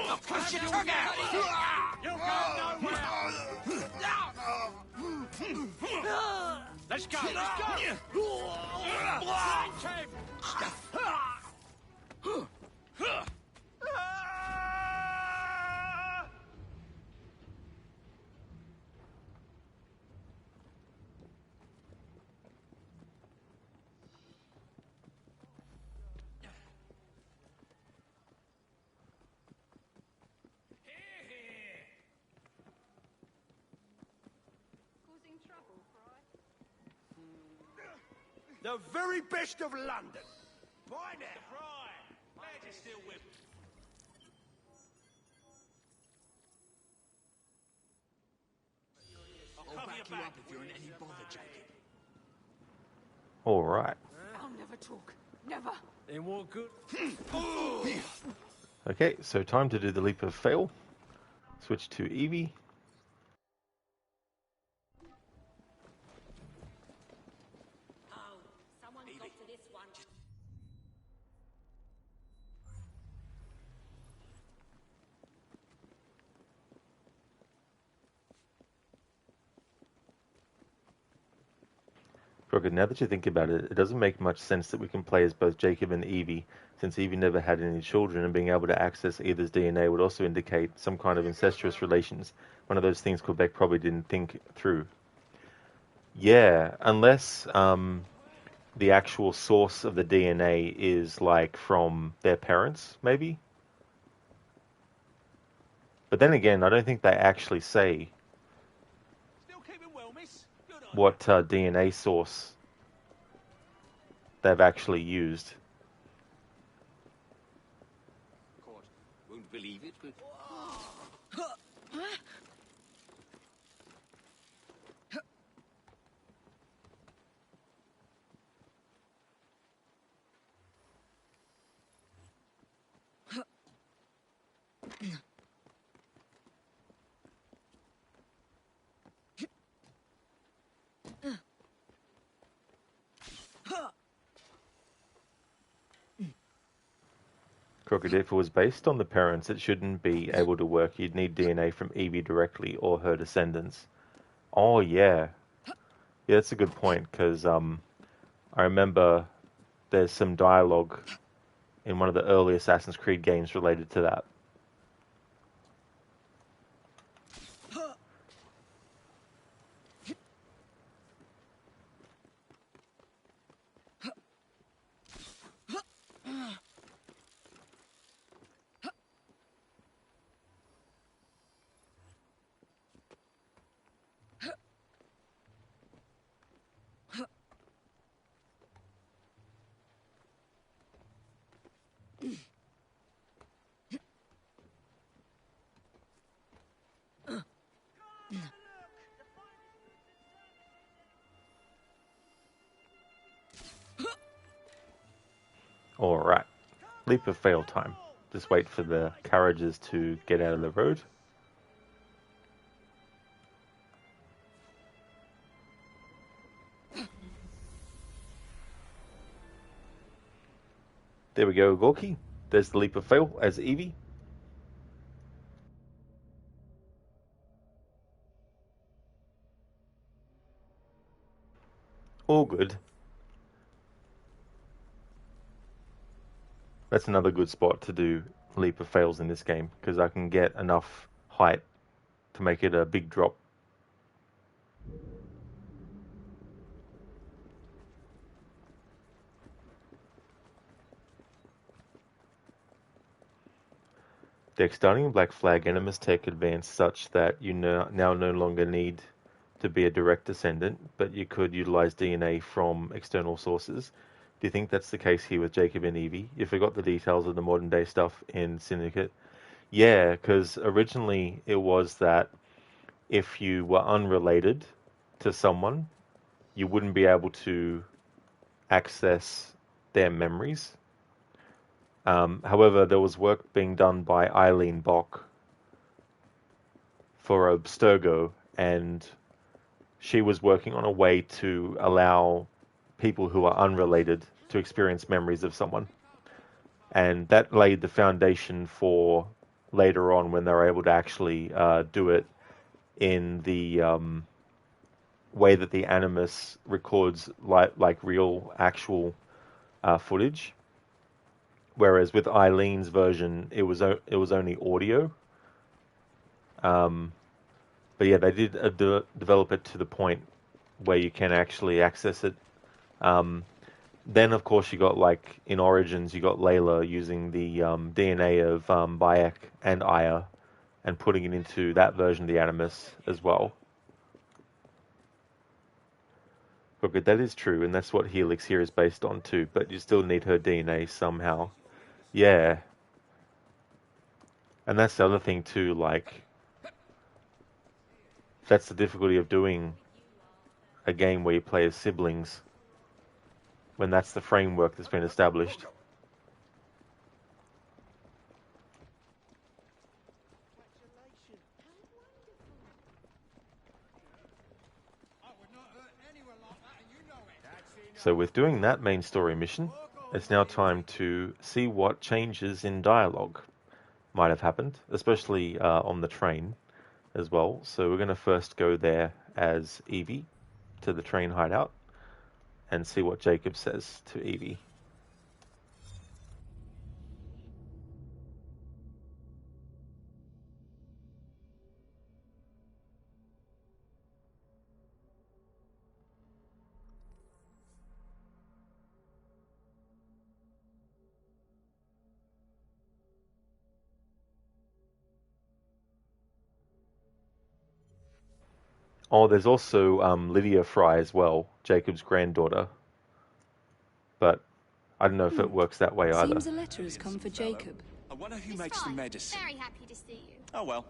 I'll push your tongue out! You'll go nowhere! Let's go! Let's go! Flank him! The very best of London. By now. Glad you're still with me. I'll back you up if you're in any bother, Jacob. Alright. I'll never talk. Never. Then what good? Okay, so time to do the leap of fail. Switch to Evie. Okay, now that you think about it, it doesn't make much sense that we can play as both Jacob and Evie, since Evie never had any children, and being able to access either's DNA would also indicate some kind of incestuous relations. One of those things Quebec probably didn't think through. Yeah, unless the actual source of the DNA is like from their parents, maybe? But then again, I don't think they actually say what DNA source they've actually used. Crooked, if it was based on the parents, it shouldn't be able to work. You'd need DNA from Evie directly or her descendants. Oh, yeah. Yeah, that's a good point, because I remember there's some dialogue in one of the early Assassin's Creed games related to that. Alright, leap of fail time. Just wait for the carriages to get out of the road. There we go, Gorky. There's the leap of fail as Evie. All good. That's another good spot to do leap of fails in this game, because I can get enough height to make it a big drop. The extending Black Flag Animus tech advanced such that you now no longer need to be a direct descendant, but you could utilize DNA from external sources. Do you think that's the case here with Jacob and Evie? You forgot the details of the modern day stuff in Syndicate. Yeah, because originally it was that if you were unrelated to someone, you wouldn't be able to access their memories. However, there was work being done by Eileen Bock for Abstergo, and she was working on a way to allow people who are unrelated to experience memories of someone. And that laid the foundation for later on when they were able to actually do it in the way that the Animus records like real, actual footage. Whereas with Eileen's version, it was only audio. But yeah, they did develop it to the point where you can actually access it. Then, of course, you got, like, in Origins, you got Layla using the DNA of Bayek and Aya and putting it into that version of the Animus as well. Look, that is true, and that's what Helix here is based on too, but you still need her DNA somehow. Yeah. And that's the other thing too, like, that's the difficulty of doing a game where you play as siblings, when that's the framework that's been established. So with doing that main story mission, it's now time to see what changes in dialogue might have happened, especially on the train as well. So we're going to first go there as Evie to the train hideout and see what Jacob says to Evie. Oh, there's also Lydia Fry as well, Jacob's granddaughter. But I don't know if it works that way either. Seems a letter has come for Jacob. I wonder who makes the medicine. Very happy to see you. Oh well.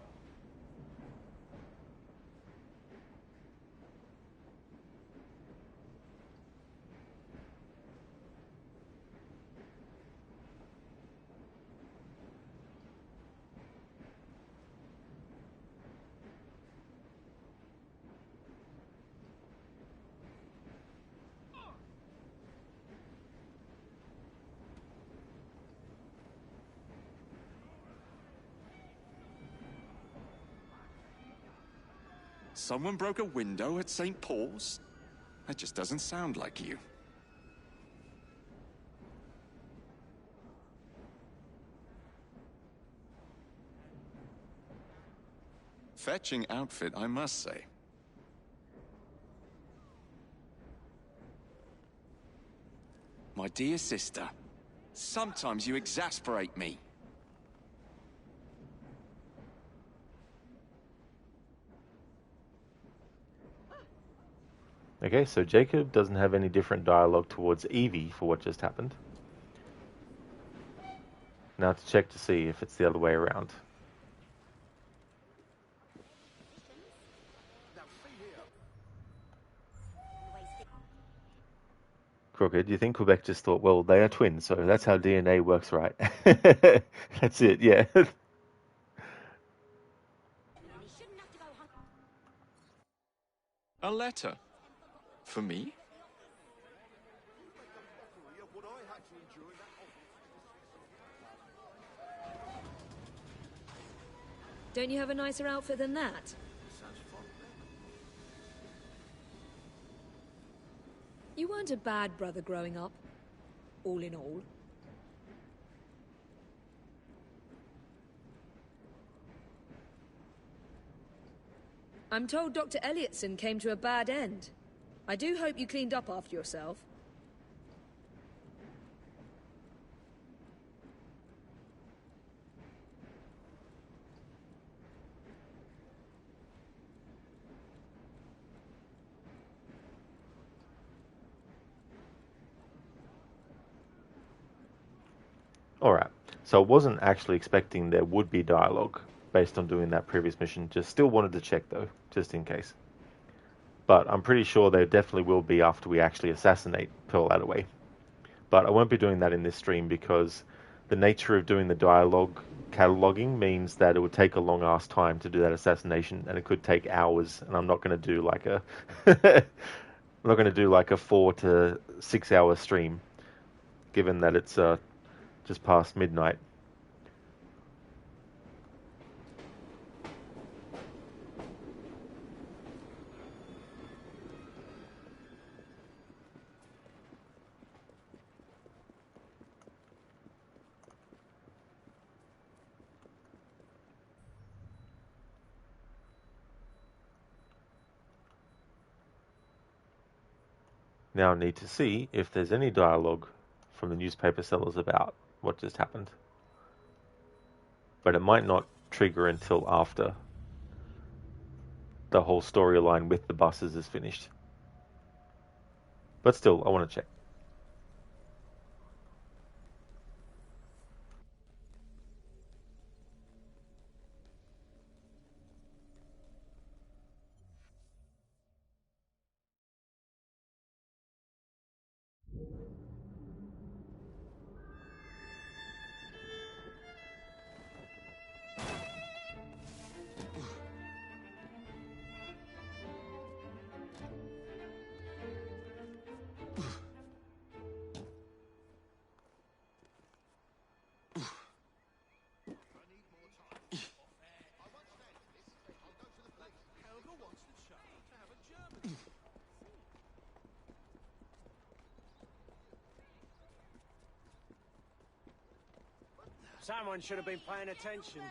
Someone broke a window at St. Paul's? That just doesn't sound like you. Fetching outfit, I must say. My dear sister, sometimes you exasperate me. Okay, so Jacob doesn't have any different dialogue towards Evie for what just happened. Now to check to see if it's the other way around. Crooked, do you think Quebec just thought, well, they are twins, so that's how DNA works, right? That's it, yeah. A letter? For me? Don't you have a nicer outfit than that? You weren't a bad brother growing up, all in all. I'm told Dr. Elliotson came to a bad end. I do hope you cleaned up after yourself. Alright, so I wasn't actually expecting there would be dialogue based on doing that previous mission. Just still wanted to check though, just in case. But I'm pretty sure there definitely will be after we actually assassinate Pearl Attaway. But I won't be doing that in this stream because the nature of doing the dialogue cataloging means that it would take a long ass time to do that assassination, and it could take hours, and I'm not going to do like a I'm not going to do like a 4 to 6 hour stream, given that it's just past midnight. Now I need to see if there's any dialogue from the newspaper sellers about what just happened. But it might not trigger until after the whole storyline with the buses is finished. But still, I want to check. Someone should have been paying attention.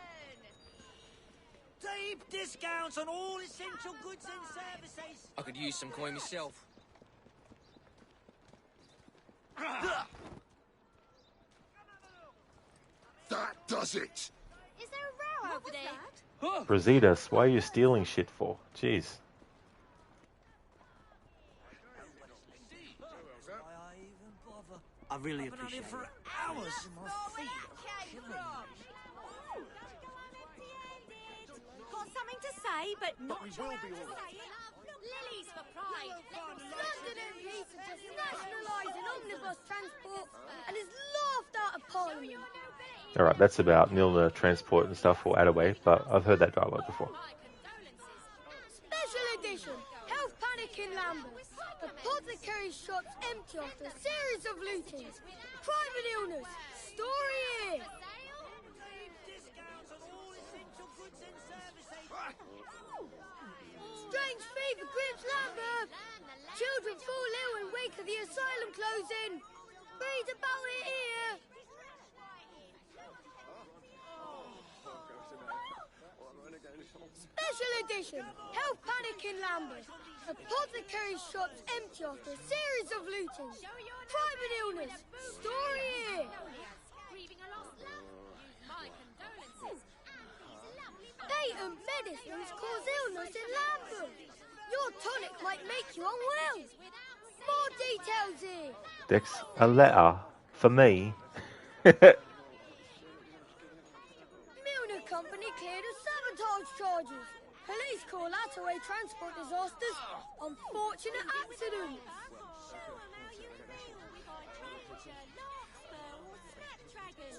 Deep discounts on all essential goods and services. I could use some coin myself. That does it! Is there a row over there? Brasidas, why are you stealing shit for? Jeez. I really appreciate it. For hours. Got something to say, but not sure how to say it. Lilies for pride. London MPs are just nationalising omnibus transport and is laughed out of Parliament. Alright, that's about Milner transport and stuff for Attaway, but I've heard that dialogue before. Special edition. Health panic in Lambeth. Apothecary shops empty after a series of lootings. Private illness. Story here. Children fall ill in wake of the asylum closing. Read about it here. Special edition. Health panic in Lambeth. Apothecary shops empty after a series of lootings. Private illness. Story here. Patent medicines cause illness in Lambeth. Your tonic might make you unwell. More details here. Dex, a letter for me. Milner Company cleared of sabotage charges. Police call Attaway transport disasters unfortunate accidents.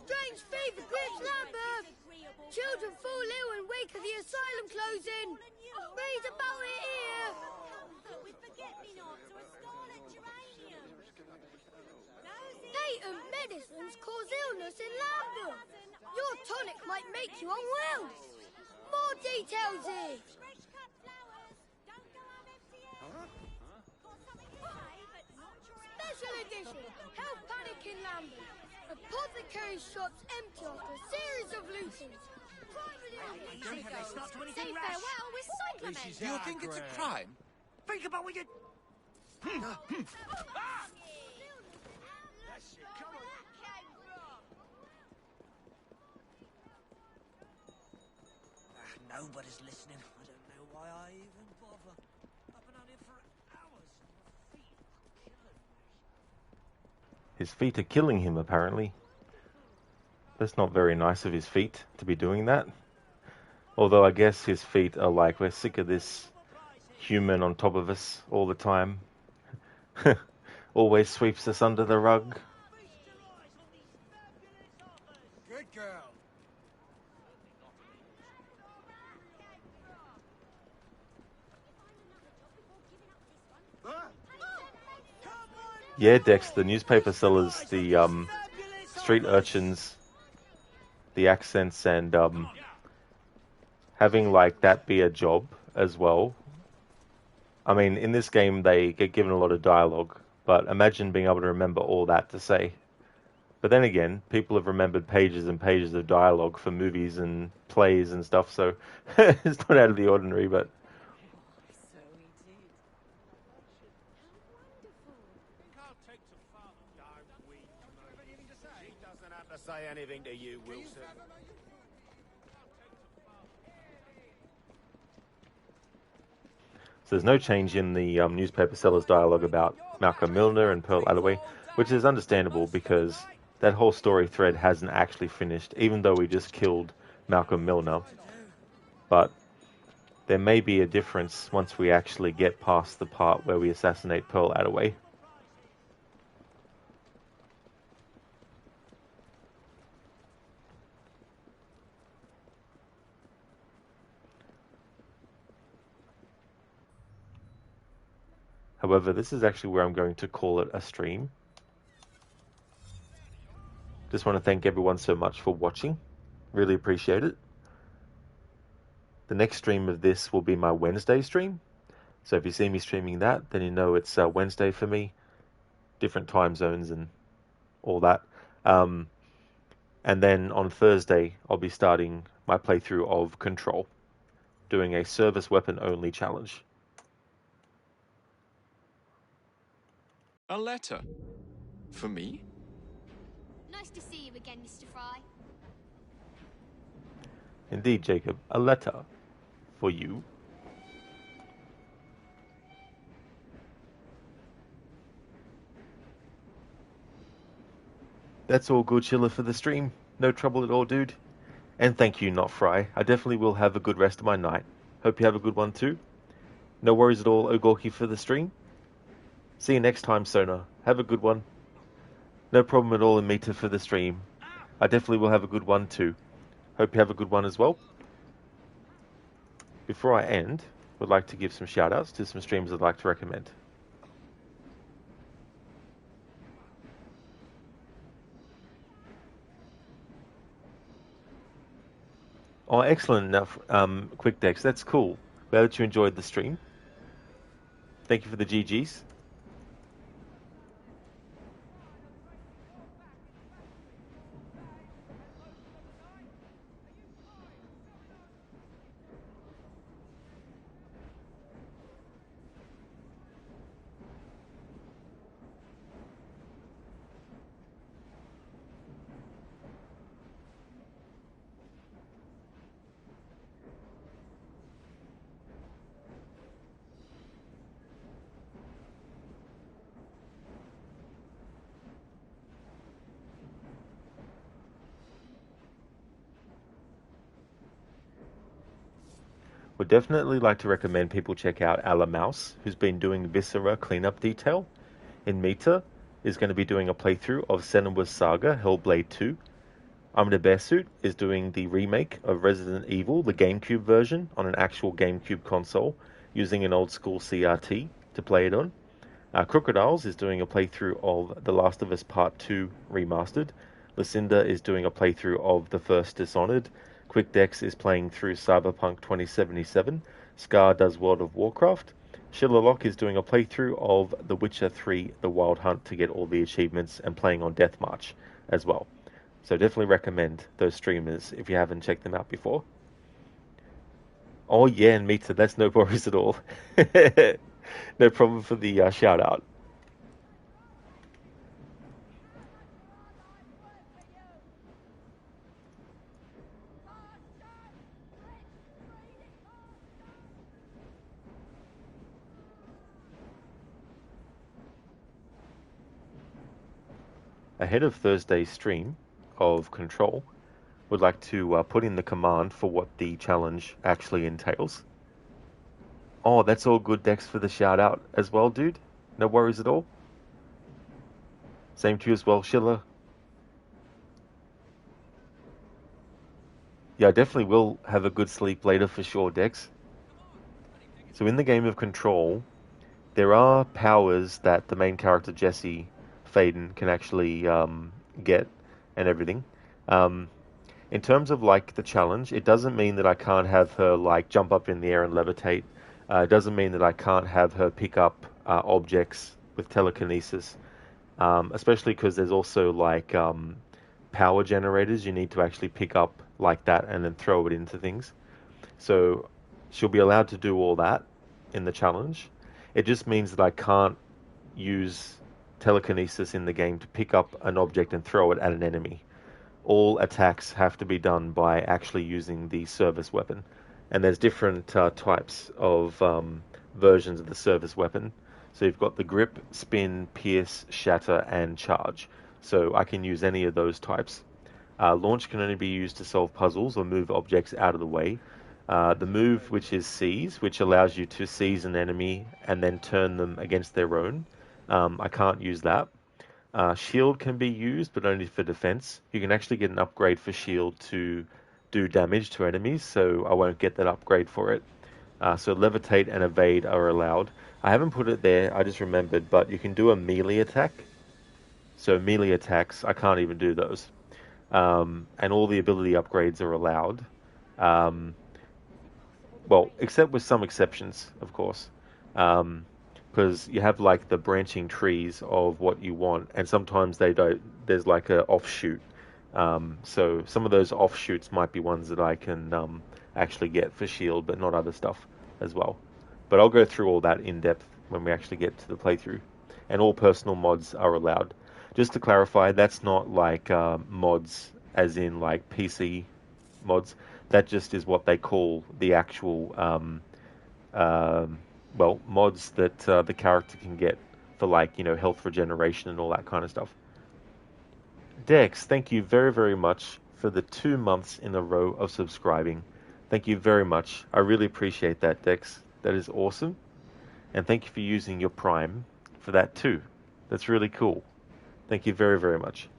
Strange fever grips Lambeth. Children fall ill in wake of the asylum closing. Read about it here. Patent medicines cause illness in Lambeth. Your tonic might make you unwell. More details here. Special edition. Health panic in Lambeth. Apothecary shops empty after a series of lootings. Say farewell with cyclamen. Do you think it's a crime? Think about what you... Nobody's listening. I don't know why I even bother. I've been out here for hours. My feet are killing me. His feet are killing him, apparently. That's not very nice of his feet to be doing that. Although I guess his feet are like, we're sick of this human on top of us all the time. Always sweeps us under the rug. Good girl. Yeah, Dex, the newspaper sellers, the street urchins, the accents, and having like that be a job as well. I mean, in this game they get given a lot of dialogue, but imagine being able to remember all that to say. But then again, people have remembered pages and pages of dialogue for movies and plays and stuff, so it's not out of the ordinary, but... Say anything to you, Wilson. So there's no change in the newspaper seller's dialogue about Malcolm Milner and Pearl Attaway, which is understandable because that whole story thread hasn't actually finished, even though we just killed Malcolm Milner. But there may be a difference once we actually get past the part where we assassinate Pearl Attaway. However, this is actually where I'm going to call it a stream. Just want to thank everyone so much for watching. Really appreciate it. The next stream of this will be my Wednesday stream. So if you see me streaming that, then you know it's Wednesday for me. Different time zones and all that. And then on Thursday, I'll be starting my playthrough of Control, doing a service weapon only challenge. A letter? For me? Nice to see you again, Mr. Fry. Indeed, Jacob, a letter for you. That's all good, Chiller, for the stream. No trouble at all, dude. And thank you, Not Fry. I definitely will have a good rest of my night. Hope you have a good one too. No worries at all, Ogorki, for the stream. See you next time, Sona. Have a good one. No problem at all, Amita, for the stream. I definitely will have a good one too. Hope you have a good one as well. Before I end, would like to give some shout-outs to some streams I'd like to recommend. Oh, excellent enough, Quick Dex. That's cool. Glad that you enjoyed the stream. Thank you for the GGs. would definitely like to recommend people check out Ala Mouse, who's been doing Viscera cleanup detail. In Mita is going to be doing a playthrough of Senua's Saga Hellblade 2. Amanda Bearsuit is doing the remake of Resident Evil, the GameCube version, on an actual GameCube console, using an old school CRT to play it on. Crocodiles is doing a playthrough of The Last of Us Part 2 Remastered. Lucinda is doing a playthrough of the first Dishonored. QuickDex is playing through Cyberpunk 2077. Scar does World of Warcraft. Shillerlock is doing a playthrough of The Witcher 3 The Wild Hunt to get all the achievements and playing on Deathmarch as well. So definitely recommend those streamers if you haven't checked them out before. Oh yeah, and Mita, that's no worries at all. No problem for the shout out. Ahead of Thursday's stream of Control, would like to put in the command for what the challenge actually entails. Oh, that's all good, Dex, for the shout out as well, dude. No worries at all. Same to you as well, Schiller. Yeah, I definitely will have a good sleep later for sure, Dex. So in the game of Control, there are powers that the main character, Jesse Faden, can actually get and everything. In terms of like the challenge, it doesn't mean that I can't have her like jump up in the air and levitate. It doesn't mean that I can't have her pick up objects with telekinesis, especially because there's also like power generators you need to actually pick up like that and then throw it into things. So she'll be allowed to do all that in the challenge. It just means that I can't use telekinesis in the game to pick up an object and throw it at an enemy. All attacks have to be done by actually using the service weapon. And there's different types of versions of the service weapon. So you've got the grip, spin, pierce, shatter, and charge. So I can use any of those types. Launch can only be used to solve puzzles or move objects out of the way. The move, which is seize, which allows you to seize an enemy and then turn them against their own. I can't use that. Shield can be used, but only for defense. You can actually get an upgrade for shield to do damage to enemies, so I won't get that upgrade for it. So levitate and evade are allowed. I haven't put it there, I just remembered, but you can do a melee attack. So melee attacks, I can't even do those. And all the ability upgrades are allowed. Well, except with some exceptions, of course. Because you have like the branching trees of what you want, and sometimes they don't. There's like a offshoot. So some of those offshoots might be ones that I can actually get for shield, but not other stuff as well. But I'll go through all that in depth when we actually get to the playthrough. And all personal mods are allowed. Just to clarify, that's not like mods as in like PC mods. That just is what they call the actual mods that the character can get for like, health regeneration and all that kind of stuff. Dex, thank you very, very much for the 2 months in a row of subscribing. Thank you very much. I really appreciate that, Dex. That is awesome. And thank you for using your Prime for that too. That's really cool. Thank you very, very much.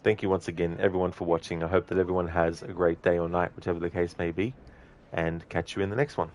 Thank you once again, everyone, for watching. I hope that everyone has a great day or night, whichever the case may be, and catch you in the next one.